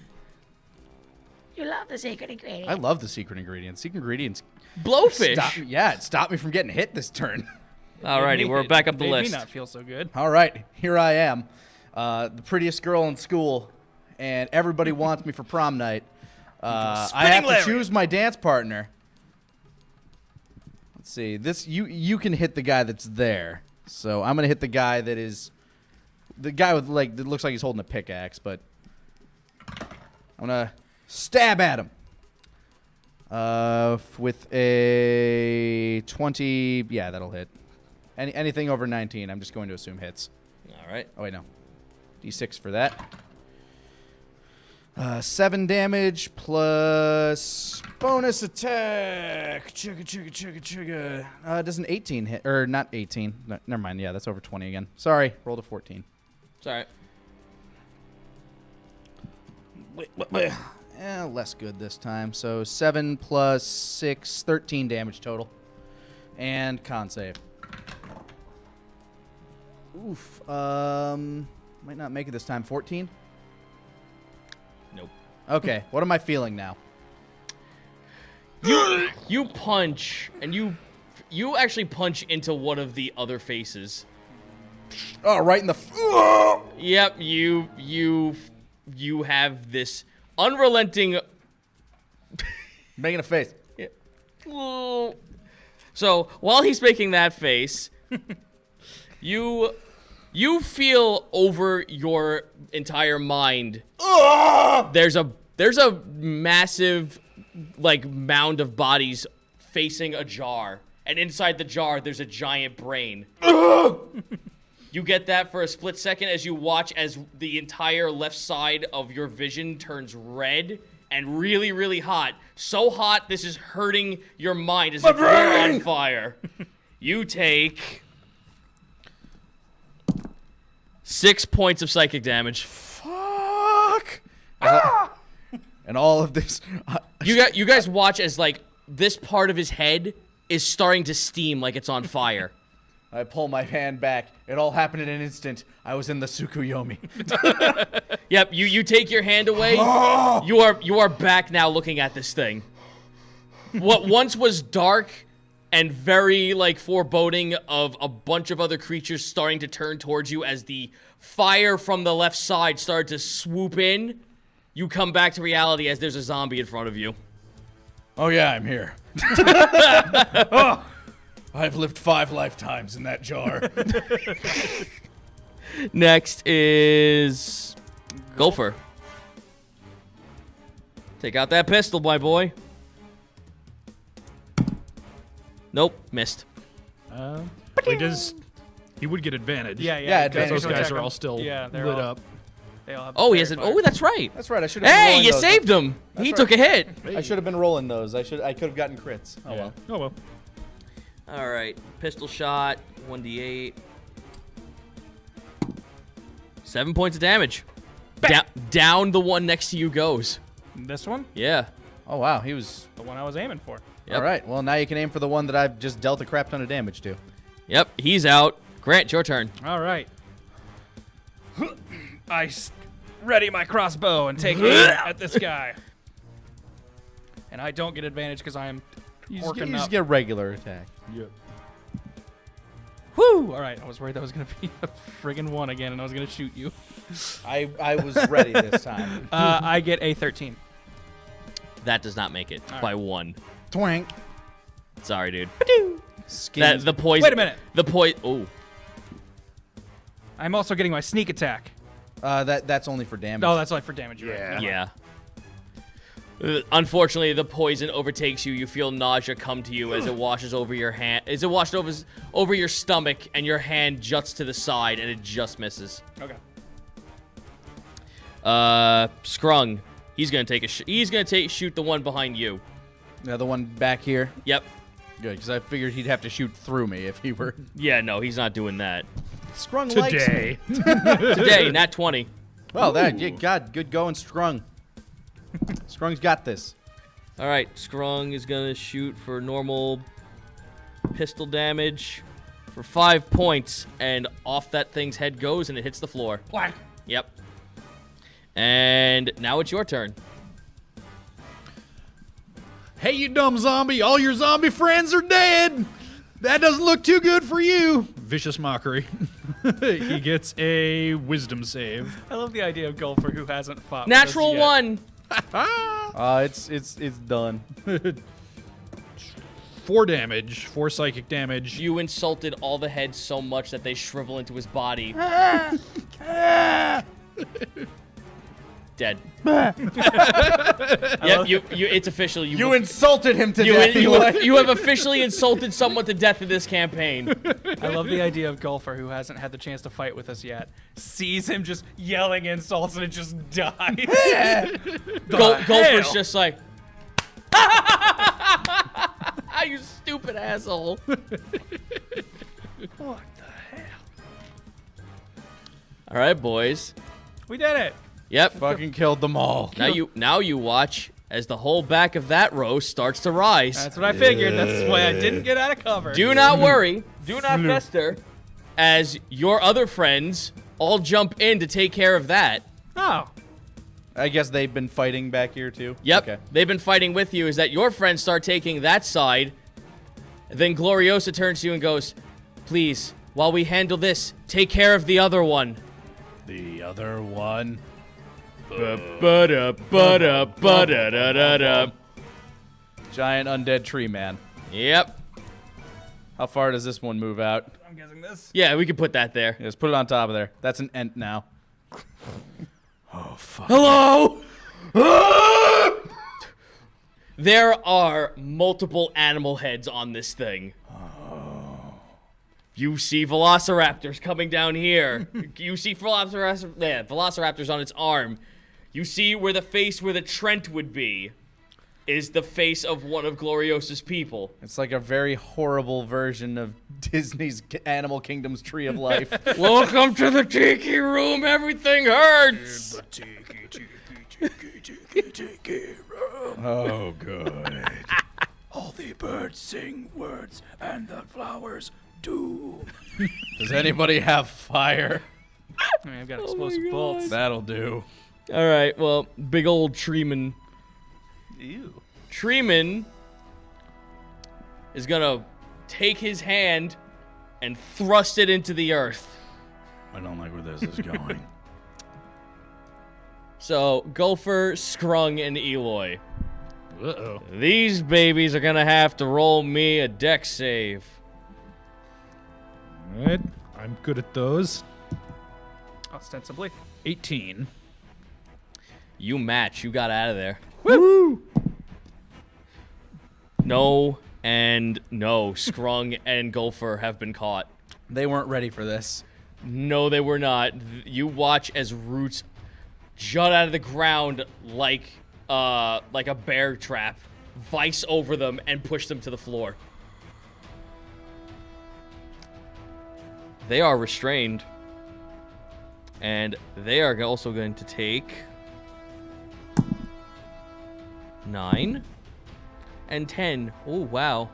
love the secret ingredient. I love the secret ingredients. Secret ingredients. Blowfish. It stopped me from getting hit this turn. Alrighty, we're back up the made list. me not feel so good. All right, here I am, the prettiest girl in school, and everybody wants me for prom night. I have to choose my dance partner. Let's see. This you can hit the guy that's there. So I'm gonna hit the guy that is the guy with that looks like he's holding a pickaxe, but I'm gonna stab at him. With a 20, yeah, that'll hit. Anything over 19, I'm just going to assume hits. All right. Oh, wait, no. D6 for that. 7 damage plus bonus attack. Chugga. Does an 18 hit? Or not 18. No, never mind. Yeah, that's over 20 again. Sorry. Rolled a 14. It's all right. Less good this time. So 7 plus 6, 13 damage total. And con save. Oof. Might not make it this time. 14? Nope. Okay. What am I feeling now? You punch, and you actually punch into one of the other faces. Oh, right in the... Yep, you have this unrelenting... Making a face. So, while he's making that face, you feel over your entire mind there's a massive mound of bodies facing a jar, and inside the jar there's a giant brain. You get that for a split second as you watch as the entire left side of your vision turns red and really, really hot. So hot, this is hurting your mind as if you're on fire. You take 6 points of psychic damage. Fuck! And all of this... You guys watch as, this part of his head is starting to steam like it's on fire. I pull my hand back. It all happened in an instant. I was in the Tsukuyomi. Yep, you take your hand away. You are back now looking at this thing. What once was dark and very foreboding of a bunch of other creatures starting to turn towards you as the fire from the left side started to swoop in, you come back to reality as there's a zombie in front of you. Oh yeah, I'm here. I've lived 5 lifetimes in that jar. Next is Gopher. Take out that pistol, my boy. Nope, missed. He would get advantage. Yeah, Yeah, advantage Those to guys attack are all them. still Yeah, they're lit all- up. They all have Oh, he has an. fire. Oh, that's right. That's right. I should have been Hey, rolling you those. saved him. He right. took a hit. I should have been rolling those. I could have gotten crits. Oh, well. Oh well. All right, pistol shot, 1d8. 7 points of damage. Down the one next to you goes. This one, Yeah. Oh, wow. He was... the one I was aiming for. Yep. All right. Well, now you can aim for the one that I've just dealt a crap ton of damage to. Yep, he's out. Grant, your turn. All right. Ready my crossbow and take aim at this guy. And I don't get advantage because I am You working just up. get a regular attack. Woo! All right, I was worried that was going to be a friggin' 1 again, and I was going to shoot you. I was ready this time. I get a 13. That does not make it by 1. Twank. Sorry, dude. Skins. The poison. Wait a minute. The poison. Oh. I'm also getting my sneak attack. That's only for damage. Oh, that's like for damage. Right? Never mind. Yeah. Unfortunately, the poison overtakes you. You feel nausea come to you as it washes over your hand. As it washed over your stomach, and your hand juts to the side, and it just misses. Okay. Skrung. He's gonna take shoot the one behind you. The other one back here. Yep. Good, because I figured he'd have to shoot through me if he were. Yeah, no, he's not doing that. Skrung likes me. Today, nat 20. Well, God, good going, Skrung. Scrung's got this. All right, Skrung is gonna shoot for normal pistol damage for 5 points, and off that thing's head goes, and it hits the floor. What? Yep. And now it's your turn. Hey, you dumb zombie! All your zombie friends are dead! That doesn't look too good for you! Vicious mockery. He gets a wisdom save. I love the idea of Golfer who hasn't fought. Natural with us yet. 1! It's done. 4 damage, 4 psychic damage. You insulted all the heads so much that they shrivel into his body. Dead. Yep, it's official. You insulted him to death. You have officially insulted someone to death in this campaign. I love the idea of Golfer who hasn't had the chance to fight with us yet. Sees him just yelling insults and it just dies. Golfer's just like, you stupid asshole. What the hell? All right, boys. We did it. Yep. Fucking killed them all. Now you watch as the whole back of that roast starts to rise. That's what I figured. That's why I didn't get out of cover. Do not worry. Do not fester. As your other friends all jump in to take care of that. Oh. I guess they've been fighting back here too. Yep. Okay. They've been fighting with you. Is that your friends start taking that side. Then Gloriosa turns to you and goes, please, while we handle this, take care of the other one. The other one. Giant undead tree man. Yep. How far does this one move out? I'm guessing this. Yeah, we can put that there. Yeah, just put it on top of there. That's an ent now. Oh, fuck. Hello? There are multiple animal heads on this thing. You see velociraptors coming down here. You see velociraptors on its arm. You see where the Trent would be is the face of one of Gloriosa's people. It's like a very horrible version of Disney's Animal Kingdom's Tree of Life. Welcome to the tiki room. Everything hurts. The tiki room. Oh, good. All the birds sing words and the flowers do. Does anybody have fire? I mean, I've got explosive bolts. That'll do. All right, well, big old Treeman. Ew. Treeman is gonna take his hand and thrust it into the earth. I don't like where this is going. So, Gopher, Skrung, and Eloy. Uh-oh. These babies are gonna have to roll me a dex save. All right. I'm good at those. Ostensibly. 18. You match. You got out of there. Woo! No and no. Skrung and Gopher have been caught. They weren't ready for this. No, they were not. You watch as roots jut out of the ground like a bear trap, vice over them, and push them to the floor. They are restrained. And they are also going to take 9 and 10. Oh, wow.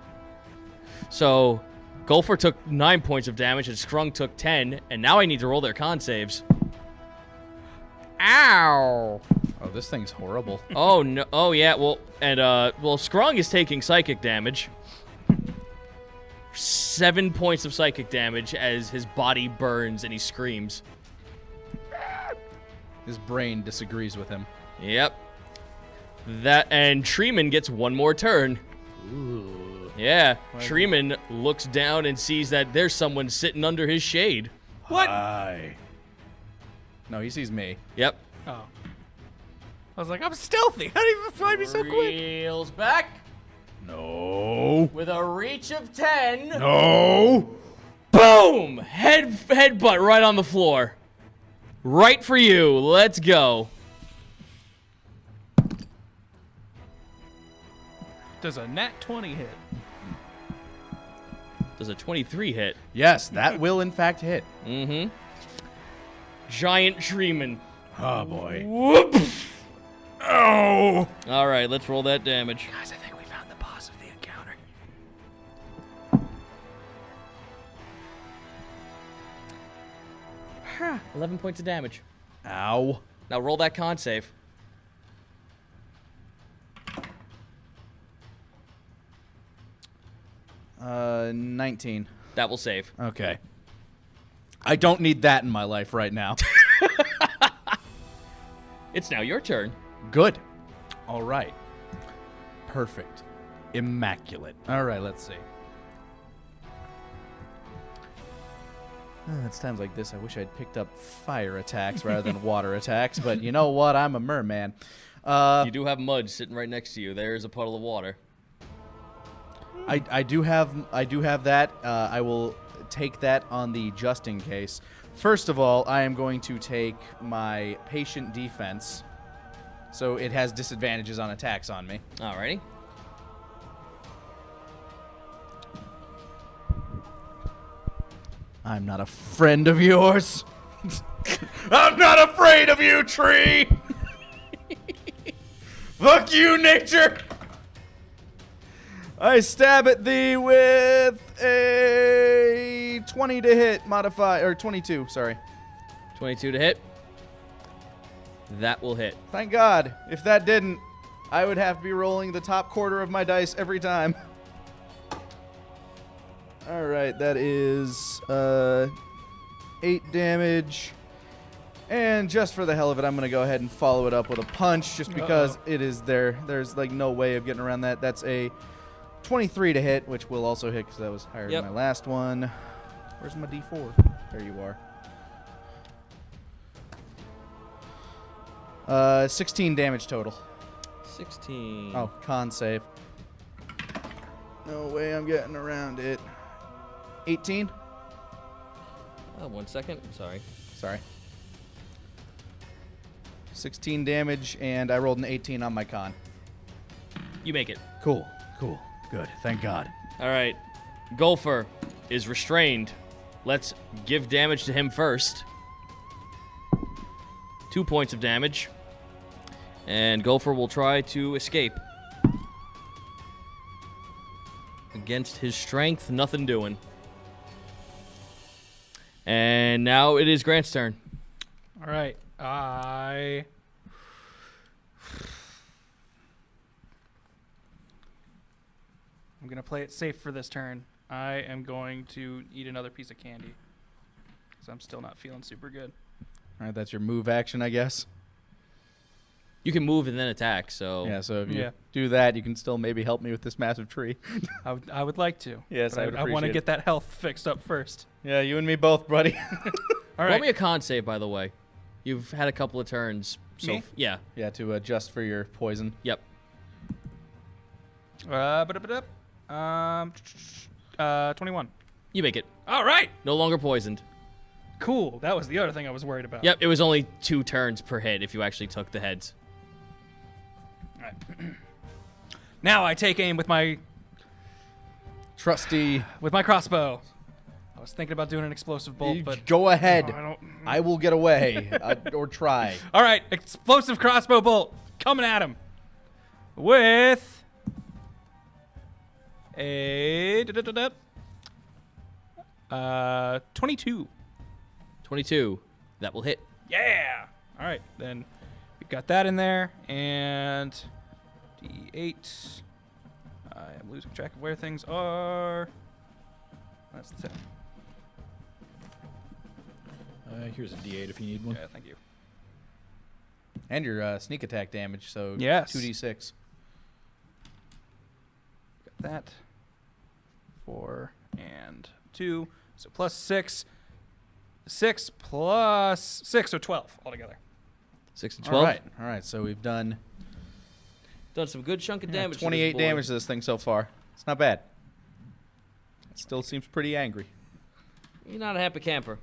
So, Gopher took 9 points of damage and Skrung took 10. And now I need to roll their con saves. Ow! Oh, this thing's horrible. Oh, no. Oh, yeah. Well, Skrung is taking psychic damage. 7 points of psychic damage as his body burns and he screams. His brain disagrees with him. Yep. And Treeman gets one more turn. Ooh. Yeah. Treeman looks down and sees that there's someone sitting under his shade. What? Hi. No, he sees me. Yep. Oh. I was like, I'm stealthy. How do you find me so quick? Reels back No. with a reach of 10. No. Boom! Headbutt right on the floor. Right for you. Let's go. Does a nat 20 hit? Does a 23 hit? Yes, that will in fact hit. Mm-hmm. Giant treeman. Oh, boy. Whoop! Oh! All right, let's roll that damage. Guys, I think we found the boss of the encounter. 11 points of damage. Ow. Now roll that con save. 19. That will save. Okay. I don't need that in my life right now. It's now your turn. Good. All right. Perfect. Immaculate. All right, let's see. It's times like this I wish I'd picked up fire attacks rather than water attacks, but you know what? I'm a merman. You do have mud sitting right next to you. There's a puddle of water. I do have that. I will take that on the just in case. First of all, I am going to take my patient defense, so it has disadvantages on attacks on me. Alrighty. I'm not a friend of yours. I'm not afraid of you, tree. Fuck you, nature. I stab at thee with a 20 to hit modify, or 22, sorry. 22 to hit. That will hit. Thank God. If that didn't, I would have to be rolling the top quarter of my dice every time. All right, that is 8 damage. And just for the hell of it, I'm going to go ahead and follow it up with a punch just because it is there. There's like no way of getting around that. That's a 23 to hit, which will also hit because that was higher than my last one. Where's my D4? There you are. 16 damage total. 16. Oh, con save. No way I'm getting around it. 18? 1 second. Sorry. 16 damage, and I rolled an 18 on my con. You make it. Cool. Good. Thank God. All right. Golfer is restrained. Let's give damage to him first. 2 points of damage. And Golfer will try to escape. Against his strength, nothing doing. And now it is Grant's turn. All right. I'm going to play it safe for this turn. I am going to eat another piece of candy because I'm still not feeling super good. All right, that's your move action, I guess. You can move and then attack, so... Yeah, so if you do that, you can still maybe help me with this massive tree. I would like to. Yes, but I want to get that health fixed up first. Yeah, you and me both, buddy. All Roll right. me a con save, by the way. You've had a couple of turns. So Me? Yeah. Yeah, to adjust for your poison. Yep. 21. You make it. All right. No longer poisoned. Cool. That was the other thing I was worried about. Yep, it was only 2 turns per hit if you actually took the heads. All right. Now I take aim with my Trusty. crossbow. I was thinking about doing an explosive bolt, but Go ahead. I don't. I will get away. Or try. All right, explosive crossbow bolt coming at him with a 22. 22. That will hit. Yeah. All right, then we've got that in there, and D8. I am losing track of where things are. That's the 10. Here's a D8 if you need one. Yeah, thank you. And your sneak attack damage, so Yes. 2d6. Got that. 4 and 2. So plus 6. 6 plus 6, so 12 altogether. 6 and 12. All right. So we've done Done some good chunk of damage. to this 28 boy. damage to this thing so far. It's not bad. It still seems pretty angry. You're not a happy camper.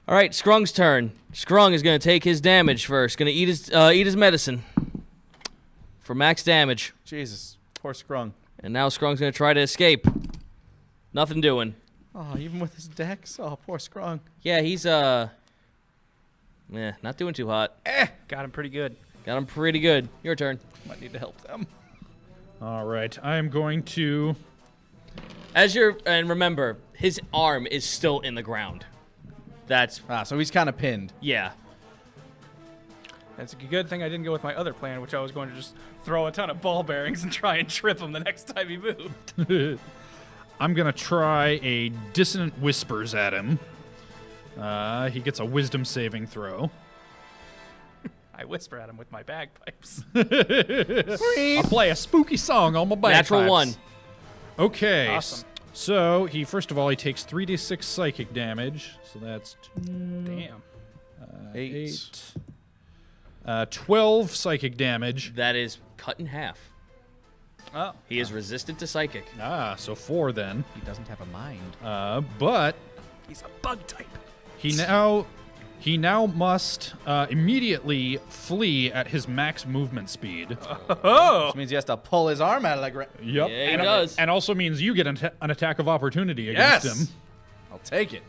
All right, Skrung's turn. Skrung is going to take his damage first. Going to eat his medicine for max damage. Jesus. Poor Skrung. And now Skrung's gonna try to escape. Nothing doing. Oh, even with his dex? Oh, poor Skrung. Yeah, he's not doing too hot. Got him pretty good. Got him pretty good. Your turn. Might need to help them. All right, I am going to. And remember, his arm is still in the ground. That's So he's kind of pinned. yeah. It's a good thing I didn't go with my other plan, which I was going to just throw a ton of ball bearings and try and trip him the next time he moved. I'm gonna try a dissonant whispers at him. He gets a wisdom saving throw. I whisper at him with my bagpipes. I'll play a spooky song on my bagpipes. Natural 1. Okay. Awesome. So he takes 3d6 psychic damage. So that's Damn. 8. 12 psychic damage. That is cut in half. Oh. He is resistant to psychic. So 4 then. He doesn't have a mind. But He's a bug type. he now must immediately flee at his max movement speed. Oh. Which means he has to pull his arm out of the ground. Yep. Yeah, he does. And also means you get an attack of opportunity against him. I'll take it.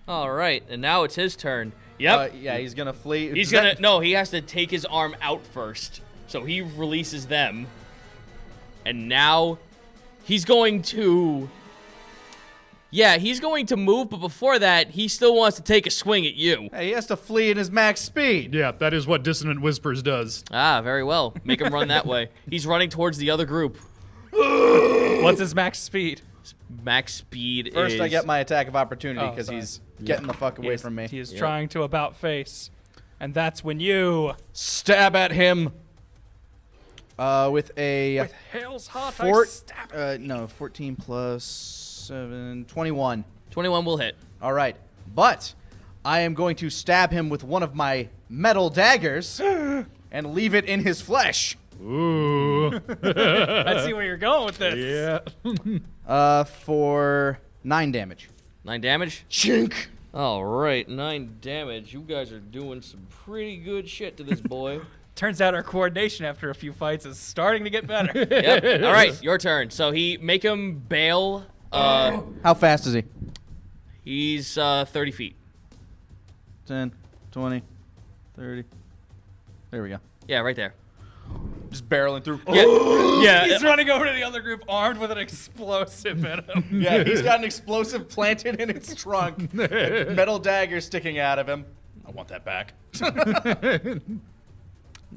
All right, and now it's his turn. Yep. Yeah, he's going to flee. He's gonna no. He has to take his arm out first, so he releases them, and now he's going to. Yeah, he's going to move, but before that, he still wants to take a swing at you. Hey, he has to flee in his max speed. Yeah, that is what Dissonant Whispers does. Ah, very well. Make him run that way. He's running towards the other group. What's his max speed? Max speed First, is. I get my attack of opportunity Oh, because sorry. he's getting the fuck away from me. He is trying to about face. And that's when you, Stab at him. With a with Hale's Heart, I stab. 14 plus 7, 21. 21 will hit. All right, but I am going to stab him with one of my metal daggers and leave it in his flesh. Ooh. I see where you're going with this. Yeah. For 9 damage. 9 damage. Chink. All right, 9 damage. You guys are doing some pretty good shit to this boy. Turns out our coordination after a few fights is starting to get better. Yep. All right, your turn. So make him bail. How fast is he? He's 30 feet. 10, 20, 30. There we go. Yeah, right there. Just barreling through. Yeah. He's running over to the other group armed with an explosive in him. Yeah, he's got an explosive planted in its trunk. Metal dagger sticking out of him. I want that back.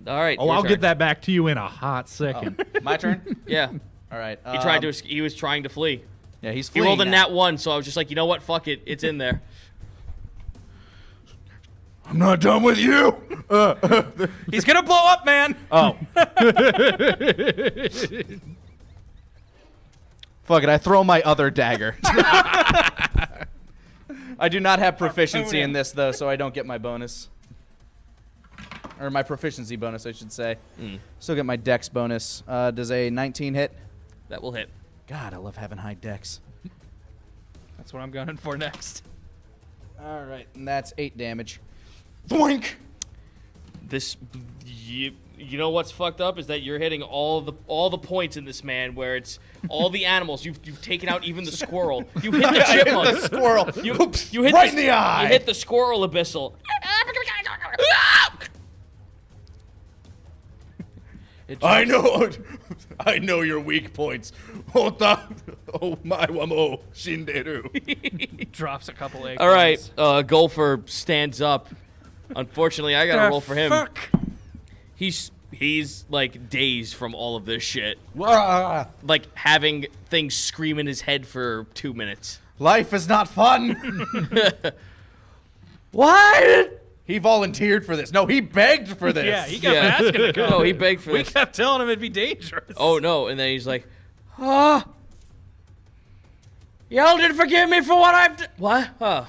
All right. Oh, your I'll turn. get that back to you in a hot second. My turn? Yeah. All right. He was trying to flee. Yeah, he's He fleeing rolled a now. nat 1, so I was just like, you know what? Fuck it. It's in there. I'm not done with you. He's gonna blow up, man. Oh. Fuck it, I throw my other dagger. I do not have proficiency in this, though, so I don't get my bonus. Or my proficiency bonus, I should say. Still get my dex bonus. Does a 19 hit? That will hit. God, I love having high dex. That's what I'm gunning for next. All right, and that's 8 damage. Boink! You know what's fucked up is that you're hitting all the points in this man where it's all the animals. You've taken out even the squirrel. You hit the chipmunk. I hit the squirrel. You hit right in the eye. You hit the squirrel abyssal. I know your weak points. Ota, oh my wamo, shinderu. Drops a couple eggs. All right, Golfer stands up. Unfortunately, I gotta roll for him. Fuck. He's like dazed from all of this shit. Wah. Like having things scream in his head for 2 minutes. Life is not fun. What? He volunteered for this. No, he begged for this. Yeah, he kept asking to come. No, he begged for We this. kept telling him it'd be dangerous. Oh no, and then he's like, "Ah, y'all didn't forgive me for what I've done." What?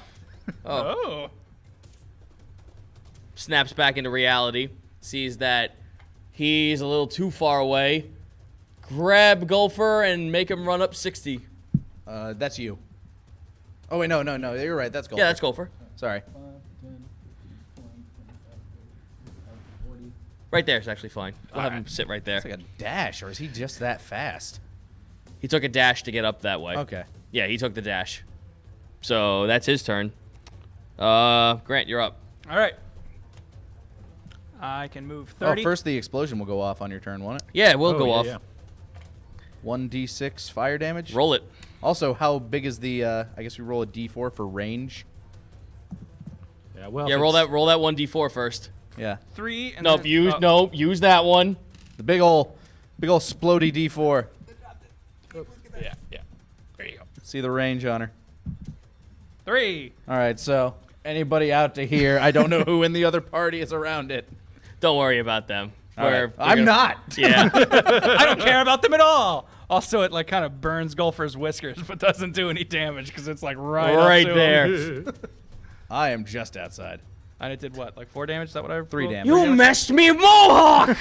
Oh. Snaps back into reality, sees that he's a little too far away. Grab Golfer and make him run up 60. That's you. Oh wait, no, you're right. That's gold. Yeah, that's Golfer. Sorry. Right there is actually fine. We'll have him sit right there. It's like a dash, or is he just that fast? He took a dash to get up that way. Okay. Yeah, he took the dash. So that's his turn. Grant, you're up. All right. I can move 30. Oh, first the explosion will go off on your turn, won't it? Yeah, we'll go off. Yeah. 1d6 fire damage. Roll it. Also, how big is the? I guess we roll a d4 for range. Yeah, well, Yeah, roll that 1d4 first. Yeah, 3 and Nope, then, use that one. the big ol' splody d4. Yeah. There you go. See the range on her. 3. All right, so anybody out to here? I don't know who in the other party is around it. Don't worry about them. All right. We're I'm gonna- not. Yeah. I don't care about them at all. Also, it like kind of burns Golfer's whiskers, but doesn't do any damage because it's like right Right up to there. him. I am just outside. And it did what? Like 4 damage? Is that what I 3 rolled? damage. You messed me, Mohawk!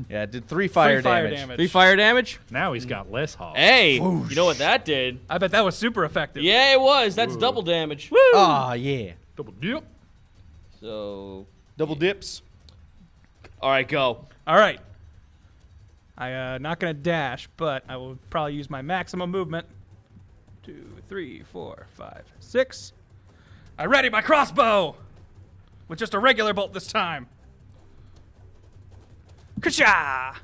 Yeah, it did 3 fire, 3 fire damage. damage. 3 fire damage? Now he's got less hog. Hey, you know what that did? I bet that was super effective. Yeah, it was. That's double damage. Ah, yeah. Double dip. So, Double dips. all right, go. All right. I not gonna dash, but I will probably use my maximum movement. 2, 3, 4, 5, 6. I ready my crossbow with just a regular bolt this time. Ka-cha!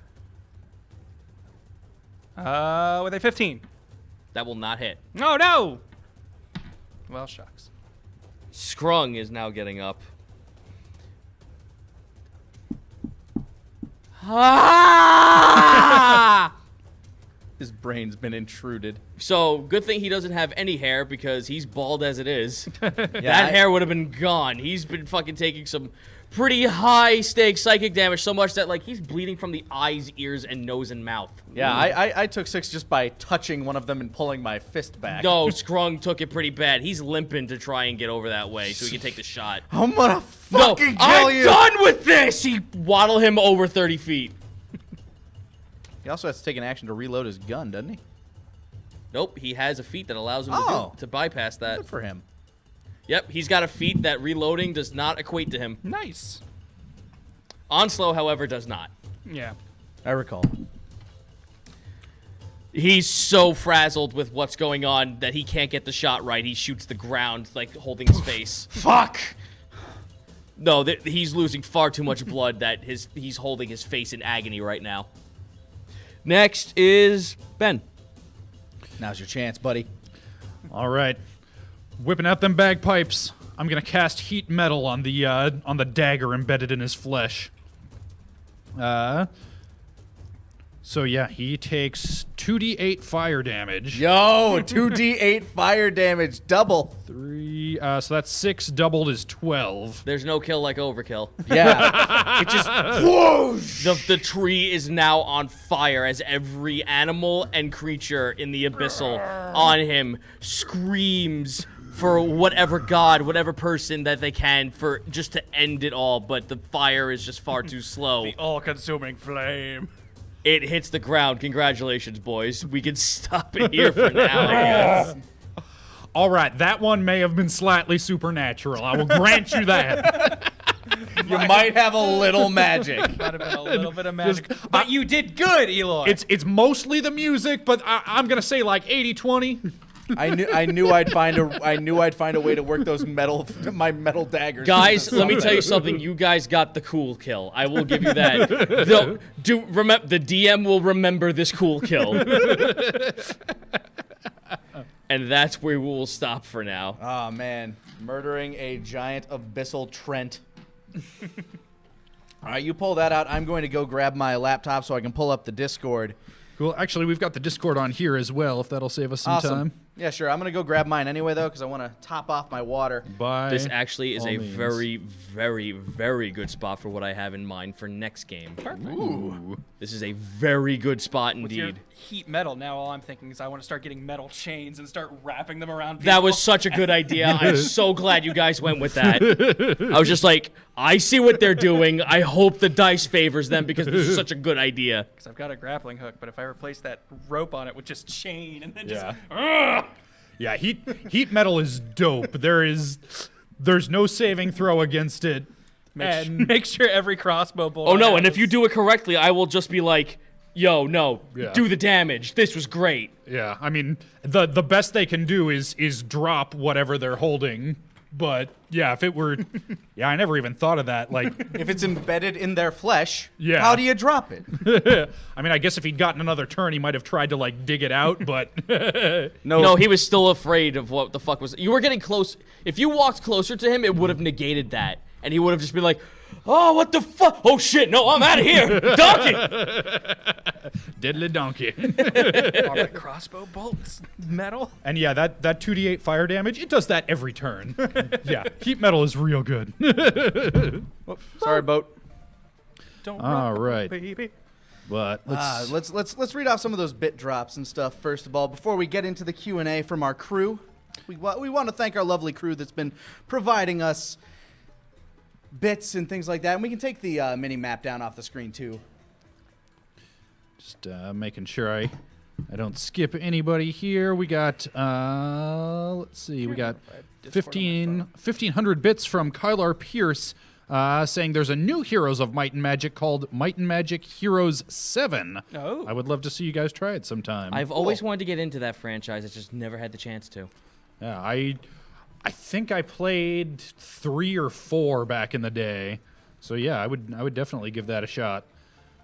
With a 15. That will not hit. Oh no! Well, shucks. Skrung is now getting up. Ah! His brain's been intruded. So, good thing he doesn't have any hair because he's bald as it is. That I- hair would have been gone. He's been fucking taking some pretty high stakes psychic damage, so much that like he's bleeding from the eyes, ears, and nose and mouth. Yeah, I took 6 just by touching one of them and pulling my fist back. No, Skrung took it pretty bad. He's limping to try and get over that way so he can take the shot. I'm gonna No, fucking kill I'm you. done with this! He waddle him over 30 feet. He also has to take an action to reload his gun, doesn't he? Nope, he has a feat that allows him Oh. to bypass that. Good for him. Yep, he's got a feat that reloading does not equate to him. Nice. Onslow, however, does not. Yeah. I recall. He's so frazzled with what's going on that he can't get the shot right. He shoots the ground, like, holding his face. Fuck! No, he's losing far too much blood that he's holding his face in agony right now. Next is Ben. Now's your chance, buddy. All right. Whipping out them bagpipes. I'm gonna cast heat metal on the dagger embedded in his flesh. So yeah, he takes 2d8 fire damage. Yo, 2d8 fire damage, double. 3. So that's 6 doubled is 12. There's no kill like overkill. Yeah. It just whoosh! The tree is now on fire as every animal and creature in the abyssal on him screams for whatever god, whatever person that they can for just to end it all, but the fire is just far too slow. The all-consuming flame. It hits the ground. Congratulations, boys. We can stop it here for now, I guess. All right, that one may have been slightly supernatural. I will grant you that. You might have a little magic. Might have been a little bit of magic. But you did good, Eloy. It's mostly the music, but I'm gonna say like 80-20. I knew I'd find a way to work those my metal daggers. Guys, let me tell you something. You guys got the cool kill. I will give you that. Remember, the DM will remember this cool kill. And that's where we will stop for now. Oh man, murdering a giant abyssal Trent. All right, you pull that out. I'm going to go grab my laptop so I can pull up the Discord. Cool. Actually, we've got the Discord on here as well, if that'll save us some Awesome. time. Yeah, sure. I'm gonna go grab mine anyway though, because I want to top off my water. By This actually is all a means. very, very, very good spot for what I have in mind for next game. Ooh. This is a very good spot With your indeed. heat metal, now all I'm thinking is I want to start getting metal chains and start wrapping them around people. That was such a good idea. I'm so glad you guys went with that. I was just like, I see what they're doing. I hope the dice favors them because this is such a good idea. Because I've got a grappling hook, but if I replace that rope on it with just chain and then just... Yeah, heat metal is dope. There's no saving throw against it. Make sure every crossbow bolt. Oh no! I And have if you is- do it correctly, I will just be like, "Yo, no, Yeah. do the damage. This was great." Yeah, I mean, the best they can do is drop whatever they're holding. But yeah, if it were, yeah, I never even thought of that. Like, If it's embedded in their flesh, Yeah. how do you drop it? I mean, I guess if he'd gotten another turn, he might have tried to like dig it out. But No, he was still afraid of what the fuck was. You were getting close. If you walked closer to him, it would have negated that, and he would have just been like, "Oh, what the fuck? Oh shit! No, I'm out of here, donkey." diddly donkey. Are my crossbow bolts metal? And yeah, that 2d8 fire damage, it does that every turn. Yeah, heat metal is real good. Sorry, boat. Don't All rock, right. baby. But Let's read off some of those bit drops and stuff first of all before we get into the Q&A from our crew. We want to thank our lovely crew that's been providing us bits and things like that, and we can take the mini map down off the screen too. just making sure I don't skip anybody here. We got, let's see, we got 1,500 bits from Kylar Pierce saying there's a new Heroes of Might and Magic called Might and Magic Heroes 7. Oh. I would love to see you guys try it sometime. I've always wanted to get into that franchise. I just never had the chance to. Yeah, I think I played 3 or 4 back in the day. So yeah, I would definitely give that a shot.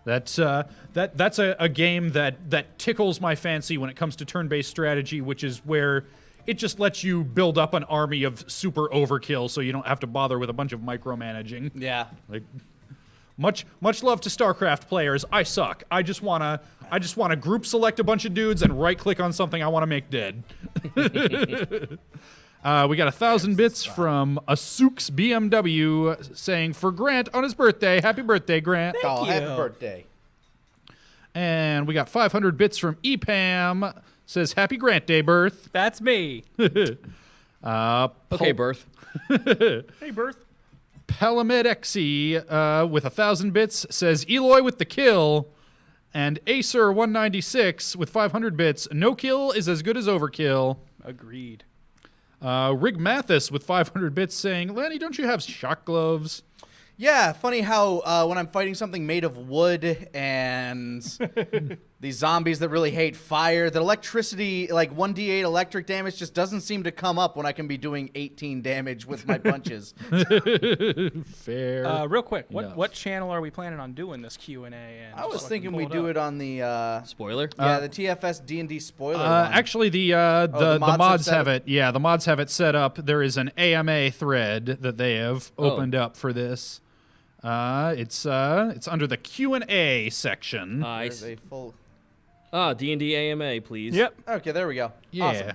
That's a game that tickles my fancy when it comes to turn-based strategy, which is where it just lets you build up an army of super overkill so you don't have to bother with a bunch of micromanaging. Yeah. Like much love to StarCraft players. I suck. I just wanna group select a bunch of dudes and right click on something I want to make dead. We got 1,000 bits from Asuk's BMW saying for Grant on his birthday. Happy birthday, Grant. Happy birthday. And we got 500 bits from EPAM says happy Grant Day birth. That's me. Okay, Birth. Hey, Birth. Palamedexy with 1,000 bits says Eloy with the kill. And Acer196 with 500 bits. No kill is as good as overkill. Agreed. Rig Mathis with 500 bits saying, Lanny, don't you have shock gloves? Yeah, funny how when I'm fighting something made of wood and these zombies that really hate fire, that electricity, like 1d8 electric damage, just doesn't seem to come up when I can be doing 18 damage with my punches. Fair. Real quick, enough. what channel are we planning on doing this Q&A? And I was thinking we do it on the Spoiler. the TFS D&D spoiler one. Actually, the the mods mods have set have it. Yeah, the mods have it set up. There is an AMA thread that they have opened up for this. It's under the Q&A section. There's a full... D&D AMA, please. Yep. Okay, there we go. Yeah. Awesome.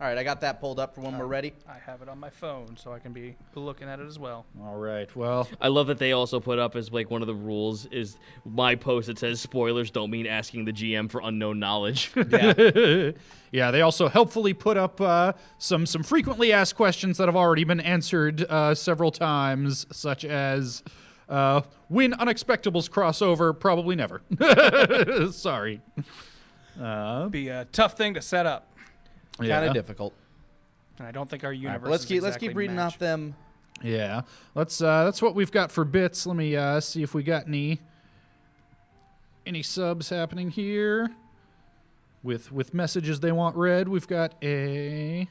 All right, I got that pulled up for when we're ready. I have it on my phone, so I can be looking at it as well. All right. Well, I love that they also put up as like one of the rules is my post that says spoilers don't mean asking the GM for unknown knowledge. yeah, they also helpfully put up some frequently asked questions that have already been answered several times, such as when Unexpectables crossover, probably never. Sorry. Be a tough thing to set up, Kind of difficult. and I don't think our universe. But let's is keep exactly reading off matched. them. Yeah. That's what we've got for bits. Let me see if we got any subs happening here with messages they want read. We've got a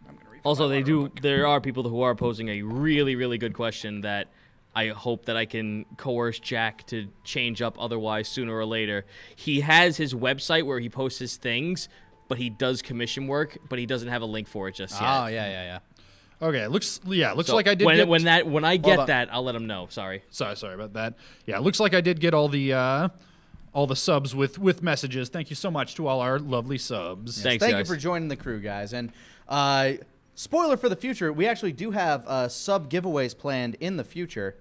I'm gonna read Also, my they water real do. quick. There are people who are posing a really, really good question that I hope that I can coerce Jack to change up. Otherwise, sooner or later, he has his website where he posts his things, but he does commission work, but he doesn't have a link for it just yet. Oh, yeah. Okay, looks So like I did when I Hold get on. that, I'll let him know. Sorry. Sorry about that. Yeah, looks like I did get all the subs with messages. Thank you so much to all our lovely subs. Thanks, Thank you guys. for joining the crew, guys. And spoiler for the future, we actually do have sub giveaways planned in the future,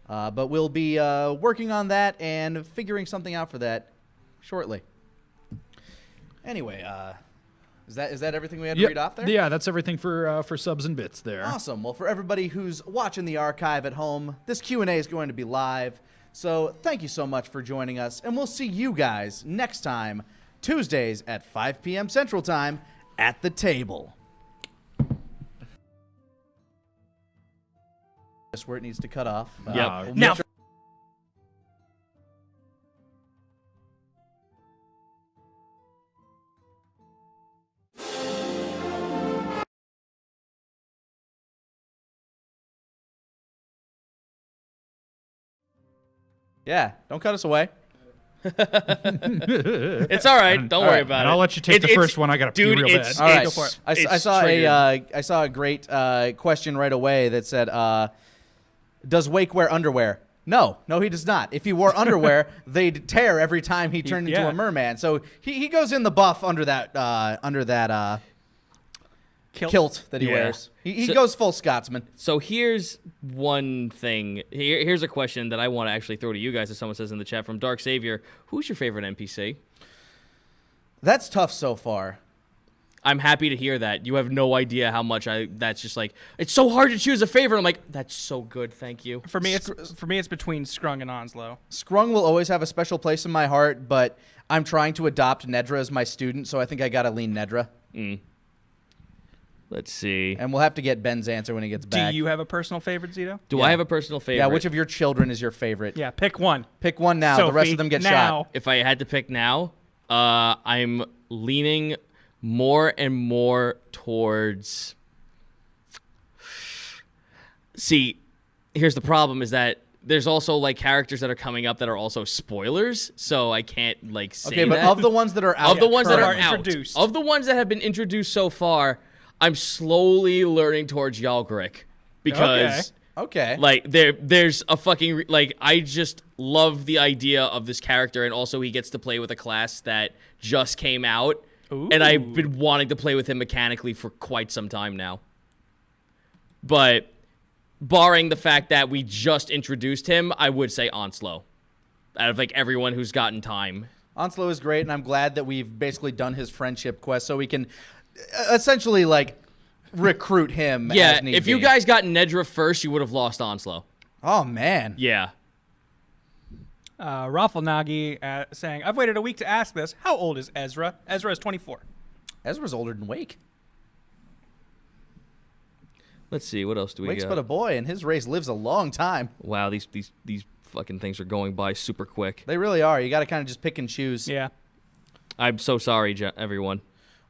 but we'll be working on that and figuring something out for that shortly. Anyway, is that everything we had to Yep. read off there? Yeah, that's everything for subs and bits there. Awesome. Well, for everybody who's watching the archive at home, this Q&A is going to be live. So thank you so much for joining us, and we'll see you guys next time, Tuesdays at 5 p.m. Central Time at the table. just where it needs to cut off. Yep. Now, Yeah, don't cut us away. It's all right. Don't worry about And it. I'll let you take the first one. I got to pee dude, real it's- bad. All right. Go for it. I saw a great question right away that said, "Does Wake wear underwear?" No, he does not. If he wore underwear, they'd tear every time he turned into yeah. a merman. So he goes in the buff under that kilt that he Yeah. wears. He So- goes full Scotsman. So here's one thing. Here's a question that I want to actually throw to you guys. If someone says in the chat from Dark Savior, who's your favorite NPC? That's tough so far. I'm happy to hear that. You have no idea how much that's just like, it's so hard to choose a favorite. I'm like, that's so good. Thank you. for me, it's between Skrung and Onslow. Skrung will always have a special place in my heart, but I'm trying to adopt Nedra as my student, so I think I gotta lean Nedra. Let's see. And we'll have to get Ben's answer when he gets back. Do you have a personal favorite, Zito? Do Yeah. I have a personal favorite? Yeah, which of your children is your favorite? Yeah, pick one. Pick one now. The rest Sophie, of them get now. shot. If I had to pick now, I'm leaning more and more towards. See, here's the problem: is that there's also like characters that are coming up that are also spoilers, so I can't like say Okay, but that. of the ones that are out, Of the ones that are currently out, introduced. of the ones that have been introduced so far, I'm slowly learning towards Yalgrick because. okay, Like there's a fucking like I just love the idea of this character, and also he gets to play with a class that just came out, and I've been wanting to play with him mechanically for quite some time now. But barring the fact that we just introduced him, I would say Onslow. Out of like everyone who's gotten time. Onslow is great, and I'm glad that we've basically done his friendship quest, so we can essentially like recruit him. Yeah, as need if you be. guys got Nedra first, you would have lost Onslow. Oh man, Yeah. Rafflenagi saying, I've waited a week to ask this. How old is Ezra? Ezra is 24. Ezra's older than Wake. Let's see, what else do we Wake's got? but a boy, and his race lives a long time. Wow, these fucking things are going by super quick. They really are. You got to kind of just pick and choose. Yeah. I'm so sorry, everyone.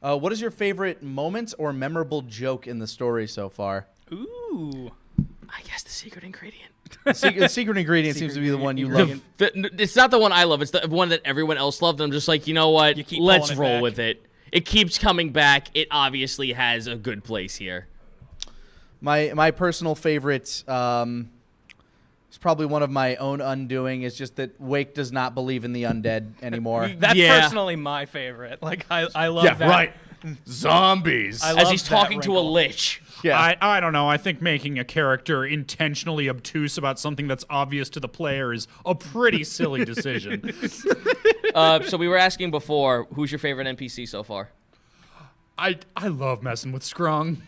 What is your favorite moment or memorable joke in the story so far? Ooh. I guess the secret ingredient. The secret ingredient seems to be the one you love. It's not the one I love. It's the one that everyone else loved. I'm just like, you know what? You keep Let's pulling it roll back. with it. It keeps coming back. It obviously has a good place here. My personal favorite is probably one of my own undoing. Is just that Wake does not believe in the undead anymore. That's Yeah. personally my favorite. Like, I love that. Zombies. I As love he's that talking to a wrinkle. lich. Yeah. I don't know. I think making a character intentionally obtuse about something that's obvious to the player is a pretty silly decision. So we were asking before, who's your favorite NPC so far? I love messing with Skrung.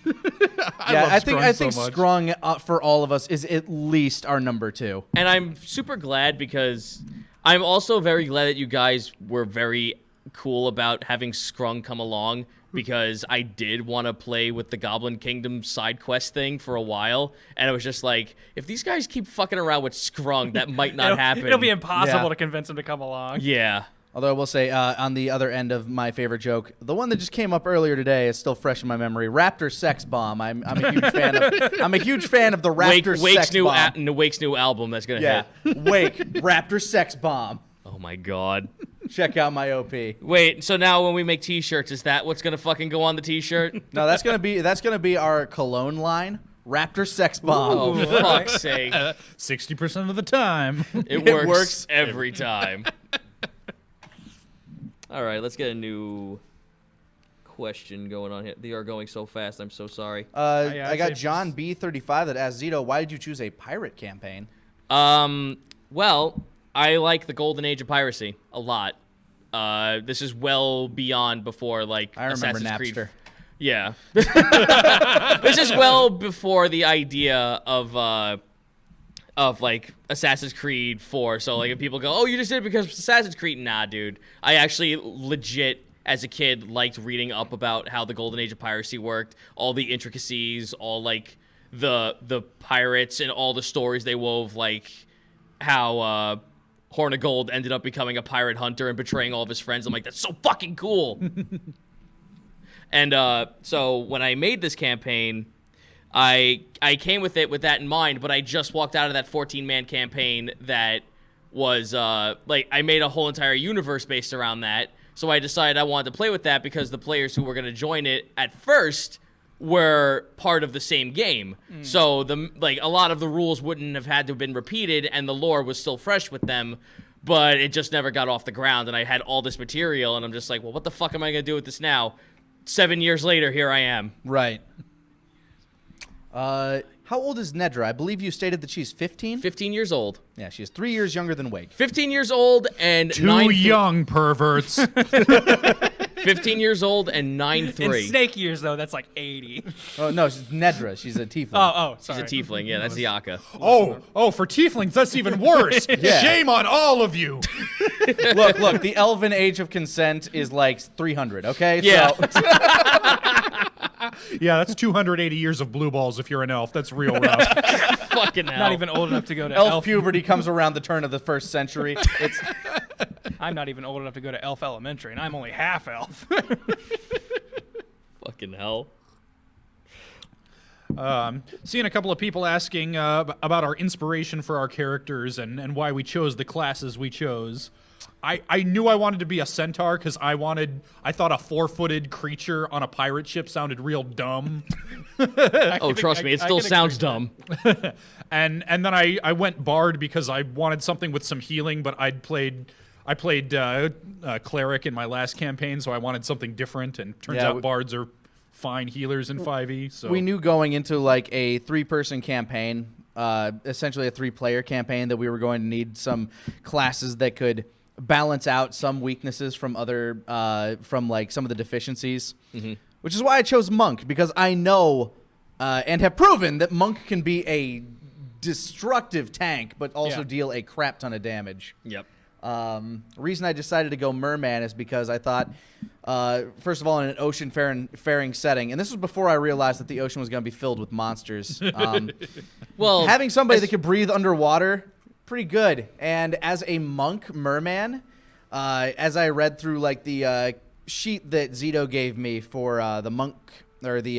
I think so much. Skrung for all of us is at least our number 2. And I'm super glad because I'm also very glad that you guys were very cool about having Skrung come along, because I did want to play with the Goblin Kingdom side quest thing for a while, and it was just like, if these guys keep fucking around with Skrung, that might not happen. It'll be impossible Yeah. to convince him to come along. Yeah. Although I will say, on the other end of my favorite joke, the one that just came up earlier today is still fresh in my memory. Raptor sex bomb. I'm a huge fan of. I'm a huge fan of the Raptor sex bomb. Wake's new album that's gonna Yeah, hit. Wake Raptor sex bomb. Oh my god. Check out my OP. Wait, so now when we make t-shirts, is that what's gonna fucking go on the t-shirt? No, that's gonna be our cologne line. Raptor sex bomb. Oh, fuck's sake. 60% of the time. It It works, works. every time. All right, let's get a new question going on here. They are going so fast. I'm so sorry. Yeah, I I'd got say- John B35 that asked Zito, why did you choose a pirate campaign? Well, I like the golden age of piracy a lot. This is well beyond before, like, I remember Assassin's Napster. Creed. Yeah. This is well before the idea of like Assassin's Creed 4. So like if people go, "Oh, you just did it because of Assassin's Creed." Nah, dude. I actually legit as a kid liked reading up about how the golden age of piracy worked, all the intricacies, all like the pirates and all the stories they wove, like how Horn of Gold ended up becoming a pirate hunter and betraying all of his friends. I'm like, that's so fucking cool. And so when I made this campaign, I came with it with that in mind, but I just walked out of that 14-man campaign that was, like, I made a whole entire universe based around that. So I decided I wanted to play with that because the players who were going to join it at first were part of the same game. So a lot of the rules wouldn't have had to have been repeated, and the lore was still fresh with them, but it just never got off the ground. And I had all this material, and I'm just like, well, what the fuck am I going to do with this now? 7 years later, here I am. Right. How old is Nedra? I believe you stated that she's 15? 15 years old. Yeah, she's 3 years younger than Wake. 15 years old and Too young, perverts. 15 years old and 9'3". In snake years, though, that's like 80. Oh, no, she's Nedra. She's a tiefling. Oh, She's sorry. a tiefling. Yeah, that's Yaka. Oh, for tieflings, that's even worse. Yeah. Shame on all of you. Look, the elven age of consent is like 300, okay? Yeah. So, Yeah, that's 280 years of blue balls if you're an elf. That's real rough. Fucking hell. Not even old enough to go to elf puberty comes around the turn of the first century. I'm not even old enough to go to elf elementary, and I'm only half elf. Fucking hell. Seeing a couple of people asking about our inspiration for our characters and why we chose the classes we chose. I knew I wanted to be a centaur because I thought a 4-footed creature on a pirate ship sounded real dumb. Oh, trust me, it still sounds dumb. And then I went bard because I wanted something with some healing, but I played cleric in my last campaign, so I wanted something different. And turns out bards are fine healers in 5e. So we knew going into like a 3-person campaign, essentially a 3-player campaign, that we were going to need some classes that could balance out some weaknesses from from like some of the deficiencies, which is why I chose monk, because I know and have proven that monk can be a destructive tank, but also deal a crap ton of damage. Yep. Reason I decided to go merman is because I thought, first of all, in an ocean faring setting, and this was before I realized that the ocean was going to be filled with monsters. Well, having somebody that could breathe underwater, pretty good. And as a monk merman, as I read through like the sheet that Zito gave me for the monk or the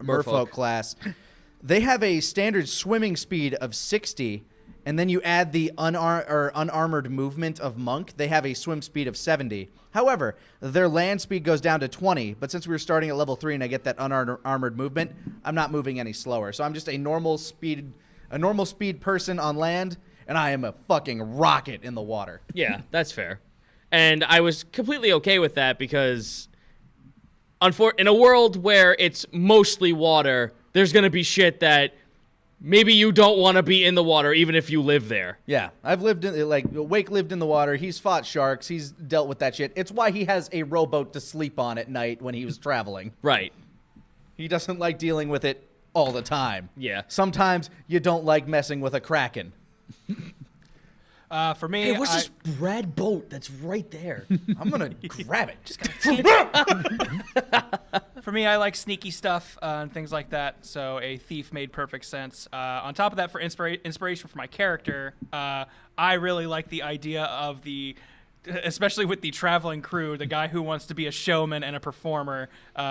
merfolk class, they have a standard swimming speed of 60. And then you add the unarmored movement of monk, they have a swim speed of 70. However, their land speed goes down to 20, but since we were starting at level 3 and I get that unarmored movement, I'm not moving any slower. So I'm just a normal speed person on land, and I am a fucking rocket in the water. Yeah, that's fair. And I was completely okay with that because in a world where it's mostly water, there's going to be shit that maybe you don't want to be in the water, even if you live there. Yeah, I've lived in, like, Wake lived in the water. He's fought sharks. He's dealt with that shit. It's why he has a rowboat to sleep on at night when he was traveling. Right. He doesn't like dealing with it all the time. Yeah. Sometimes you don't like messing with a kraken. For me, Hey, what's this red boat that's right there? I'm going to grab it. For me, I like sneaky stuff and things like that, so a thief made perfect sense. On top of that, for inspiration for my character, I really like the idea of especially with the traveling crew, the guy who wants to be a showman and a performer,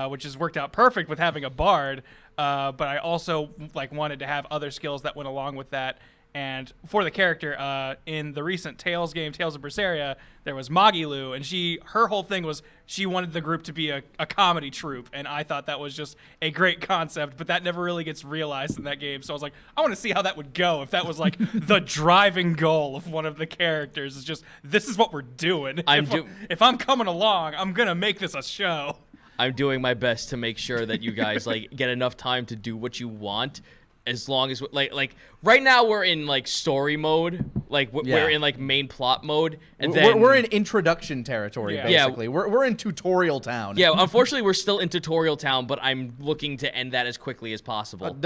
which has worked out perfect with having a bard, but I also wanted to have other skills that went along with that. And for the character, in the recent Tales game, Tales of Berseria, there was Magilu, and her whole thing was she wanted the group to be a comedy troupe, and I thought that was just a great concept, but that never really gets realized in that game. So I was like, I want to see how that would go if that was like the driving goal of one of the characters. Is just, this is what we're doing. If I'm coming along, I'm gonna make this a show. I'm doing my best to make sure that you guys get enough time to do what you want. As long as like right now we're in story mode, we're in main plot mode, and then we're in introduction territory basically. Yeah. We're in tutorial town. Yeah, unfortunately we're still in tutorial town, but I'm looking to end that as quickly as possible.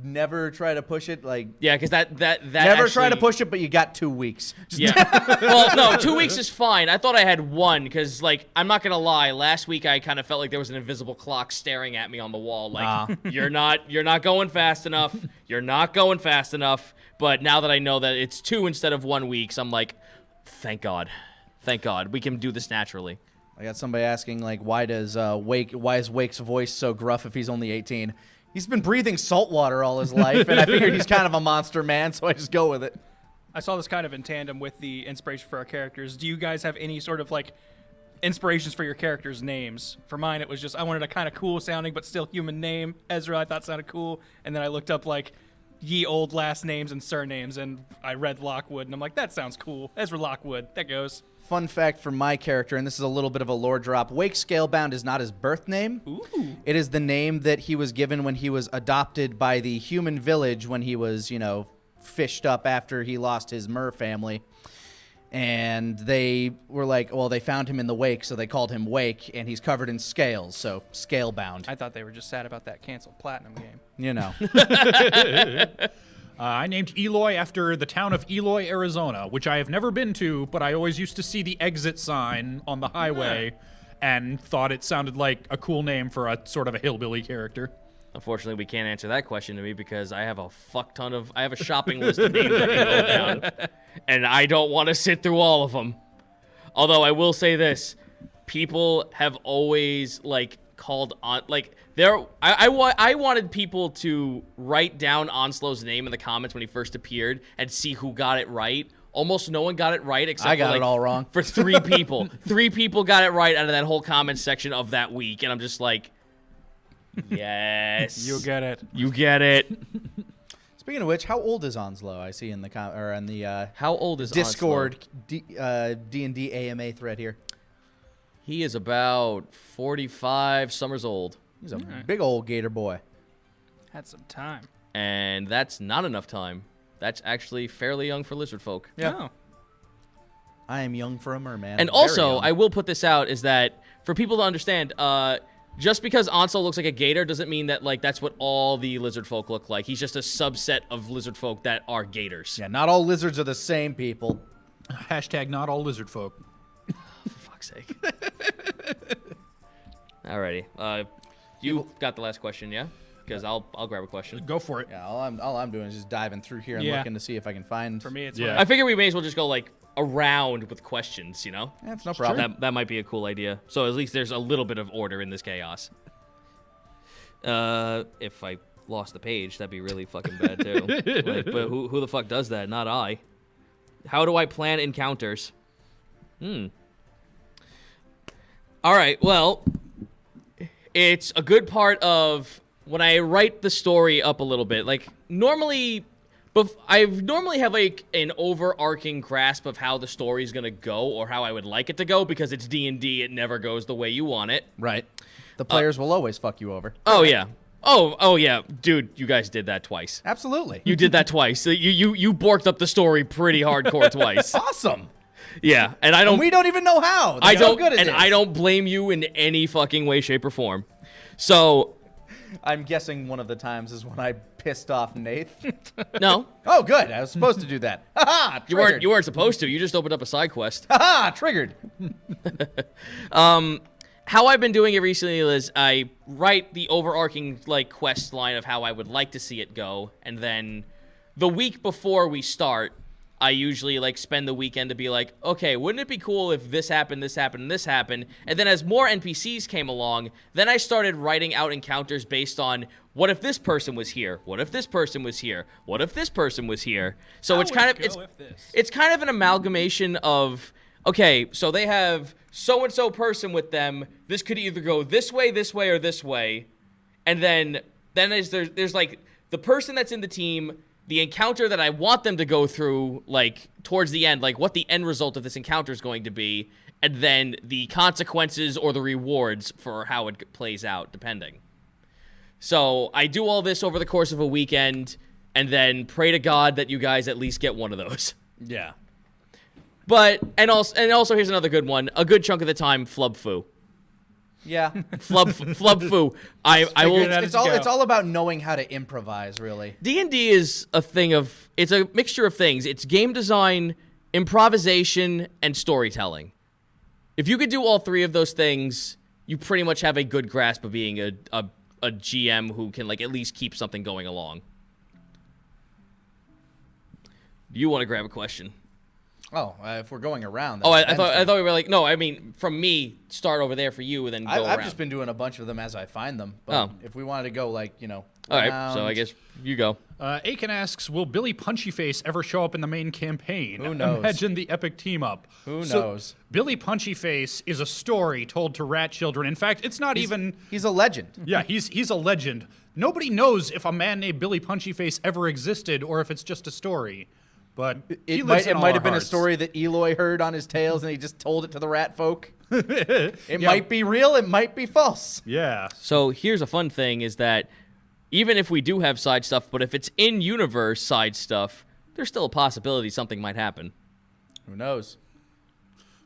never try to push it. Like, Yeah, because that never try to actually- push it, but you got 2 weeks. Yeah. Well, no, 2 weeks is fine. I thought I had 1 because, like, I'm not gonna lie. Last week I kind of felt like there was an invisible clock staring at me on the wall. Like, you're not going fast enough. You're not going fast enough. But now that I know that it's 2 instead of 1 week, I'm like, thank God, we can do this naturally. I got somebody asking, like, why is Wake's voice so gruff if he's only 18? He's been breathing salt water all his life, and I figured he's kind of a monster man, so I just go with it. I saw this kind of in tandem with the inspiration for our characters. Do you guys have any sort of like inspirations for your characters' names? For mine, it was just I wanted a kind of cool sounding but still human name. Ezra, I thought sounded cool, and then I looked up like ye old last names and surnames, and I read Lockwood, and I'm like, that sounds cool. Ezra Lockwood, that goes. Fun fact for my character, and this is a little bit of a lore drop, Wake Scalebound is not his birth name. Ooh. It is the name that he was given when he was adopted by the human village when he was, fished up after he lost his mer family. And they were like, well, they found him in the wake, so they called him Wake, and he's covered in scales, so Scalebound. I thought they were just sad about that canceled Platinum game. You know. I named Eloy after the town of Eloy, Arizona, which I have never been to, but I always used to see the exit sign on the highway and thought it sounded like a cool name for a sort of a hillbilly character. Unfortunately, we can't answer that question to me because I have a shopping list of names I can go down, and I don't want to sit through all of them. Although I will say this, people have always called on I wanted people to write down Onslow's name in the comments when he first appeared and see who got it right. Almost no one got it right except I got it all wrong. For 3 people. 3 people got it right out of that whole comment section of that week, and I'm just like, yes. You get it. You get it. Speaking of which, how old is Onslow? I see in the How old is Discord Onslow? D&D AMA thread here. He is about 45 summers old. He's a big old gator boy. Had some time. And that's not enough time. That's actually fairly young for lizard folk. Yeah. Oh. I am young for a merman. And Very also, young. I will put this out, is that for people to understand, just because Onslow looks like a gator doesn't mean that that's what all the lizard folk look like. He's just a subset of lizard folk that are gators. Yeah, not all lizards are the same, people. Hashtag not all lizard folk. For fuck's sake. Alrighty. You got the last question, yeah? Because I'll grab a question. Go for it. Yeah, all I'm doing is just diving through here and Yeah. looking to see if I can find. For me, it's Yeah. I figure we may as well just go around with questions, Yeah, it's no problem. That might be a cool idea. So at least there's a little bit of order in this chaos. If I lost the page, that'd be really fucking bad too. But who the fuck does that? Not I. How do I plan encounters? All right, well, it's a good part of when I write the story up a little bit. Normally, I normally have an overarching grasp of how the story's gonna go or how I would like it to go because it's D&D. It never goes the way you want it. Right. The players will always fuck you over. Oh yeah. Oh yeah, dude, you guys did that twice. Absolutely. You did that twice. You borked up the story pretty hardcore twice. Awesome. Yeah, and I don't. And we don't even know how. That's I don't. how good it and is. I don't blame you in any fucking way, shape, or form. So. I'm guessing one of the times is when I pissed off Nath. No. Oh, good. I was supposed to do that. Haha, triggered. You weren't supposed to. You just opened up a side quest. Haha, triggered. How I've been doing it recently is I write the overarching quest line of how I would like to see it go, and then the week before we start, I usually spend the weekend to be like, okay, wouldn't it be cool if this happened, this happened, and this happened? And then as more NPCs came along, then I started writing out encounters based on what if this person was here? What if this person was here? What if this person was here? So it's kind of an amalgamation of, okay, so they have so-and-so person with them. This could either go this way, or this way. And then there's the person that's in the team, the encounter that I want them to go through, towards the end, what the end result of this encounter is going to be, and then the consequences or the rewards for how it plays out, depending. So I do all this over the course of a weekend, and then pray to God that you guys at least get one of those. Yeah. But, and also here's another good one. A good chunk of the time, flub foo. Yeah. Flub foo. I will. Figure it out. It's all about knowing how to improvise, really. D&D is a thing of, it's a mixture of things. It's game design, improvisation, and storytelling. If you could do all three of those things, you pretty much have a good grasp of being a GM who can, like, at least keep something going along. You want to grab a question? Oh, if we're going around. Oh, I thought we were like, no, I mean, from me, start over there for you, and then go around. I've just been doing a bunch of them as I find them. But Oh. if we wanted to go, like, All right, so I guess you go. Aiken asks, will Billy Punchyface ever show up in the main campaign? Who knows? Imagine the epic team-up. Who So, knows? Billy Punchyface is a story told to rat children. In fact, it's not even... He's a legend. Yeah, he's a legend. Nobody knows if a man named Billy Punchyface ever existed or if it's just a story. But he It lives might, in it all might our have been a hearts. story that Eloy heard on his tales and he just told it to the rat folk. It might be real, it might be false. Yeah. So here's a fun thing is that even if we do have side stuff, but if it's in-universe side stuff, there's still a possibility something might happen. Who knows?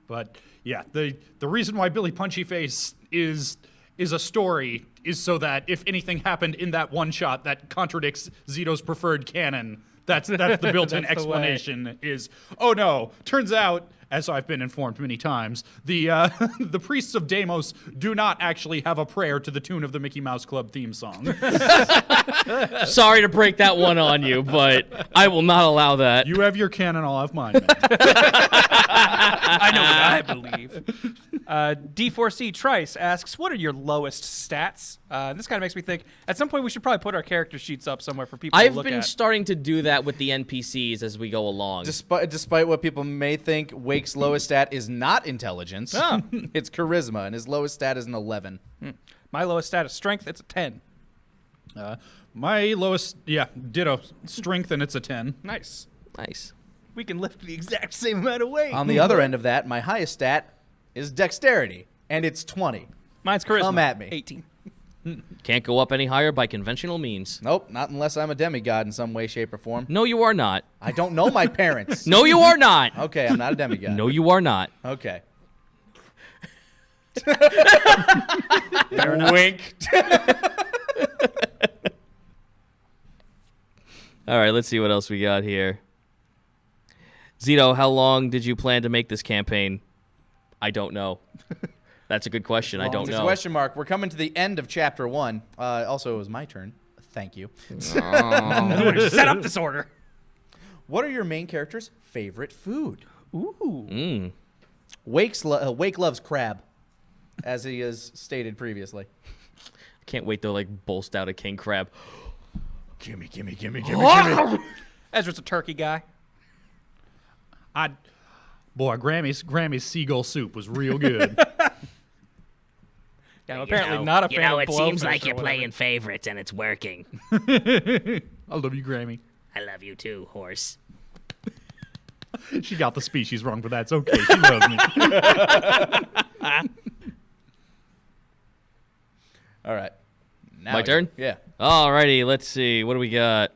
But yeah, the reason why Billy Punchyface is a story is so that if anything happened in that one shot that contradicts Zito's preferred canon, that's the built-in That's the way. explanation is, oh no, turns out, as I've been informed many times, the the priests of Deimos do not actually have a prayer to the tune of the Mickey Mouse Club theme song. Sorry to break that one on you, but I will not allow that. You have your canon, I'll have mine, man. I know what I believe. D4C Trice asks, what are your lowest stats? This kind of makes me think, at some point we should probably put our character sheets up somewhere for people to I've look been at. starting to do that with the NPCs as we go along. Despite what people may think, Wake's lowest stat is not intelligence. Oh. It's charisma, and his lowest stat is an 11. My lowest stat is strength. It's a 10. My lowest, ditto, strength, and it's a 10. Nice. Nice. We can lift the exact same amount of weight. On the other end of that, my highest stat is dexterity, and it's 20. Mine's charisma. Come at me. 18. Can't go up any higher by conventional means. Nope, not unless I'm a demigod in some way, shape, or form. No, you are not. I don't know my parents. No, you are not. Okay, I'm not a demigod. No, you are not. Okay. Wink. All right, let's see what else we got here. Zito, how long did you plan to make this campaign? I don't know. That's a good question. I don't It's a know. question mark. We're coming to the end of chapter 1. Also, it was my turn. Thank you. Set up this order. What are your main characters' favorite food? Ooh. Wake loves crab, as he has stated previously. Can't wait to like bolst out a king crab. Gimme. Ezra's a turkey guy. Grammy's seagull soup was real good. Yeah, I'm apparently not a fan of it blowfish seems like or you're whatever. playing favorites and it's working. I love you, Grammy. I love you too, horse. She got the species wrong, but that's okay. She loves me. All right. Now My turn? Yeah. Alrighty, let's see. What do we got?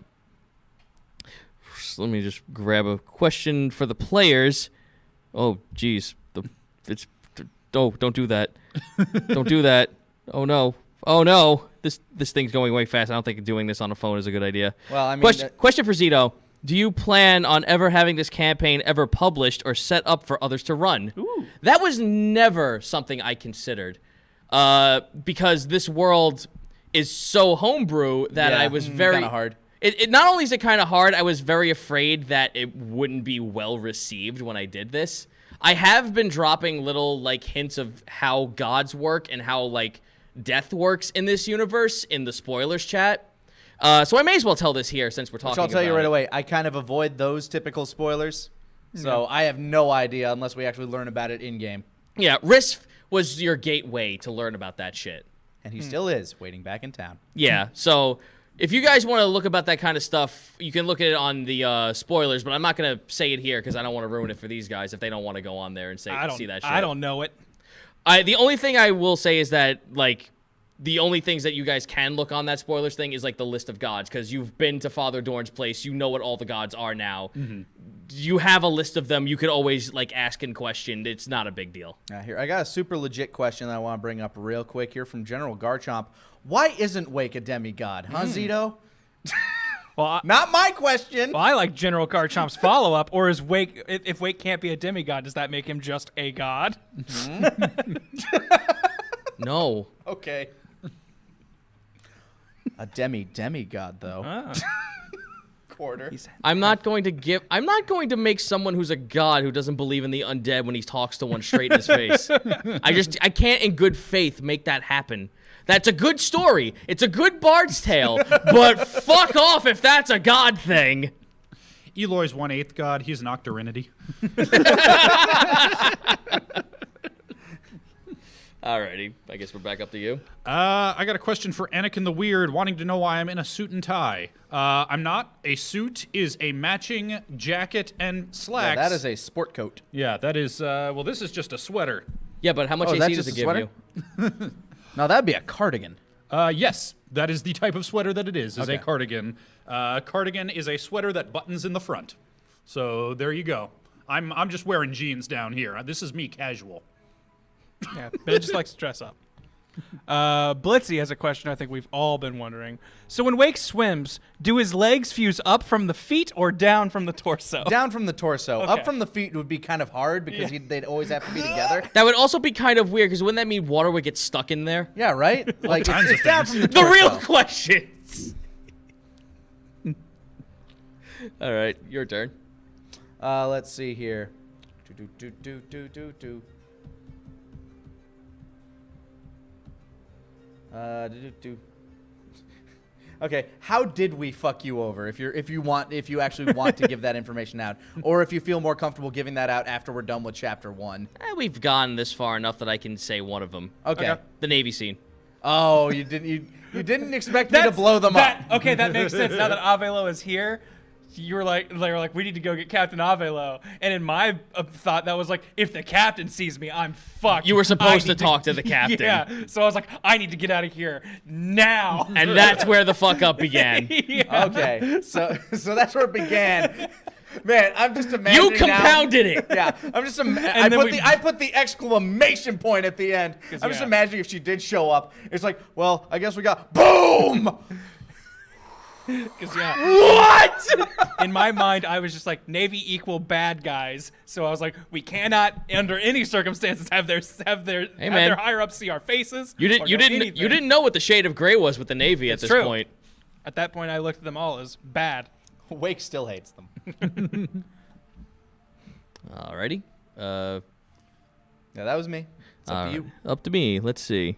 Let me just grab a question for the players. Oh, geez. Don't do that. Don't do that. Oh no. Oh no. This thing's going way fast. I don't think doing this on a phone is a good idea. Well, I mean, Question for Zito. Do you plan on ever having this campaign ever published or set up for others to run? Ooh. That was never something I considered. Because this world is so homebrew that I was very... kind of hard. It not only is it kind of hard, I was very afraid that it wouldn't be well received when I did this. I have been dropping little like hints of how gods work and how like death works in this universe in the spoilers chat. So I may as well tell this here since we're talking Which I'll tell you about right it. away. I kind of avoid those typical spoilers. So I have no idea unless we actually learn about it in-game. Yeah, Risk was your gateway to learn about that shit. And he still is, waiting back in town. Yeah, so if you guys want to look about that kind of stuff, you can look at it on the spoilers, but I'm not going to say it here because I don't want to ruin it for these guys if they don't want to go on there and see that shit. I don't know it. The only thing I will say is that, like, the only things that you guys can look on that spoilers thing is, like, the list of gods, because you've been to Father Dorn's place. You know what all the gods are now. you have a list of them. You could always like ask and question. It's not a big deal. Here, I got a super legit question that I want to bring up real quick here from General Garchomp. Why isn't Wake a demigod, huh, Zito? Well, Not my question. Well, I like General Garchomp's follow-up. Or is Wake, if Wake can't be a demigod, does that make him just a god? No. Okay. A demigod though. Ah. Quarter. I'm not going to make someone who's a god who doesn't believe in the undead when he talks to one straight in his face. I can't in good faith make that happen. That's a good story. It's a good bard's tale, but fuck off if that's a god thing. Eloy's 1/8 god. He's an octorinity. Alrighty, I guess we're back up to you. I got a question for Anakin the Weird, wanting to know why I'm in a suit and tie. I'm not. A suit is a matching jacket and slacks. Yeah, that is a sport coat. Yeah, that is. Well, this is just a sweater. Yeah, but how much AC that's does just it a give sweater? you? No, that'd be a cardigan. Yes, that is the type of sweater that it is Okay. a cardigan. Cardigan is a sweater that buttons in the front. So there you go. I'm just wearing jeans down here. This is me casual. Yeah, Ben just likes to dress up. Blitzy has a question I think we've all been wondering. So when Wake swims, do his legs fuse up from the feet or down from the torso? Down from the torso. Okay. Up from the feet would be kind of hard because they'd always have to be together. That would also be kind of weird, because wouldn't that mean water would get stuck in there? Yeah, right? Like, kinds it's of down things. from the The torso. real questions! Alright, your turn. Let's see here. Okay, how did we fuck you over? If you actually want to give that information out, or if you feel more comfortable giving that out after we're done with chapter 1. We've gone this far enough that I can say one of them. Okay. The Navy scene. Oh, you didn't expect me to blow them up. Okay, that makes sense. Now that Avelo is here, they were like, we need to go get Captain Avelo. And in my thought, that was like, if the captain sees me, I'm fucked. You were supposed I to need talk to the captain. Yeah. So I was like, I need to get out of here now. And that's where the fuck up began. Yeah. Okay, so that's where it began. Man, I'm just imagining. You compounded it. Yeah, I'm just. then I put the exclamation point at the end. I'm just yeah. imagining if she did show up. It's like, well, I guess we got boom. 'Cause, yeah. What? In my mind, I was just like, Navy equal bad guys. So I was like, we cannot, under any circumstances, have their higher ups see our faces. You didn't know what the shade of gray was with the Navy at It's this true. point. At that point, I looked at them all as bad. Wake still hates them. Alrighty. Yeah, that was me. It's up to you. Up to me. Let's see.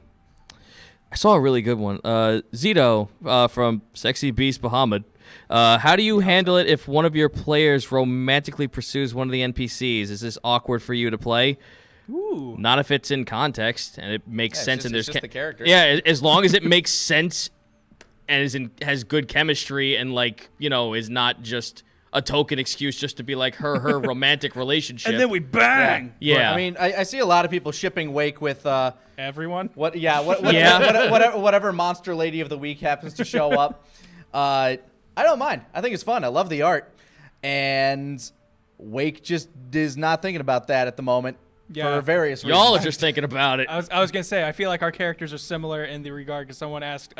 I saw a really good one. Zito from Sexy Beast Bahamut. How do you handle it if one of your players romantically pursues one of the NPCs? Is this awkward for you to play? Ooh. Not if it's in context and it makes sense. It's just the character. Yeah, as long as it makes sense and has good chemistry and is not just a token excuse just to be like her romantic relationship. And then we bang. Yeah. I mean, I see a lot of people shipping Wake with Everyone. whatever monster lady of the week happens to show up. I don't mind. I think it's fun. I love the art, and Wake just is not thinking about that at the moment Yeah. for various reasons. Y'all are just thinking about it. I was gonna say, I feel like our characters are similar in the regard because someone asked,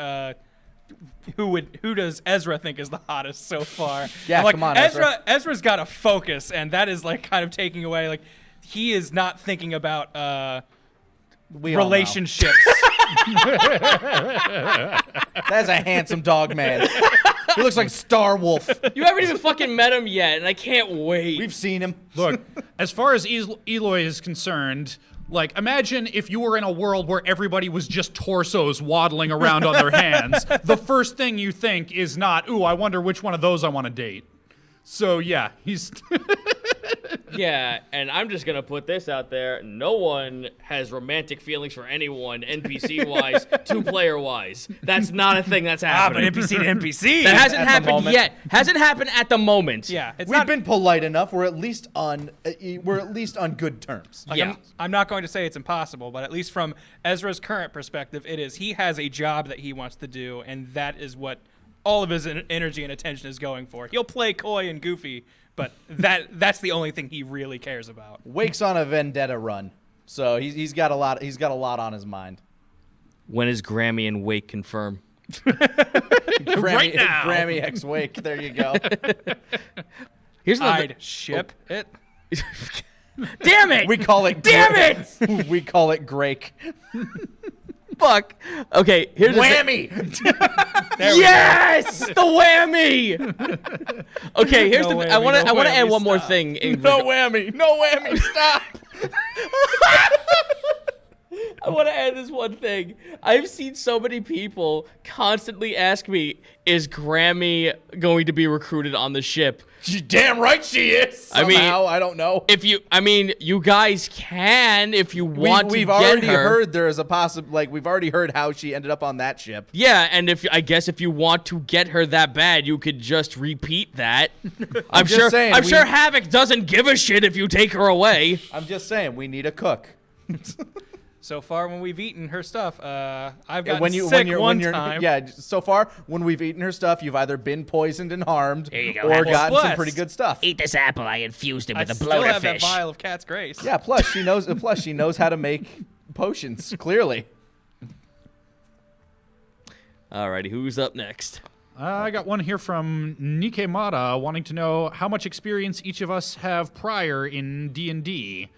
who does Ezra think is the hottest so far? Yeah, I'm like, come on, Ezra. Ezra's got a focus, and that is like kind of taking away. Like, he is not thinking about We all know. relationships. That's a handsome dog man. He looks like Star Wolf. You haven't even fucking met him yet, and I can't wait. We've seen him. Look, as far as Eloy is concerned, like, imagine if you were in a world where everybody was just torsos waddling around on their hands. The first thing you think is not, ooh, I wonder which one of those I want to date. So, yeah, he's... Yeah, and I'm just going to put this out there. No one has romantic feelings for anyone, NPC-wise, two-player-wise. That's not a thing that's But happening. NPC to NPC. That hasn't At the happened moment. yet. Hasn't happened at the moment. Yeah, it's We've not. been polite enough. We're at least on good terms. Like, Yeah. I'm not going to say it's impossible, but at least from Ezra's current perspective, it is. He has a job that he wants to do, and that is what all of his energy and attention is going for. He'll play coy and goofy, but that's the only thing he really cares about. Wake's on a vendetta run, so he's got a lot. He's got a lot on his mind. When is Grammy and Wake confirm? Right now. Grammy X Wake. There you go. Here's another. I'd ship it. Damn it! We call it. Damn it! We call it Grake. Fuck. Okay, here's Whammy. Yes, the whammy. Okay, here's No the. whammy, I want to. no I want to whammy, add one more stop. thing. No whammy. No whammy. Stop. I want to add this one thing. I've seen so many people constantly ask me, "Is Grammy going to be recruited on the ship?" She's damn right she is. I mean, Somehow, I don't know. If you, I mean, you guys can if you want We've to get already her. heard there is a possible. Like we've already heard how she ended up on that ship. Yeah, and I guess if you want to get her that bad, you could just repeat that. I'm just sure. saying, I'm sure Havoc doesn't give a shit if you take her away. I'm just saying we need a cook. So far, when we've eaten her stuff, I've gotten sick one time. Yeah, so far when we've eaten her stuff, you've either been poisoned and harmed, Here you go, or have gotten this. some pretty good stuff. Eat this apple. I infused it I with a still bloater have that fish. vial of Cat's Grace. Yeah, plus she knows. Plus she knows how to make potions. Clearly. Alrighty, who's up next? I got one here from Nikemata wanting to know how much experience each of us have prior in D&D.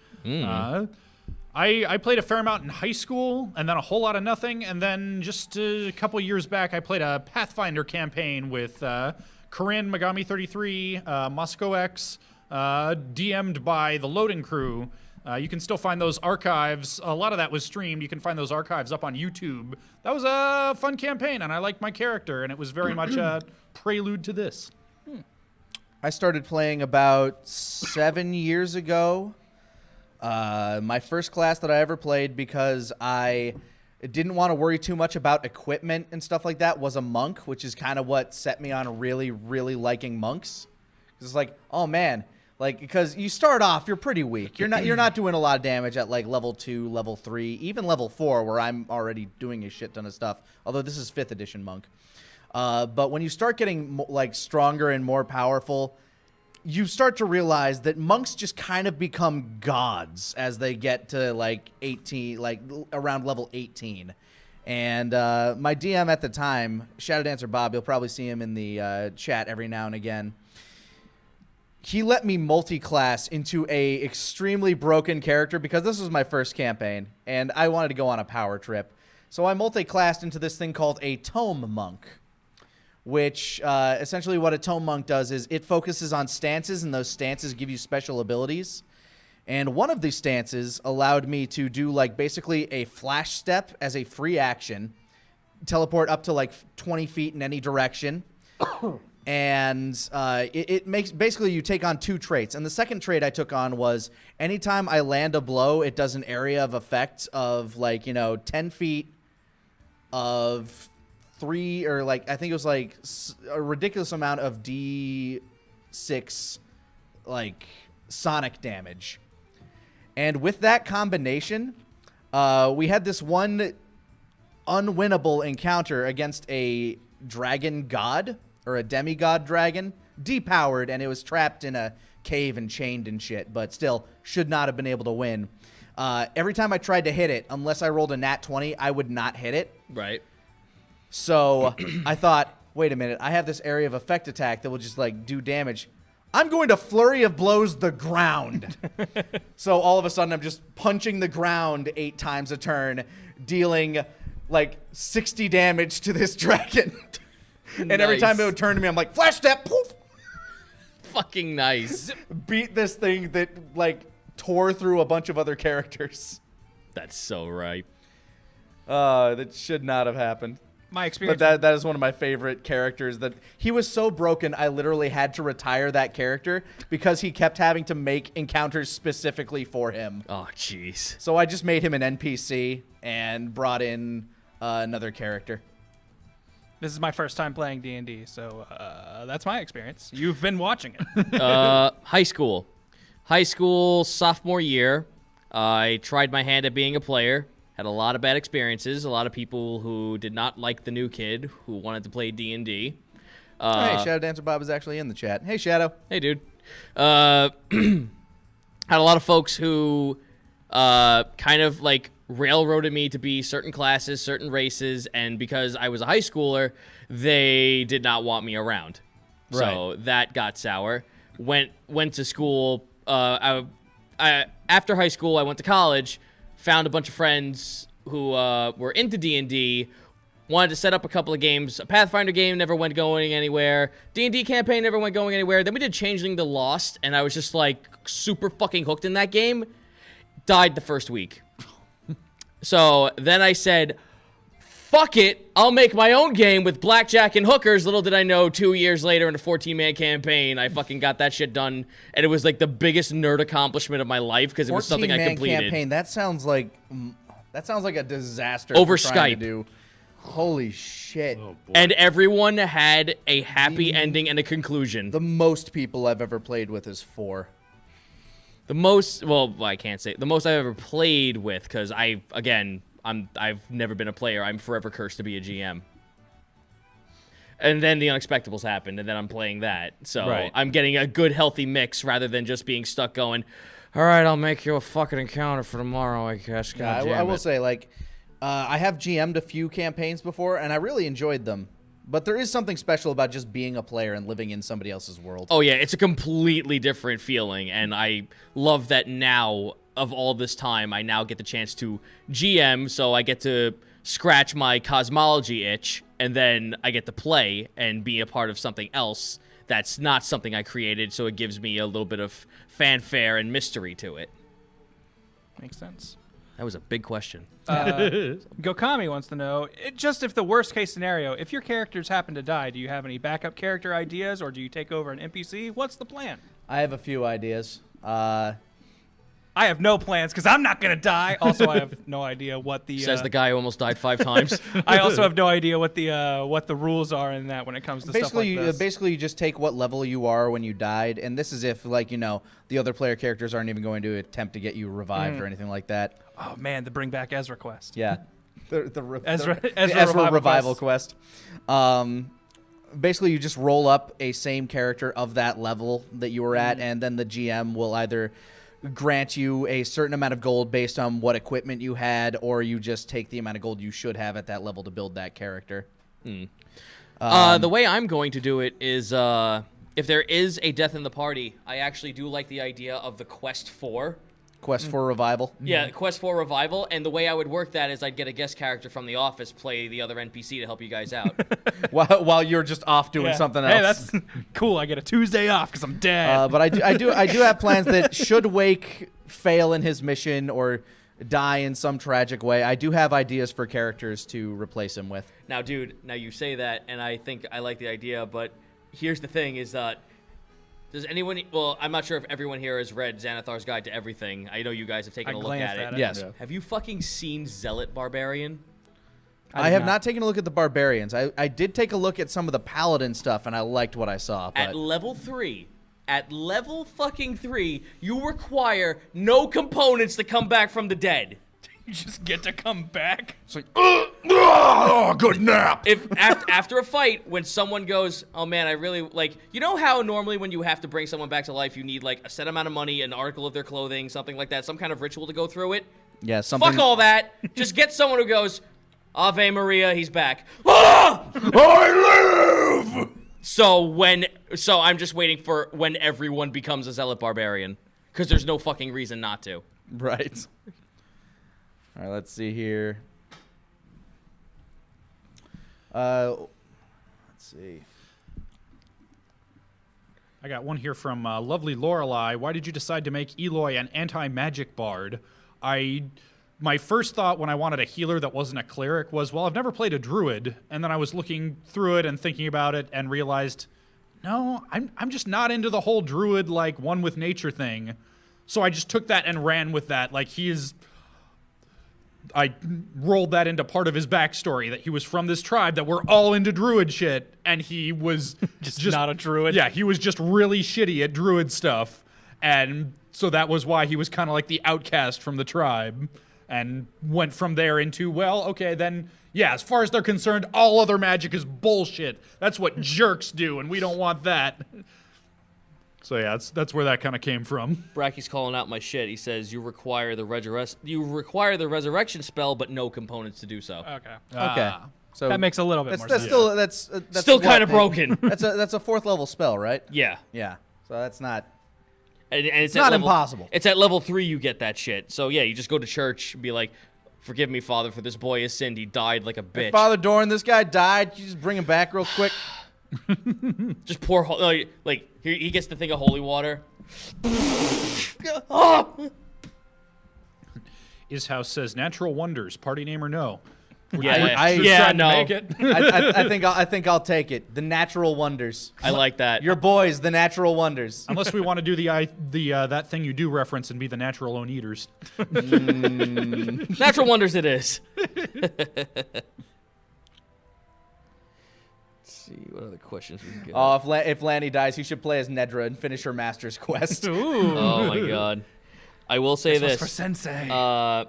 I played a fair amount in high school, and then a whole lot of nothing, and then just a couple years back, I played a Pathfinder campaign with Corinne Megami 33, Moscow X, DM'd by the Loading Crew. You can still find those archives. A lot of that was streamed. You can find those archives up on YouTube. That was a fun campaign, and I liked my character, and it was very much a prelude to this. I started playing about 7 years ago. My first class that I ever played, because I didn't want to worry too much about equipment and stuff like that, was a monk, which is kind of what set me on really, really liking monks. It's like, oh man, like, because you start off, you're pretty weak. You're not doing a lot of damage at like level 2, level 3, even level 4, where I'm already doing a shit ton of stuff. Although this is 5th edition monk. But when you start getting like stronger and more powerful, you start to realize that monks just kind of become gods as they get to like 18, like around level 18. And my DM at the time, Shadow Dancer Bob, you'll probably see him in the chat every now and again. He let me multi-class into a extremely broken character because this was my first campaign and I wanted to go on a power trip. So I multi-classed into this thing called a Tome Monk, which essentially what a Tome Monk does is it focuses on stances, and those stances give you special abilities. And one of these stances allowed me to do like basically a flash step as a free action, teleport up to like 20 feet in any direction. And it makes basically you take on 2 traits. And the second trait I took on was anytime I land a blow, it does an area of effect of like, 10 feet of 3, or like I think it was like a ridiculous amount of D6 like sonic damage. And with that combination, we had this one unwinnable encounter against a dragon god, or a demigod dragon, depowered, and it was trapped in a cave and chained and shit, but still should not have been able to win. Every time I tried to hit it, unless I rolled a nat 20, I would not hit it. Right. So I thought, wait a minute, I have this area of effect attack that will just like do damage. I'm going to Flurry of Blows the ground. So all of a sudden I'm just punching the ground 8 times a turn, dealing like 60 damage to this dragon. And every time it would turn to me, I'm like, flash step, poof. Fucking nice. Beat this thing that like tore through a bunch of other characters. That's so right. That should not have happened. My experience. But that is one of my favorite characters. That he was so broken, I literally had to retire that character because he kept having to make encounters specifically for him. Oh, jeez. So I just made him an NPC and brought in another character. This is my first time playing D&D, so that's my experience. You've been watching it. High school. High school sophomore year. I tried my hand at being a player. Had a lot of bad experiences. A lot of people who did not like the new kid who wanted to play D&D. Hey, Shadow Dancer Bob is actually in the chat. Hey, Shadow. Hey, dude. Had a lot of folks who kind of like railroaded me to be certain classes, certain races, and because I was a high schooler, they did not want me around. Right. So that got sour. Went to school. After high school, I went to college, found a bunch of friends who were into D&D, wanted to set up a couple of games. A Pathfinder game never went going anywhere. D&D campaign never went going anywhere. Then we did Changeling the Lost, and I was just like super fucking hooked in that game. Died the first week. So then I said, fuck it, I'll make my own game with blackjack and hookers. Little did I know, 2 years later in a 14-man campaign, I fucking got that shit done. And it was like the biggest nerd accomplishment of my life because it was something I completed. Campaign, that sounds like a disaster. Over for trying Skype. To do. Holy shit. Oh, boy. And everyone had a happy ending and a conclusion. The most people I've ever played with is 4. The most, well, I can't say the most I've ever played with, because I've never been a player. I'm forever cursed to be a GM. And then the Unexpectables happened, and then I'm playing that. So Right. I'm getting a good, healthy mix rather than just being stuck going, all right, I'll make you a fucking encounter for tomorrow, I guess. God damn I will it. say, like, I have GM'd a few campaigns before, and I really enjoyed them. But there is something special about just being a player and living in somebody else's world. Oh, yeah, it's a completely different feeling, and I love that now, of all this time, I now get the chance to GM, so I get to scratch my cosmology itch, and then I get to play and be a part of something else that's not something I created, so it gives me a little bit of fanfare and mystery to it. Makes sense. That was a big question. Gokami wants to know, just if the worst case scenario, if your characters happen to die, do you have any backup character ideas, or do you take over an NPC? What's the plan? I have a few ideas. I have no plans because I'm not gonna die. Also, I have no idea what the Says the guy who almost died 5 times. I also have no idea what the rules are in that when it comes to stuff like this. Basically, you just take what level you are when you died, and this is if, like, you know, the other player characters aren't even going to attempt to get you revived or anything like that. Oh man, the bring back Ezra quest. Yeah, Ezra revival quest. Basically, you just roll up a same character of that level that you were at, and then the GM will either grant you a certain amount of gold based on what equipment you had, or you just take the amount of gold you should have at that level to build that character. The way I'm going to do it is, if there is a death in the party, I actually do like the idea of the quest for. Quest for revival. Yeah, quest for revival, and the way I would work that is I'd get a guest character from the office play the other NPC to help you guys out. While you're just off doing something else. Hey, that's cool. I get a Tuesday off because I'm dead. But I do have plans that should Wake fail in his mission or die in some tragic way, I do have ideas for characters to replace him with. Now, dude, now you say that, and I think I like the idea, but here's the thing is that does anyone, well, I'm not sure if everyone here has read Xanathar's Guide to Everything. I know you guys have taken a look at it. Yes. Have you fucking seen Zealot Barbarian? I have not taken a look at the barbarians. I did take a look at some of the paladin stuff, and I liked what I saw. But At level 3, you require no components to come back from the dead. You just get to come back. it's like, Oh, good nap. If after a fight, when someone goes, oh man, I really, like, you know how normally when you have to bring someone back to life, you need like a set amount of money, an article of their clothing, something like that, some kind of ritual to go through it? yeah, something. Fuck all that. Just get someone who goes, Ave Maria, he's back. Ah! I live. So I'm just waiting for when everyone becomes a Zealot Barbarian. Because there's no fucking reason not to. Right. All right, let's see here. Let's see. I got one here from lovely Lorelei. Why did you decide to make Eloy an anti-magic bard? My first thought when I wanted a healer that wasn't a cleric was, well, I've never played a druid. And then I was looking through it and thinking about it and realized, no, I'm just not into the whole druid, like, one with nature thing. So I just took that and ran with that. Like, I rolled that into part of his backstory, that he was from this tribe that were all into druid shit, and he was just not a druid. Yeah, he was just really shitty at druid stuff, and so that was why he was kind of like the outcast from the tribe. and went from there into, well, okay, then, yeah, as far as they're concerned, all other magic is bullshit. That's what jerks do, and we don't want that. So yeah, that's where that kind of came from. Bracky's calling out my shit. He says you require the resurrection spell, but no components to do so. Okay. Okay. So That makes a little bit more that's sense. still that's Still what kind of they- broken. That's a 4th level spell, right? Yeah. Yeah. So that's not. And it's not at level, impossible. It's at level 3 you get that shit. So yeah, you just go to church and be like, "Forgive me, Father, for this boy has sinned. He died like a bitch." Father Dorn, this guy died. You just bring him back real quick. Just pour like here he gets the thing of holy water. Oh! His house says natural wonders. Party name or no? Yeah, no. Make it. I think I'll take it. The natural wonders. I like that. Your boys, the natural wonders. Unless we want to do that thing you do reference and be the natural own eaters. Natural wonders it is. Let's see what other questions we can get. Oh, if Lanny dies, he should play as Nedra and finish her master's quest. Oh my god. I will say This this. was for Sensei.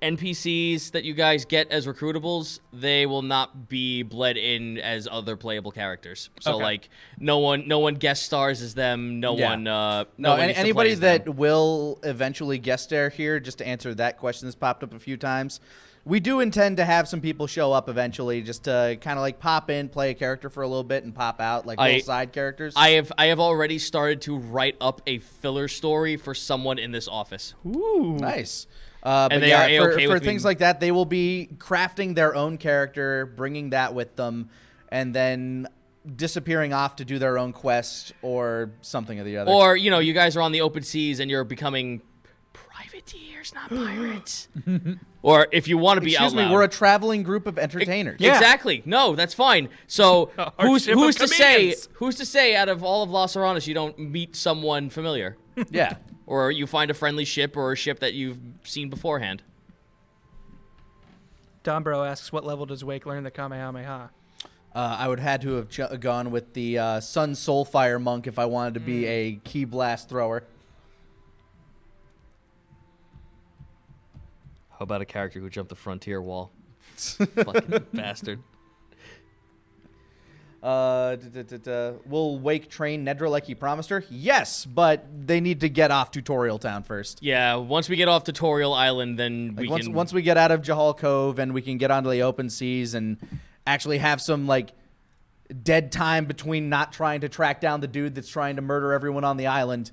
NPCs that you guys get as recruitables, they will not be bled in as other playable characters. So Okay. like no one guest stars as them. No Yeah. one. No, one used to anybody play as them. that will eventually guest star here, just to answer that question that's popped up a few times, we do intend to have some people show up eventually, just to kind of like pop in, play a character for a little bit, and pop out, like little side characters. I have already started to write up a filler story for someone in this office. Ooh. Nice. But they yeah, are A-okay for with things being- like that, they will be crafting their own character, bringing that with them, and then disappearing off to do their own quest or something or the other. Or, you guys are on the open seas and you're becoming privateers, not pirates. Or if you want to be Excuse out loud. me, we're a traveling group of entertainers. Yeah. Exactly. No, that's fine. So who's ship of to say comedians. who's to say out of all of Los Aranas you don't meet someone familiar? Yeah. Or you find a friendly ship or a ship that you've seen beforehand. Dombro asks, what level does Wake learn the Kamehameha? I would had to have gone with the Sun Soulfire monk if I wanted to be a key blast thrower. How about a character who jumped the frontier wall? Fucking bastard. Will Wake train Nedra like he promised her? Yes, but they need to get off Tutorial Town first. Yeah, once we get off Tutorial Island, then Like we can... once we get out of Jahal Cove and we can get onto the open seas and actually have some like dead time between not trying to track down the dude that's trying to murder everyone on the island.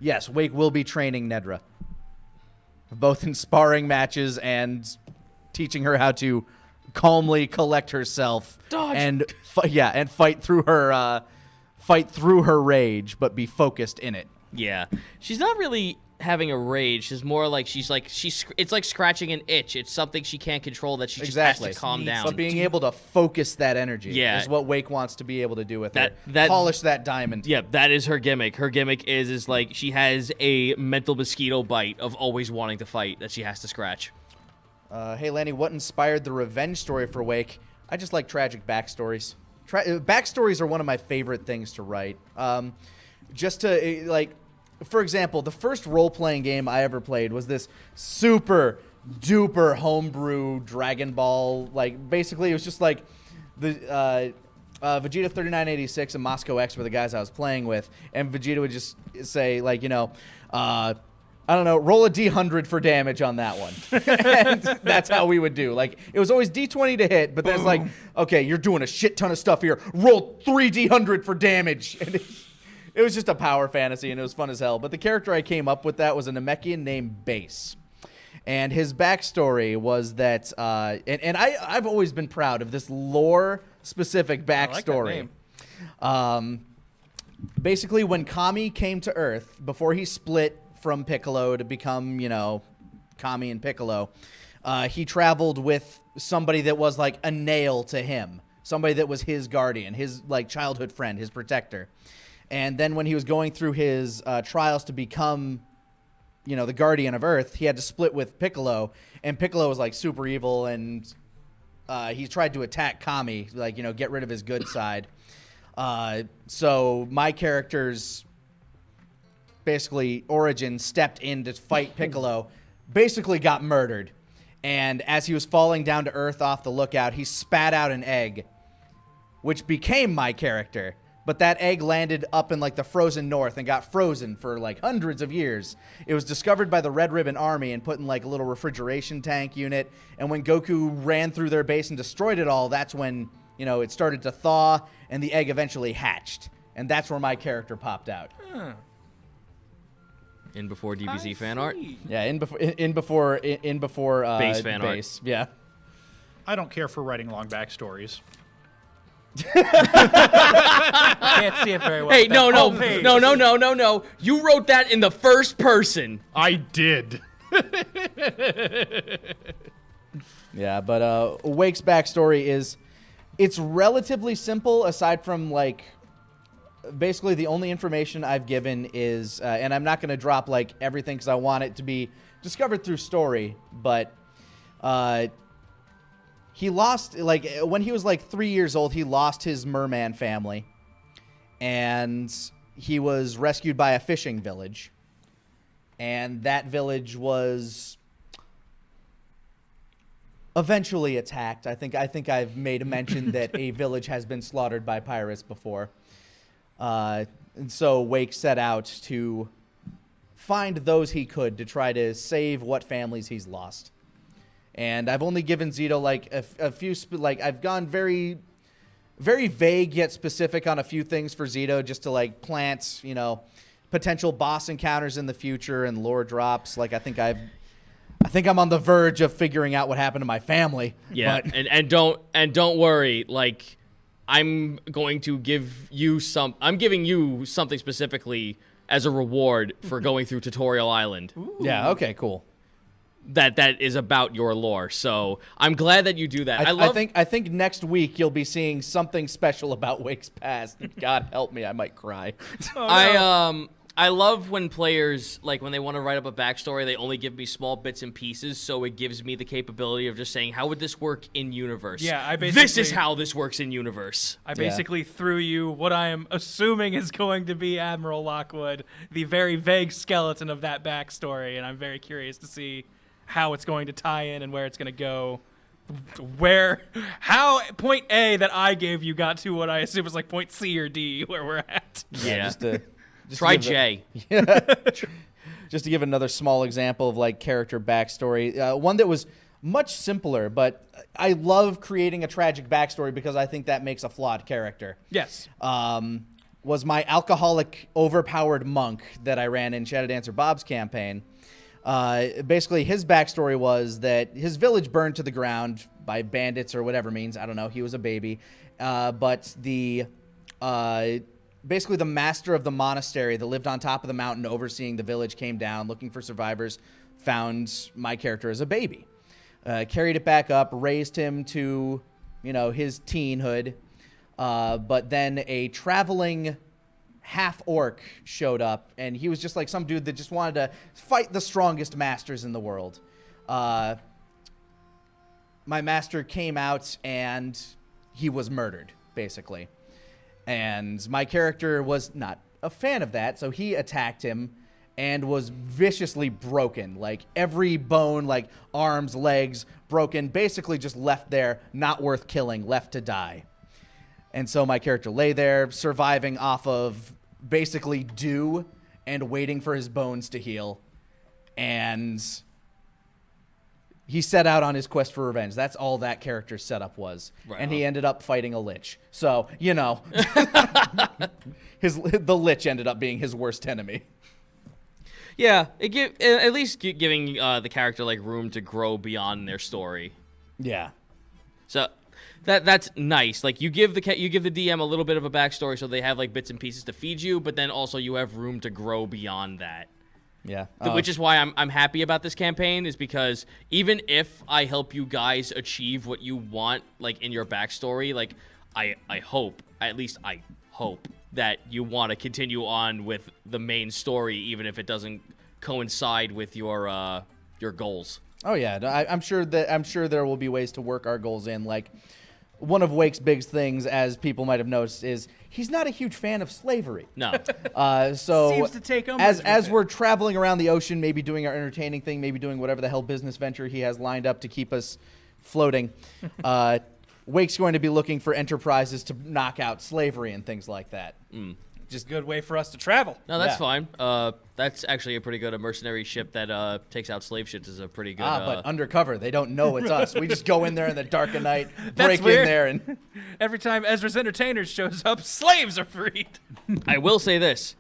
Yes, Wake will be training Nedra, both in sparring matches and teaching her how to calmly collect herself and fight through her rage, but be focused in it. Yeah. She's not really having a rage. She's more like it's like scratching an itch. It's something she can't control that she just has to calm down. But being able to focus that energy is what Wake wants to be able to do with her. Polish that diamond. Yeah, that is her gimmick. Her gimmick is like she has a mental mosquito bite of always wanting to fight that she has to scratch. Hey, Lanny, what inspired the revenge story for Wake? I just like tragic backstories. Backstories are one of my favorite things to write. Just to, like, for example, the first role-playing game I ever played was this super duper homebrew Dragon Ball. Like, basically, it was just like the Vegeta 3986 and Moscow X were the guys I was playing with, and Vegeta would just say, like, I don't know, roll a D100 for damage on that one. And that's how we would do. Like, it was always D20 to hit, but then it's like, okay, you're doing a shit ton of stuff here. Roll 3 D100 for damage. And it was just a power fantasy, and it was fun as hell. But the character I came up with that was a Namekian named Base. And his backstory was that, and I've always been proud of this lore-specific backstory. Basically, when Kami came to Earth, before he split from Piccolo to become, Kami and Piccolo, he traveled with somebody that was like a nail to him, somebody that was his guardian, his like childhood friend, his protector. And then when he was going through his trials to become, the guardian of Earth, he had to split with Piccolo, and Piccolo was like super evil, and he tried to attack Kami, like, get rid of his good side. So my character's basically Origin stepped in to fight Piccolo, basically got murdered. And as he was falling down to earth off the lookout, he spat out an egg, which became my character. But that egg landed up in like the frozen north and got frozen for like hundreds of years. It was discovered by the Red Ribbon Army and put in like a little refrigeration tank unit. And when Goku ran through their base and destroyed it all, that's when, you know, it started to thaw and the egg eventually hatched. And that's where my character popped out. In before DBZ fan art. Yeah, in before Base fan art. Yeah. I don't care for writing long backstories. Can't see it very well. Hey, That no. whole page. You wrote that in the first person. I did. Yeah, but Wake's backstory it's relatively simple aside from like basically the only information I've given is and I'm not going to drop like everything because I want it to be discovered through story, but he lost, like, when he was like 3 years old, he lost his merman family, and he was rescued by a fishing village, and that village was eventually attacked. I think I've made a mention that a village has been slaughtered by pirates before. And so Wake set out to find those he could to try to save what families he's lost. And I've only given Zito like a few, like I've gone very, very vague yet specific on a few things for Zito just to like plant, you know, potential boss encounters in the future and lore drops. Like I think I'm on the verge of figuring out what happened to my family. Yeah, but and don't worry. Like I'm going to give you I'm giving you something specifically as a reward for going through Tutorial Island. yeah, okay, cool. That is about your lore. So I'm glad that you do that. I think next week you'll be seeing something special about Wake's past. God help me, I might cry. I love when players, like, when they want to write up a backstory, they only give me small bits and pieces, so it gives me the capability of just saying, how would this work in universe? Yeah, this is how this works in universe. I basically threw you what I am assuming is going to be Admiral Lockwood, the very vague skeleton of that backstory, and I'm very curious to see how it's going to tie in and where it's going to go. How point A that I gave you got to what I assume is like point C or D where we're at. Yeah. Just to Try give J. just to give another small example of like character backstory, one that was much simpler, but I love creating a tragic backstory because I think that makes a flawed character. Yes. Was my alcoholic, overpowered monk that I ran in Shadow Dancer Bob's campaign. Basically, his backstory was that his village burned to the ground by bandits or whatever means. I don't know. He was a baby. But basically the master of the monastery that lived on top of the mountain overseeing the village came down looking for survivors, found my character as a baby, carried it back up, raised him to, you know, his teenhood. But then a traveling half-orc showed up, and he was just like some dude that just wanted to fight the strongest masters in the world. My master came out, and he was murdered, basically. And my character was not a fan of that, so he attacked him and was viciously broken. Like, every bone, like arms, legs, broken, basically just left there, not worth killing, left to die. And so my character lay there, surviving off of basically dew and waiting for his bones to heal. And he set out on his quest for revenge. That's all that character's setup was. Right. And he ended up fighting a lich. So, you know, the lich ended up being his worst enemy. Yeah, at least giving the character like room to grow beyond their story. Yeah. So that's nice. Like you give the DM a little bit of a backstory, so they have like bits and pieces to feed you, but then also you have room to grow beyond that. Yeah. Which is why I'm happy about this campaign, is because even if I help you guys achieve what you want, like in your backstory, like I hope that you want to continue on with the main story, even if it doesn't coincide with your goals. Oh yeah, I'm sure there will be ways to work our goals in. Like, one of Wake's big things, as people might have noticed, is he's not a huge fan of slavery. No. So Seems to take umbrage as with it. we're traveling around the ocean, maybe doing our entertaining thing, maybe doing whatever the hell business venture he has lined up to keep us floating, Wake's going to be looking for enterprises to knock out slavery and things like that. Just a good way for us to travel. No, that's Yeah. fine. That's actually a pretty good. A mercenary ship that takes out slave ships is a pretty good. But undercover, they don't know it's us. We just go in there in the dark of night, That's break in weird. there, and Every time Ezra's Entertainers shows up, slaves are freed. I will say this.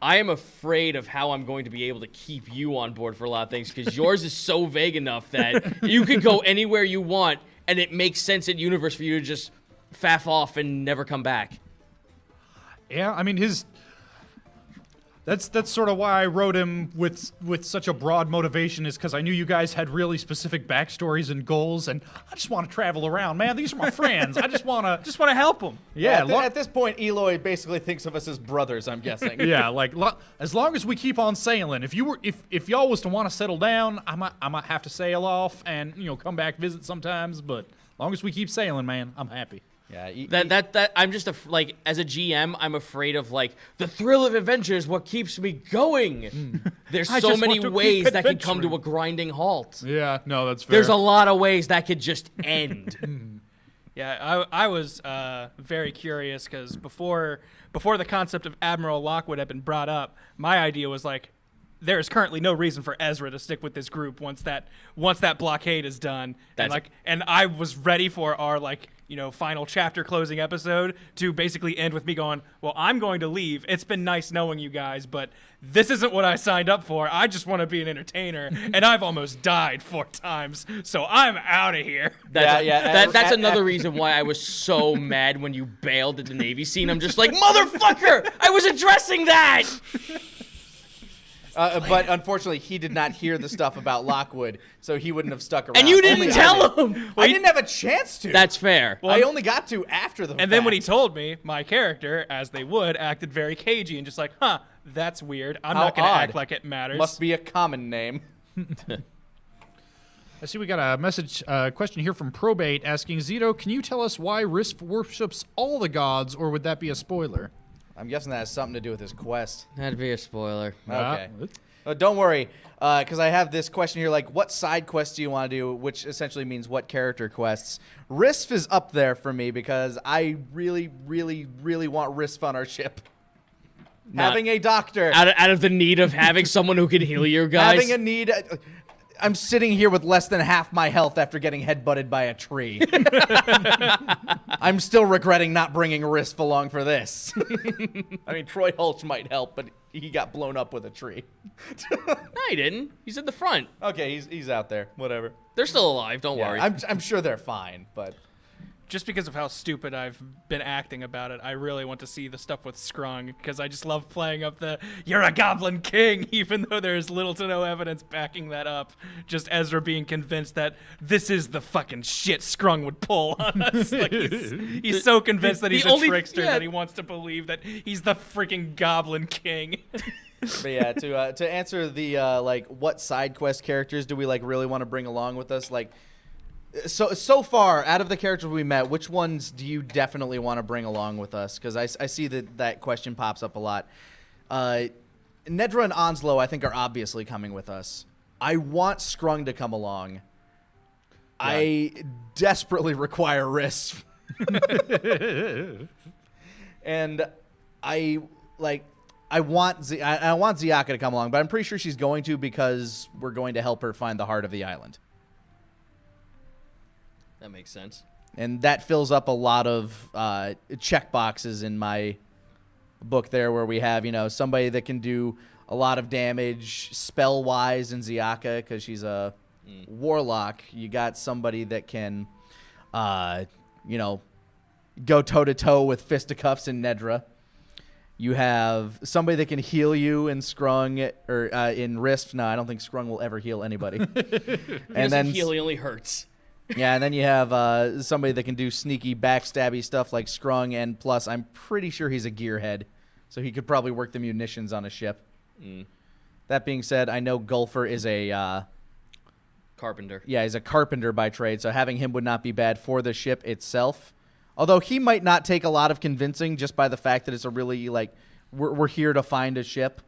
I am afraid of how I'm going to be able to keep you on board for a lot of things because yours is so vague enough that you could go anywhere you want and it makes sense in universe for you to just faff off and never come back. Yeah, I mean That's sort of why I wrote him with such a broad motivation, is because I knew you guys had really specific backstories and goals, and I just want to travel around, man. These are my friends. I just want to help them. Yeah, at this point, Eloy basically thinks of us as brothers. I'm guessing. yeah, like as long as we keep on sailing. If y'all was to want to settle down, I might have to sail off and come back visit sometimes. But as long as we keep sailing, man, I'm happy. Yeah, That I'm just like as a GM, I'm afraid of like the thrill of adventure is what keeps me going. There's I so just many want to ways keep that can come to adventuring. a grinding halt. Yeah, no, that's fair. There's a lot of ways that could just end. Yeah, I was very curious because before the concept of Admiral Lockwood had been brought up, my idea was like, there is currently no reason for Ezra to stick with this group once that blockade is done. And I was ready for our final chapter closing episode to basically end with me going, well, I'm going to leave. It's been nice knowing you guys, but this isn't what I signed up for. I just want to be an entertainer, and I've almost died 4 times, so I'm out of here. That's another reason why I was so mad when you bailed at the Navy scene. I'm just like, motherfucker! I was addressing that! but unfortunately, he did not hear the stuff about Lockwood, so he wouldn't have stuck around. And you didn't Only I tell did. him! I didn't have a chance to. That's fair. I only got to after the And then when he fact. told me, my character, as they would, acted very cagey and just like, huh, that's weird. I'm How not going to odd. act like it matters. Must be a common name. I see we got a question here from Probate asking, Zito, can you tell us why Risk worships all the gods, or would that be a spoiler? I'm guessing that has something to do with his quest. That'd be a spoiler. Okay. Don't worry, because I have this question here, like, what side quests do you want to do, which essentially means what character quests. Risk is up there for me because I really, really, really want Risk on our ship. Having a doctor. Out of the need of having someone who can heal you guys. Having a need. I'm sitting here with less than half my health after getting headbutted by a tree. I'm still regretting not bringing Risk along for this. I mean, Troy Hulch might help, but he got blown up with a tree. No, he didn't. He's in the front. Okay, he's out there. Whatever. They're still alive. Don't worry. I'm sure they're fine, but Just because of how stupid I've been acting about it, I really want to see the stuff with Skrung, because I just love playing up the, you're a goblin king, even though there's little to no evidence backing that up. Just Ezra being convinced that this is the fucking shit Skrung would pull on us. Like he's so convinced that he's a trickster that he wants to believe that he's the freaking goblin king. But yeah, to answer the what side quest characters do we really want to bring along with us? So far, out of the characters we met, which ones do you definitely want to bring along with us? Because I see that question pops up a lot. Nedra and Onslow, I think, are obviously coming with us. I want Skrung to come along. Yeah. I desperately require Risk. And I want Ziaka to come along, but I'm pretty sure she's going to, because we're going to help her find the heart of the island. That makes sense. And that fills up a lot of check boxes in my book there, where we have, somebody that can do a lot of damage spell-wise in Ziaka, because she's a warlock. You got somebody that can, go toe-to-toe with fisticuffs in Nedra. You have somebody that can heal you in Skrung, or in Risk. No, I don't think Skrung will ever heal anybody. He doesn't heal, he only hurts. Yeah, and then you have somebody that can do sneaky, backstabby stuff like Skrung, and plus, I'm pretty sure he's a gearhead, so he could probably work the munitions on a ship. That being said, I know Gulfer is a carpenter. Yeah, he's a carpenter by trade, so having him would not be bad for the ship itself. Although he might not take a lot of convincing just by the fact that it's a really, like, we're here to find a ship.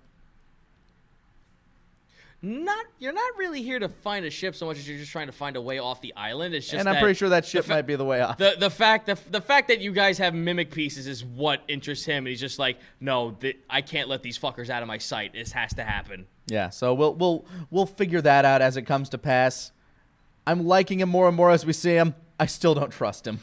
You're not really here to find a ship so much as you're just trying to find a way off the island. It's just And I'm pretty sure that ship might be the way off. The fact that you guys have mimic pieces is what interests him, and he's just like, no, I can't let these fuckers out of my sight. This has to happen. Yeah, so we'll figure that out as it comes to pass. I'm liking him more and more as we see him. I still don't trust him.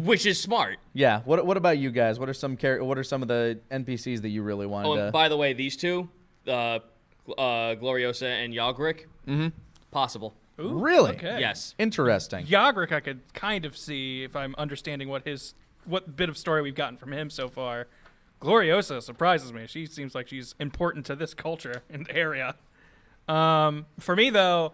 Which is smart. Yeah. What about you guys? What are some of the NPCs that you really wanted Oh, to... and by the way, these two, Gloriosa and Yagrik, possible. Ooh, Really? Okay. Yes. Interesting. Yagrik, I could kind of see if I'm understanding what bit of story we've gotten from him so far. Gloriosa surprises me. She seems like she's important to this culture and area. For me, though,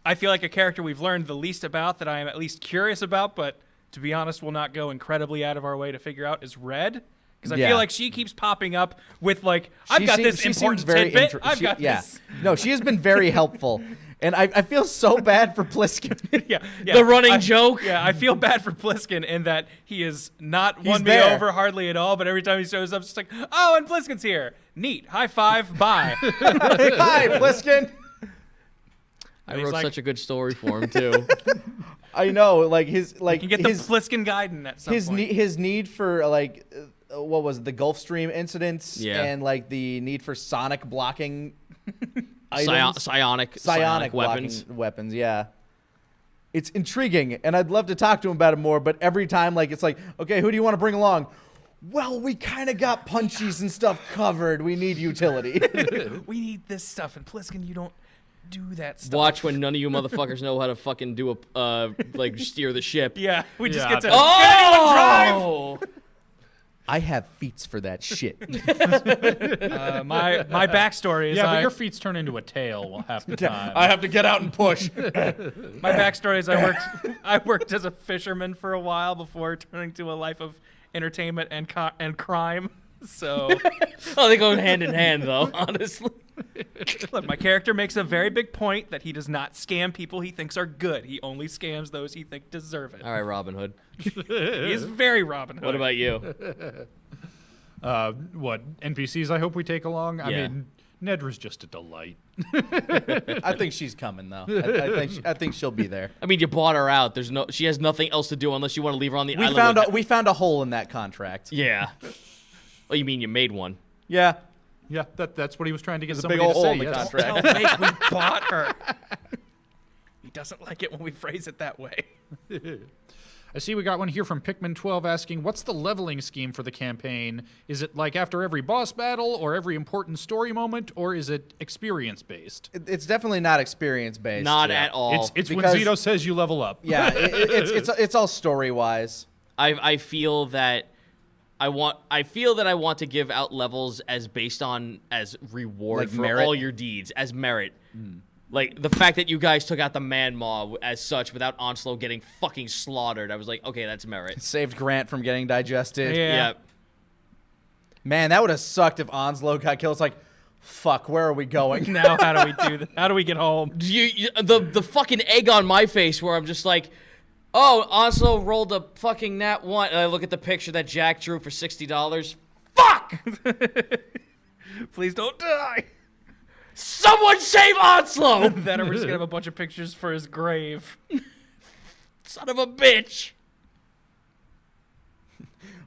I feel like a character we've learned the least about that I am at least curious about, but to be honest, will not go incredibly out of our way to figure out is Red. Because I feel like she keeps popping up with, like, I've got this important tidbit. I've got this. No, she has been very helpful. And I feel so bad for Pliskin. Yeah. The running joke. Yeah, I feel bad for Pliskin in that he is not won me there. over hardly at all, but every time he shows up, it's just like, oh, and Pliskin's here. Neat. High five. Bye. Hi, Pliskin. I he's wrote like- such a good story for him too. I know, like his You can get the Pliskin Guidon at some point. his need for like what was it, the Gulf Stream incidents Yeah. and like the need for sonic blocking items. Psionic weapons, yeah. It's intriguing, and I'd love to talk to him about it more, but every time, like, it's like, okay, who do you want to bring along? Well, we kind of got punchies and stuff covered. We need utility. We need this stuff, and Pliskin, you don't do that stuff. Watch when none of you motherfuckers know how to fucking do a like steer the ship. Yeah, we just Yeah, get to Oh! I have feats for that shit. my backstory is Yeah, but your feet turn into a tail half the time. I have to get out and push. my backstory is I worked as a fisherman for a while before turning to a life of entertainment and crime. So Oh, they go hand in hand though, honestly. look, my character makes a very big point that he does not scam people he thinks are good. He only scams those he thinks deserve it. All right, Robin Hood. He is very Robin Hood. What about you? What NPCs? I hope we take along. I Yeah. mean, Nedra's just a delight. I think she's coming though. I think she'll be there. I mean, you bought her out. She has nothing else to do unless you want to leave her on the island. We found a hole in that contract. Yeah. Oh, you mean you made one? Yeah. Yeah, that's what he was trying to get There's a somebody big old to hole say. in the Yes. contract. Don't make we bought her. He doesn't like it when we phrase it that way. I see we got one here from Pikmin12 asking, what's the leveling scheme for the campaign? Is it like after every boss battle or every important story moment, or is it experience-based? It's definitely not experience based. Not at all. It's when Because- Zito says you level up. Yeah, it's all story wise. I feel that I want to give out levels as based on as reward Like for merit? all your deeds as merit. Like the fact that you guys took out the man maw as such without Onslow getting fucking slaughtered. I was like, okay, that's merit. Saved Grant from getting digested. Yeah. Man, that would have sucked if Onslow got killed. It's like, fuck, where are we going? Now how do we do that? How do we get home? The fucking egg on my face where I'm just like, oh, Onslow rolled a fucking nat 1, and I look at the picture that Jack drew for $60. Fuck! Please don't die. Someone save Onslow! Then we're just gonna have a bunch of pictures for his grave. Son of a bitch!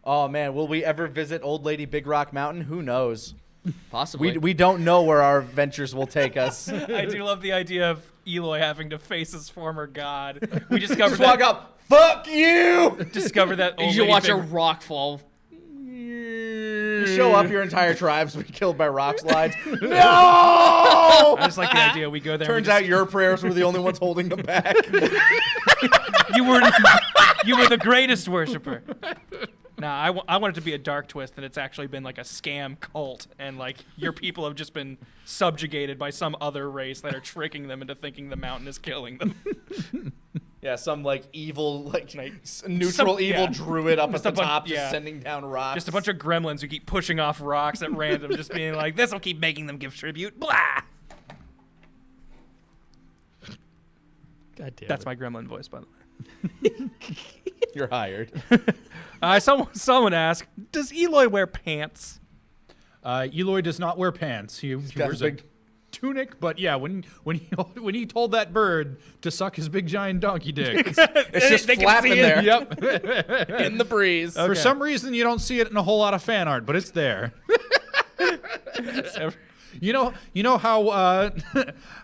Oh man, will we ever visit Old Lady Big Rock Mountain? Who knows? Possibly. We don't know where our ventures will take us. I do love the idea of Eloy having to face his former god. We discovered Just walk up. Fuck you! Discover that You old should lady watch big- a rock fall. You show up, your entire tribe's been killed by rock slides. No! I just like the idea. We go there. Turns and out your prayers were the only ones holding them back. you were the greatest worshiper. Nah, I want it to be a dark twist that it's actually been like a scam cult, and like your people have just been subjugated by some other race that are tricking them into thinking the mountain is killing them. Yeah, some like evil, like neutral evil yeah. druid up Just at a the bunch- top, just yeah. sending down rocks. Just a bunch of gremlins who keep pushing off rocks at random, just being like, "This will keep making them give tribute." Blah. God damn That's it. my gremlin voice, by the way. You're hired. Someone asked, does Eloy wear pants? Eloy does not wear pants. He got wears a big- tunic. But yeah, when he told that bird to suck his big giant donkey dick, It's just They can flapping see it. there yep. in the breeze. For some reason, you don't see it in a whole lot of fan art, but it's there. You know how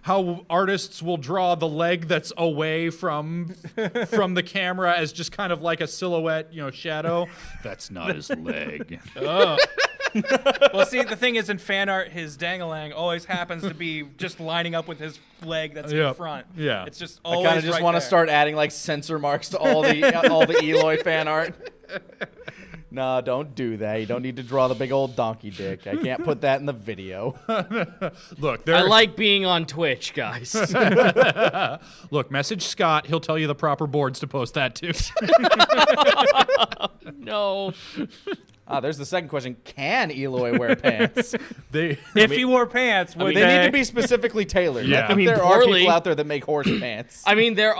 how artists will draw the leg that's away from the camera as just kind of like a silhouette, shadow. That's not his leg. Oh. Well, see, the thing is, in fan art, his dangalang always happens to be just lining up with his leg that's in Yep. front. Yeah. It's just I always kind of just right want to there. start adding like censor marks to all the Eloy fan art. No, don't do that. You don't need to draw the big old donkey dick. I can't put that in the video. Look, I like being on Twitch, guys. Look, message Scott. He'll tell you the proper boards to post that to. No. There's the second question. Can Eloy wear pants? If he wore pants, would They need to be specifically tailored. Yeah. I think I mean, there are poorly. people out there that make horse pants. I mean, there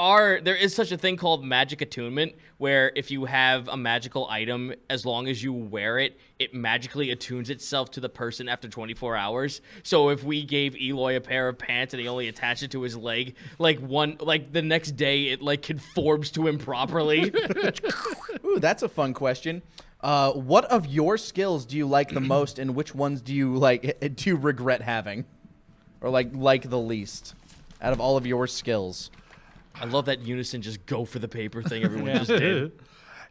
is such a thing called magic attunement, where if you have a magical item, as long as you wear it, it magically attunes itself to the person after 24 hours. So if we gave Eloy a pair of pants and he only attached it to his leg, the next day it conforms to him properly. Ooh, that's a fun question. What of your skills do you like the most, and which ones do you regret having, or like the least, out of all of your skills? I love that unison just go for the paper thing everyone just did.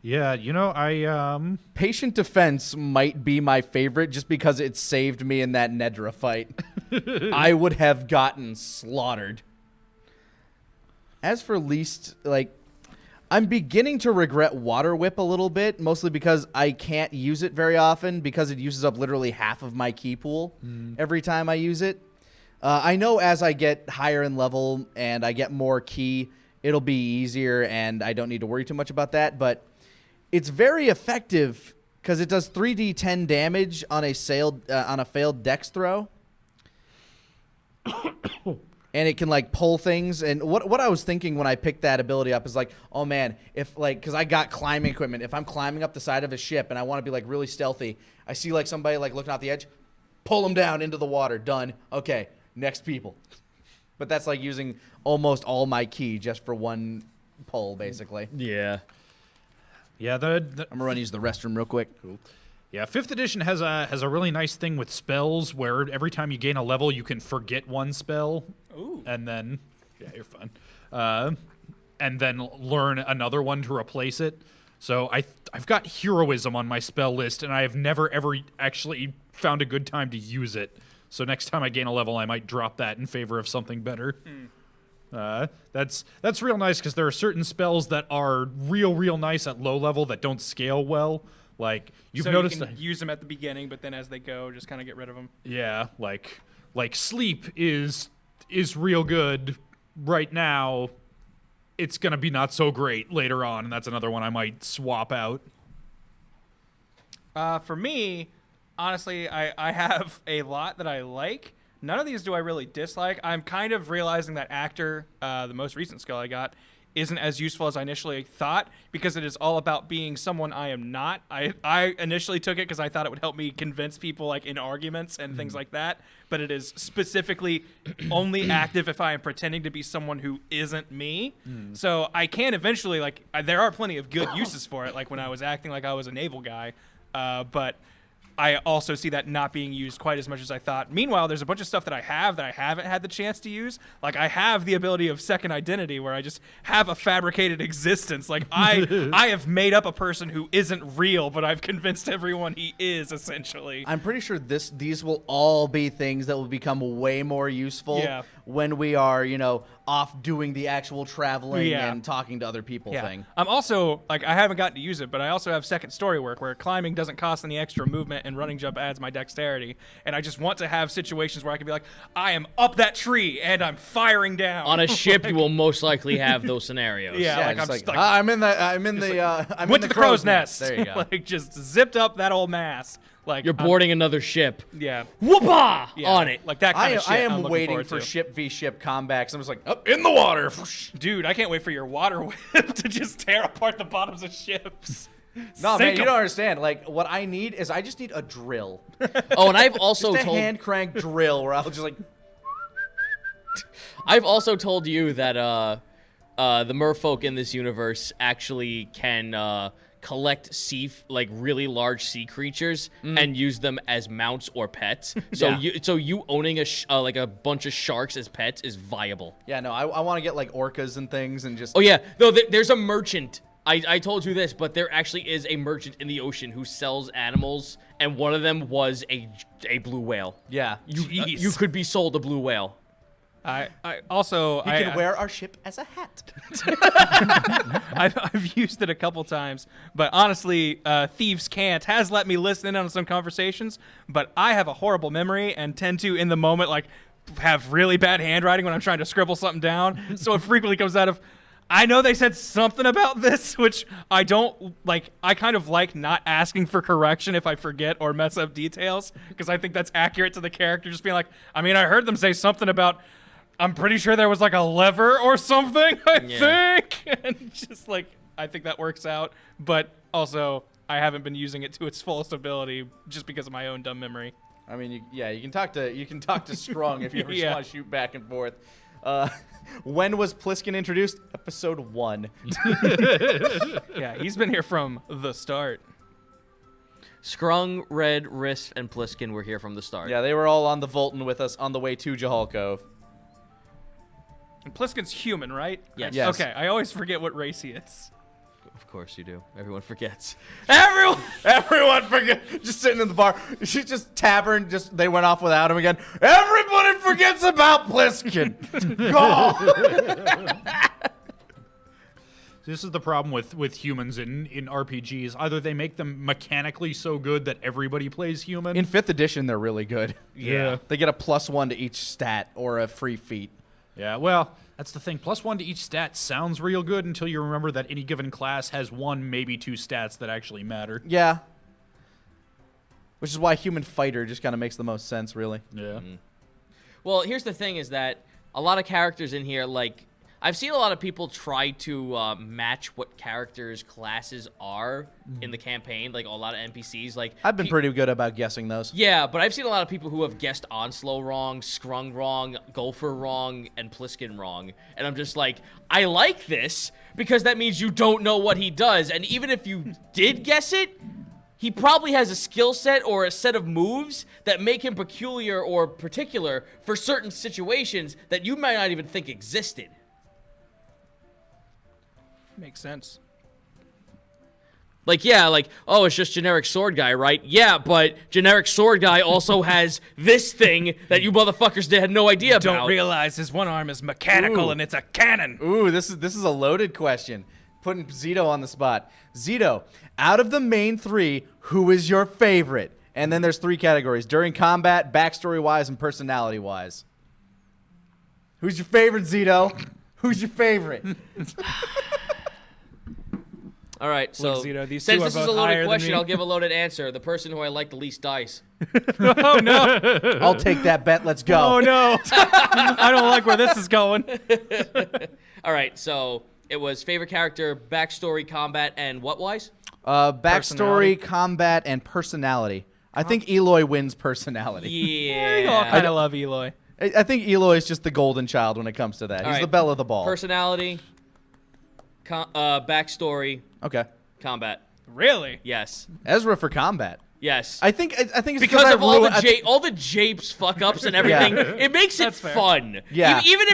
Yeah, I Patient defense might be my favorite, just because it saved me in that Nedra fight. I would have gotten slaughtered. As for least, I'm beginning to regret Water Whip a little bit, mostly because I can't use it very often because it uses up literally half of my key pool every time I use it. I know as I get higher in level and I get more key, it'll be easier and I don't need to worry too much about that, but it's very effective because it does 3d10 damage on a failed dex throw. And it can pull things. And what I was thinking when I picked that ability up is oh man, if because I got climbing equipment. If I'm climbing up the side of a ship and I want to be really stealthy, I see somebody looking out the edge, pull them down into the water. Done. Okay, next people. But that's using almost all my key just for one pull, basically. Yeah. yeah, I'm gonna run use the restroom real quick. Yeah, 5th edition has a really nice thing with spells where every time you gain a level, you can forget one spell. Ooh. And then, yeah, you're fine. And then learn another one to replace it. So I've got heroism on my spell list, and I have never ever actually found a good time to use it. So next time I gain a level, I might drop that in favor of something better. That's real nice because there are certain spells that are real nice at low level that don't scale well. You've noticed you can use them at the beginning, but then as they go, just kind of get rid of them. Yeah, like sleep is real good right now. It's gonna be not so great later on, and that's another one I might swap out. For me, honestly, I have a lot that I like. None of these do I really dislike. I'm kind of realizing that actor, the most recent skill I got, isn't as useful as I initially thought because it is all about being someone I am not. I initially took it because I thought it would help me convince people in arguments and things like that, but it is specifically only active if I am pretending to be someone who isn't me. So I can eventually, there are plenty of good uses for it, like when I was acting like I was a naval guy, but I also see that not being used quite as much as I thought. Meanwhile, there's a bunch of stuff that I haven't had the chance to use. I have the ability of second identity where I just have a fabricated existence. I have made up a person who isn't real, but I've convinced everyone he is, essentially. I'm pretty sure these will all be things that will become way more useful when we are, off doing the actual traveling and talking to other people thing. I'm also, I haven't gotten to use it, but I also have second story work where climbing doesn't cost any extra movement and running jump adds my dexterity. And I just want to have situations where I can be I am up that tree and I'm firing down. On a ship, you will most likely have those scenarios. I'm in the went to the crow's nest. There you go. Just zipped up that old mass. Like You're boarding another ship. Yeah. Whoopah! Yeah, On it. Like that kind of shit. I I'm am looking waiting forward for to. ship v ship combat. I'm just like, up in the water. Dude, I can't wait for your water whip to just tear apart the bottoms of ships. No, man, Sink you 'em. don't understand. Like, what I need is I just need a drill. Oh, and I've also Just a told hand crank drill where I'll just like. I've also told you that the merfolk in this universe actually can collect really large sea creatures and use them as mounts or pets. So you owning a bunch of sharks as pets is viable. Yeah, no, I want to get like orcas and things and just. Oh yeah, no, there's a merchant. I told you this, but there actually is a merchant in the ocean who sells animals, and one of them was a blue whale. Yeah. You could be sold a blue whale. I also You can wear our ship as a hat. I've used it a couple times, but honestly, Thieves Can't has let me listen in on some conversations, but I have a horrible memory and tend to, in the moment, like, have really bad handwriting when I'm trying to scribble something down, so it frequently comes out of, I know they said something about this, which I don't, like, I kind of like not asking for correction if I forget or mess up details, because I think that's accurate to the character, just being like, I mean, I heard them say something about, I'm pretty sure there was like a lever or something, I think. And just like, I think that works out. But also, I haven't been using it to its fullest ability just because of my own dumb memory. I mean, you can talk to Skrungle if you ever just Yeah. want to shoot back and forth. When was Pliskin introduced? Episode 1. Yeah, he's been here from the start. Skrung, Red, Riff, and Pliskin were here from the start. Yeah, they were all on the Volton with us on the way to Jahal Cove. And Pliskin's human, right? Yes. Yes. Okay, I always forget what race he is. Of course you do. Everyone forgets. Everyone forget. Just sitting in the bar. She's just tavern. Just they went off without him again. Everybody forgets about Pliskin. This is the problem with humans in RPGs. Either they make them mechanically so good that everybody plays human. In 5th edition, they're really good. Yeah. They get a +1 to each stat or a free feat. Yeah, well, that's the thing. +1 to each stat sounds real good until you remember that any given class has 1, maybe 2 stats that actually matter. Yeah. Which is why human fighter just kind of makes the most sense, really. Yeah. Well, here's the thing is that a lot of characters in here, like, I've seen a lot of people try to match what characters' classes are in the campaign, like a lot of NPCs. Like I've been pretty good about guessing those. Yeah, but I've seen a lot of people who have guessed Onslow wrong, Skrung wrong, Gopher wrong, and Pliskin wrong. And I'm just like, I like this because that means you don't know what he does. And even if you did guess it, he probably has a skill set or a set of moves that make him peculiar or particular for certain situations that you might not even think existed. Makes sense. Like, yeah, like, oh, it's just generic sword guy, right? Yeah, but generic sword guy also has this thing that you motherfuckers had no idea about. Don't realize his one arm is mechanical and it's a cannon. Ooh, this is a loaded question. Putting Zito on the spot. Zito, out of the main 3, who is your favorite? And then there's 3 categories: during combat, backstory-wise, and personality-wise. Who's your favorite, Zito? Who's your favorite? All right, so Look, Zito, these since two are this is both a higher loaded than question, me. I'll give a loaded answer. The person who I like the least dies. Oh, no. I'll take that bet. Let's go. Oh, no. I don't like where this is going. All right, so it was favorite character, backstory, combat, and what wise? Backstory, Personality. combat, and personality. I think Eloy wins personality. We all Yeah. kind of love Eloy. I think Eloy is just the golden child when it comes to that. All He's right. the belle of the ball. Personality, backstory, Okay. combat. Really? Yes. Ezra for combat. Yes. I think it's Because I of all ruined- all the japes, fuck ups, and everything, it makes it That's fair. fun. Yeah. Even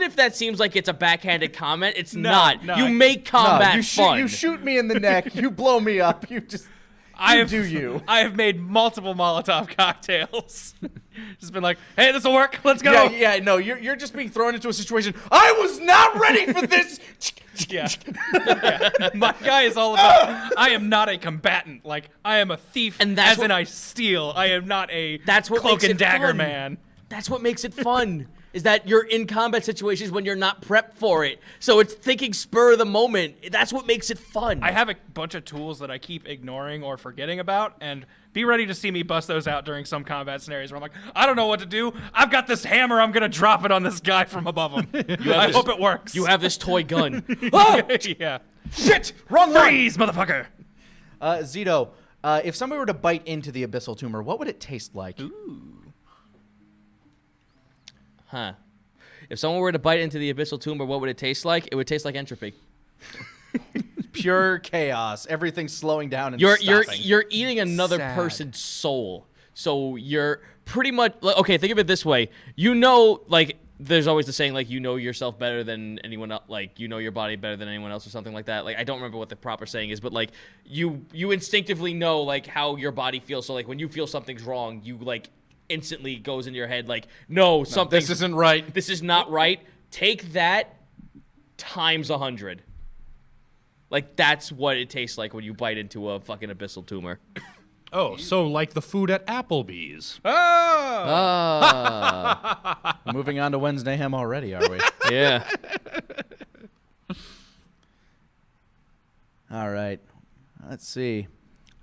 if that seems like it's a backhanded comment, it's not. no, You I- make No, combat you fun. you shoot me in the neck. You blow me up. You just. do you. I have made multiple Molotov cocktails. Just been like, hey, this will work. Let's go. No, you're just being thrown into a situation. I was not ready for this. Yeah. My guy is all about, I am not a combatant. Like, I am a thief, And that's as in what- I steal. I am not a That's what cloak makes and it dagger fun. man. That's what makes it fun. is that you're in combat situations when you're not prepped for it. So it's thinking spur of the moment. That's what makes it fun. I have a bunch of tools that I keep ignoring or forgetting about, and be ready to see me bust those out during some combat scenarios where I'm like, I don't know what to do. I've got this hammer. I'm going to drop it on this guy from above him. I hope it works. You have this toy gun. Yeah. Shit! Wrong Freeze, motherfucker! Zito, if somebody were to bite into the abyssal tumor, what would it taste like? Huh. If someone were to bite into the abyssal tumor, what would it taste like? It would taste like entropy. Pure chaos. Everything's slowing down and You're stopping. you're eating another Sad. person's soul. So you're pretty much okay. Think of it this way. You know, like there's always the saying, like you know yourself better than anyone else. Like you know your body better than anyone else, or something like that. Like I don't remember what the proper saying is, but like you instinctively know like how your body feels. So like when you feel something's wrong, you like instantly goes into your head like, no, something. This isn't right. This is not right. Take that times 100. Like, that's what it tastes like when you bite into a fucking abyssal tumor. Oh, so like the food at Applebee's. Moving on to Wednesday Ham already, are we? Yeah. All right. Let's see.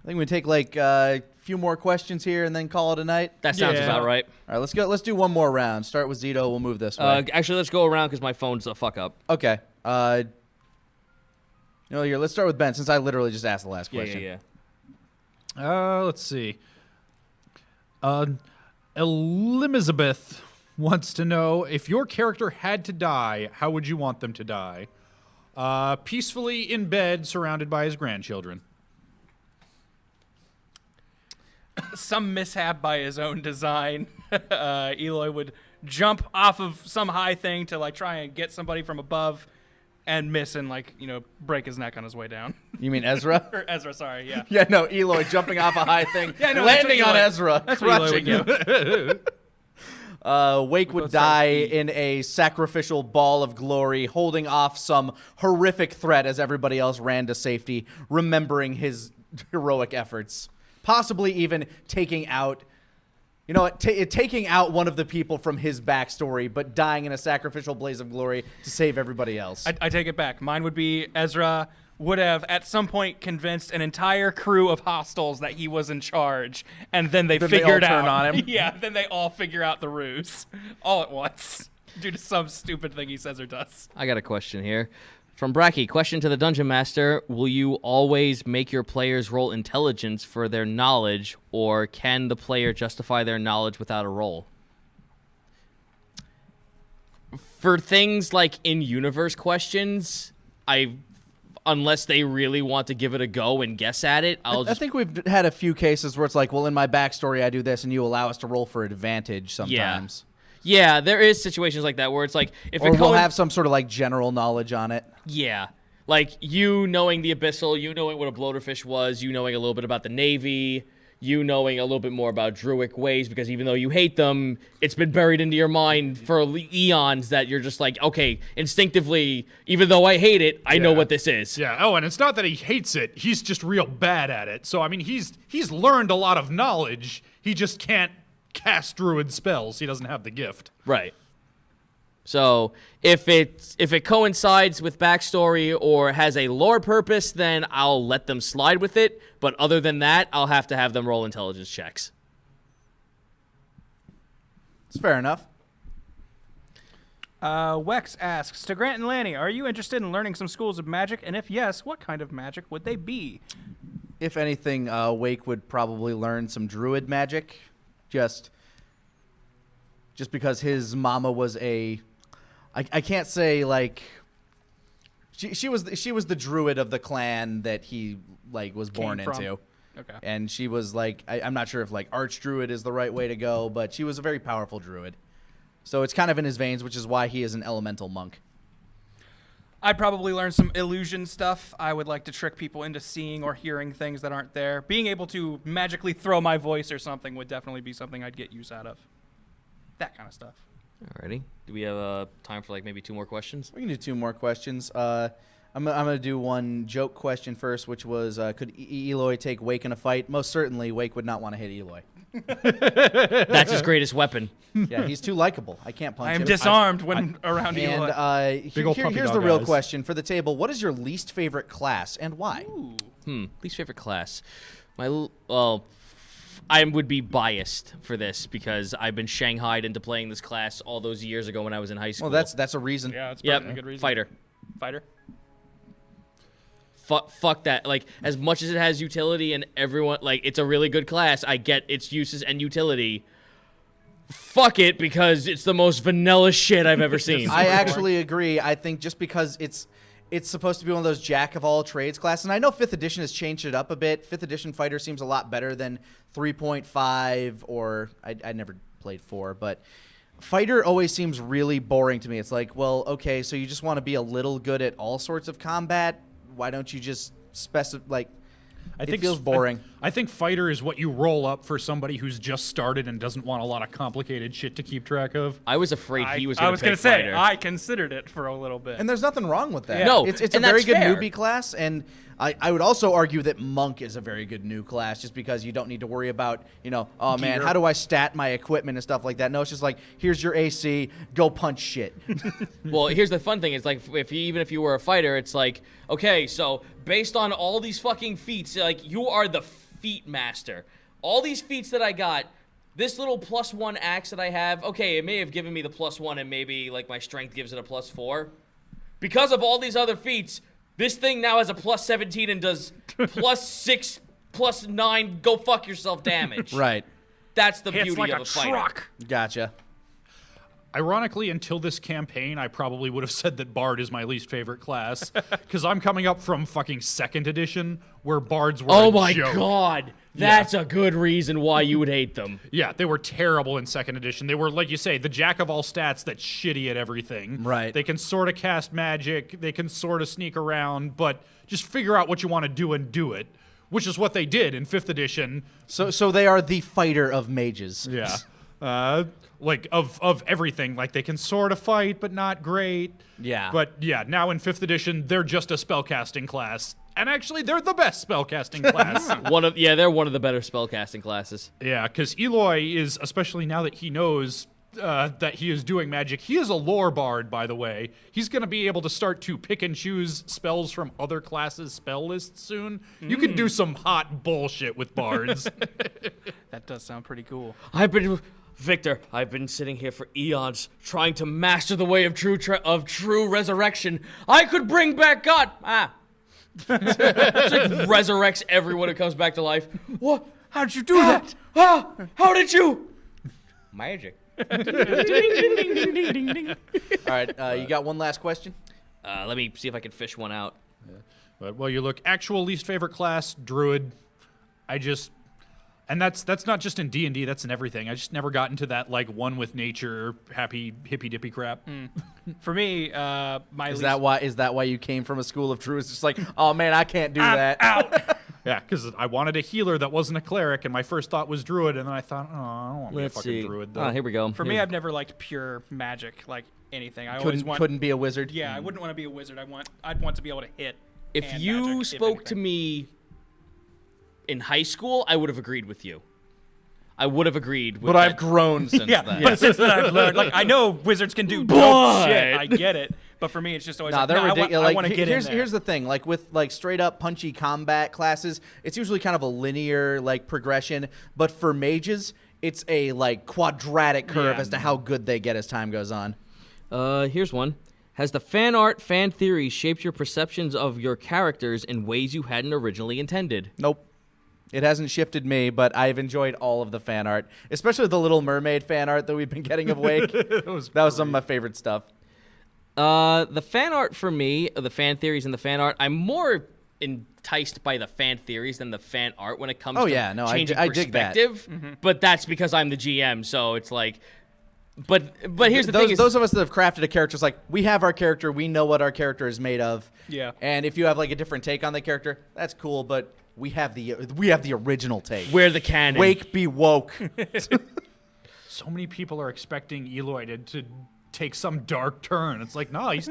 I think we take like a few more questions here and then call it a night. That sounds about right. All right, let's go. Let's do one more round. Start with Zito. We'll move this way. Actually, let's go around because my phone's a fuck up. Okay. Here, let's start with Ben, since I literally just asked the last question. Yeah. Let's see. Elizabeth wants to know, if your character had to die, how would you want them to die? Peacefully in bed, surrounded by his grandchildren. Some mishap by his own design. Eloy would jump off of some high thing to like try and get somebody from above and miss and like, break his neck on his way down. You mean Ezra? Or Ezra, sorry, yeah. Yeah, no, Eloy jumping off a high thing, Yeah, no, that's landing what on Eloy- Ezra, That's what Eloy crushing would him. do. Wake would both die start in a sacrificial ball of glory, holding off some horrific threat as everybody else ran to safety, remembering his heroic efforts. Possibly even taking out, taking out one of the people from his backstory, but dying in a sacrificial blaze of glory to save everybody else. I take it back. Mine would be Ezra would have at some point convinced an entire crew of hostiles that he was in charge, and then they figured all out. turn on him? Yeah, then they all figure out the ruse all at once due to some stupid thing he says or does. I got a question here. From Bracky, question to the Dungeon Master. Will you always make your players roll intelligence for their knowledge, or can the player justify their knowledge without a roll? For things like in-universe questions, unless they really want to give it a go and guess at it, I think we've had a few cases where it's like, well, in my backstory, I do this, and you allow us to roll for advantage sometimes. Yeah, there is situations like that where it's like if Or it we'll have some sort of like general knowledge on it. Yeah. Like you knowing the Abyssal, you knowing what a bloaterfish was, you knowing a little bit about the Navy, you knowing a little bit more about Druic ways, because even though you hate them, it's been buried into your mind for eons that you're just like, okay, instinctively, even though I hate it, I know what this is. Yeah. Oh, and it's not that he hates it; he's just real bad at it. So I mean, he's learned a lot of knowledge. He just can't cast druid spells. He doesn't have the gift. Right. So if it coincides with backstory or has a lore purpose, then I'll let them slide with it. But other than that, I'll have to have them roll intelligence checks. It's fair enough. Wex asks, to Grant and Lanny, are you interested in learning some schools of magic? And if yes, what kind of magic would they be? If anything, Wake would probably learn some druid magic, just because his mama was I can't say like she was the druid of the clan that he like was born Came from. into. Okay. And she was like I'm not sure if like archdruid is the right way to go, but she was a very powerful druid. So it's kind of in his veins, which is why he is an elemental monk. I'd probably learn some illusion stuff. I would like to trick people into seeing or hearing things that aren't there. Being able to magically throw my voice or something would definitely be something I'd get use out of. That kind of stuff. Alrighty. Do we have time for like maybe 2 more questions? We can do 2 more questions. I'm gonna do one joke question first, which was could Eloy take Wake in a fight? Most certainly, Wake would not want to hit Eloy. That's his greatest weapon. Yeah, he's too likable. I can't punch I him. am disarmed when around you. And Big ol' puppy here's dog the real eyes. question for the table. What is your least favorite class and why? Least favorite class. Well, I would be biased for this because I've been shanghaied into playing this class all those years ago when I was in high school. Well, that's a reason. Yeah, that's Yep, probably a good reason. fighter. Fuck that. Like, as much as it has utility and everyone, like, it's a really good class, I get its uses and utility. Fuck it, because it's the most vanilla shit I've ever seen. I actually agree. I think just because it's supposed to be one of those jack of all trades classes, and I know 5th edition has changed it up a bit. 5th edition fighter seems a lot better than 3.5 or I never played 4, but fighter always seems really boring to me. It's like, well, okay, so you just want to be a little good at all sorts of combat. Why don't you just it feels boring. I think fighter is what you roll up for somebody who's just started and doesn't want a lot of complicated shit to keep track of. I was afraid he was I going was to gonna pick say, fighter. I considered it for a little bit. And there's nothing wrong with that. Yeah. No, it's a and very that's good fair. newbie class, and I would also argue that monk is a very good new class, just because you don't need to worry about, oh man, how do I stat my equipment and stuff like that. No, it's just like, here's your AC, go punch shit. Well, here's the fun thing. It's like, even if you were a fighter, it's like, okay, so based on all these fucking feats, like, you are the feat master. All these feats that I got, this little +1 axe that I have, okay, it may have given me the +1 and maybe, like, my strength gives it a +4. Because of all these other feats, this thing now has a +17 and does +6, +9, go fuck yourself damage. Right. That's the Hits beauty like of a a fighter. truck. Gotcha. Ironically, until this campaign, I probably would have said that Bard is my least favorite class, because I'm coming up from fucking 2nd edition, where Bards were Oh a my joke. god. That's a good reason why you would hate them. Yeah, they were terrible in 2nd edition. They were, like you say, the jack of all stats that's shitty at everything. Right. They can sort of cast magic, they can sort of sneak around, but just figure out what you want to do and do it, which is what they did in 5th edition. So they are the fighter of mages. Yeah. Like, of everything. Like, they can sort of fight, but not great. Yeah. But, yeah, now in 5th edition, they're just a spellcasting class. And actually, they're the best spellcasting class. They're one of the better spellcasting classes. Yeah, because Eloy is, especially now that he knows that he is doing magic, he is a lore bard, by the way. He's going to be able to start to pick and choose spells from other classes' spell lists soon. You can do some hot bullshit with bards. That does sound pretty cool. Victor, I've been sitting here for eons trying to master the way of true resurrection. I could bring back God. Just like resurrects everyone who comes back to life. What? How'd you do that? How did you? Magic. All right, you got one last question? Let me see if I can fish one out. But, well, you look, actual least favorite class, druid. And that's not just in D&D, that's in everything. I just never got into that, like, one with nature, happy, hippy-dippy crap. For me, my Is least... that why you came from a school of druids? Just like, oh man, I can't do that. Out. Yeah, because I wanted a healer that wasn't a cleric, and my first thought was druid, and then I thought, oh, I don't want to be a fucking druid, though. Here we go. For me, I've never liked pure magic, like anything. I always Couldn't be a wizard. Yeah, I wouldn't want to be a wizard. I'd want to be able to hit. If and you magic, if spoke to anything. me in high school, I would have agreed with you. I would have agreed with But I've grown since Yeah, then. but since then I've learned. Like, I know wizards can do dope But- shit. I get it. But for me, it's just always Nah, like, they're no, ridiculous. I want to get in there. Here's the thing. Like with like straight up punchy combat classes, it's usually kind of a linear like progression. But for mages, it's a like quadratic curve Yeah. as to how good they get as time goes on. Here's one. Has the fan theory shaped your perceptions of your characters in ways you hadn't originally intended? Nope. It hasn't shifted me, but I've enjoyed all of the fan art, especially the Little Mermaid fan art that we've been getting of Wake. that was some of my favorite stuff. The fan art for me, the fan theories and the fan art, I'm more enticed by the fan theories than the fan art when it comes to changing I dig that. perspective. But that's because I'm the GM, so it's like... But here's the thing is... Those of us that have crafted a character, it's like, we have our character, we know what our character is made of. Yeah. And if you have like a different take on the character, that's cool, but we have the original take. We're the canon. Wake be woke. So many people are expecting Eloy to take some dark turn. It's like, no, he's.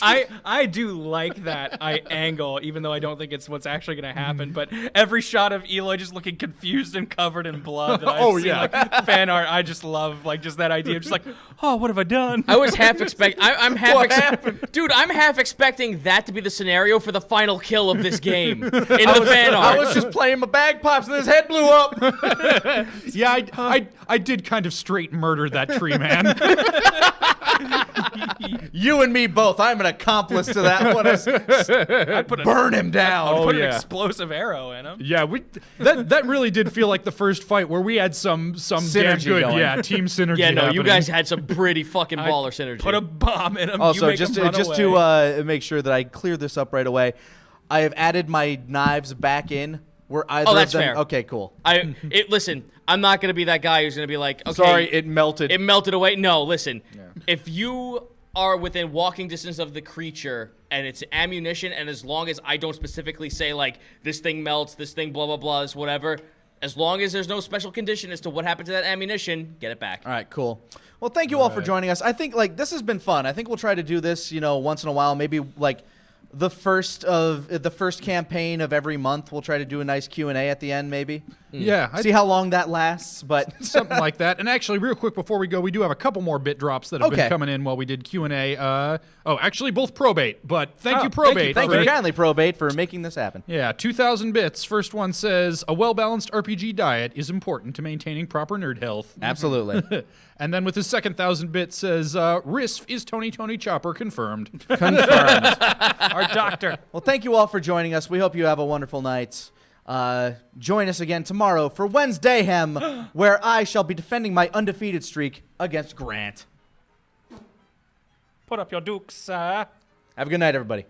I do like that angle, even though I don't think it's what's actually going to happen. But every shot of Eloy just looking confused and covered in blood that I've seen, like, fan art, I just love like just that idea of just like, oh, what have I done? I was half expecting. I'm half. Dude, I'm half expecting that to be the scenario for the final kill of this game in the fan art. I was just playing my bagpipes and his head blew up. Yeah, I did kind of straight murder that tree man. You and me both. I'm an accomplice to that one. I put Burn him down. put an yeah. explosive arrow in him. Yeah, that really did feel like the first fight where we had some damn Synergy good going. team synergy. Yeah, no, you happening. guys had some pretty fucking baller synergy. Put a bomb in him. Also, you make just him run away. to make sure that I clear this up right away, I have added my knives back in. Where either Oh, that's of them, fair. Okay, cool. Listen, I'm not gonna be that guy who's gonna be like, okay, Sorry, it melted. It melted away. No, listen. If you are within walking distance of the creature and it's ammunition, and as long as I don't specifically say like this thing melts, this thing blah blah blah is whatever, as long as there's no special condition as to what happened to that ammunition, get it back. All right, cool. Well, thank you all for joining us. I think like this has been fun. I think we'll try to do this, once in a while. Maybe like the first campaign of every month. We'll try to do a nice Q&A at the end, maybe. Yeah, See how long that lasts, but something like that. And actually, real quick before we go, we do have a couple more bit drops that have been coming in while we did Q&A. Actually, both probate, but thank you, probate. Thank you kindly, probate, for making this happen. Yeah, 2,000 bits. First one says, a well-balanced RPG diet is important to maintaining proper nerd health. Absolutely. And then with his second 1,000 bits says, Riff is Tony Chopper confirmed. Confirmed. Our doctor. Well, thank you all for joining us. We hope you have a wonderful night. Join us again tomorrow for Wednesday Hem, where I shall be defending my undefeated streak against Grant. Put up your dukes, Have a good night, everybody.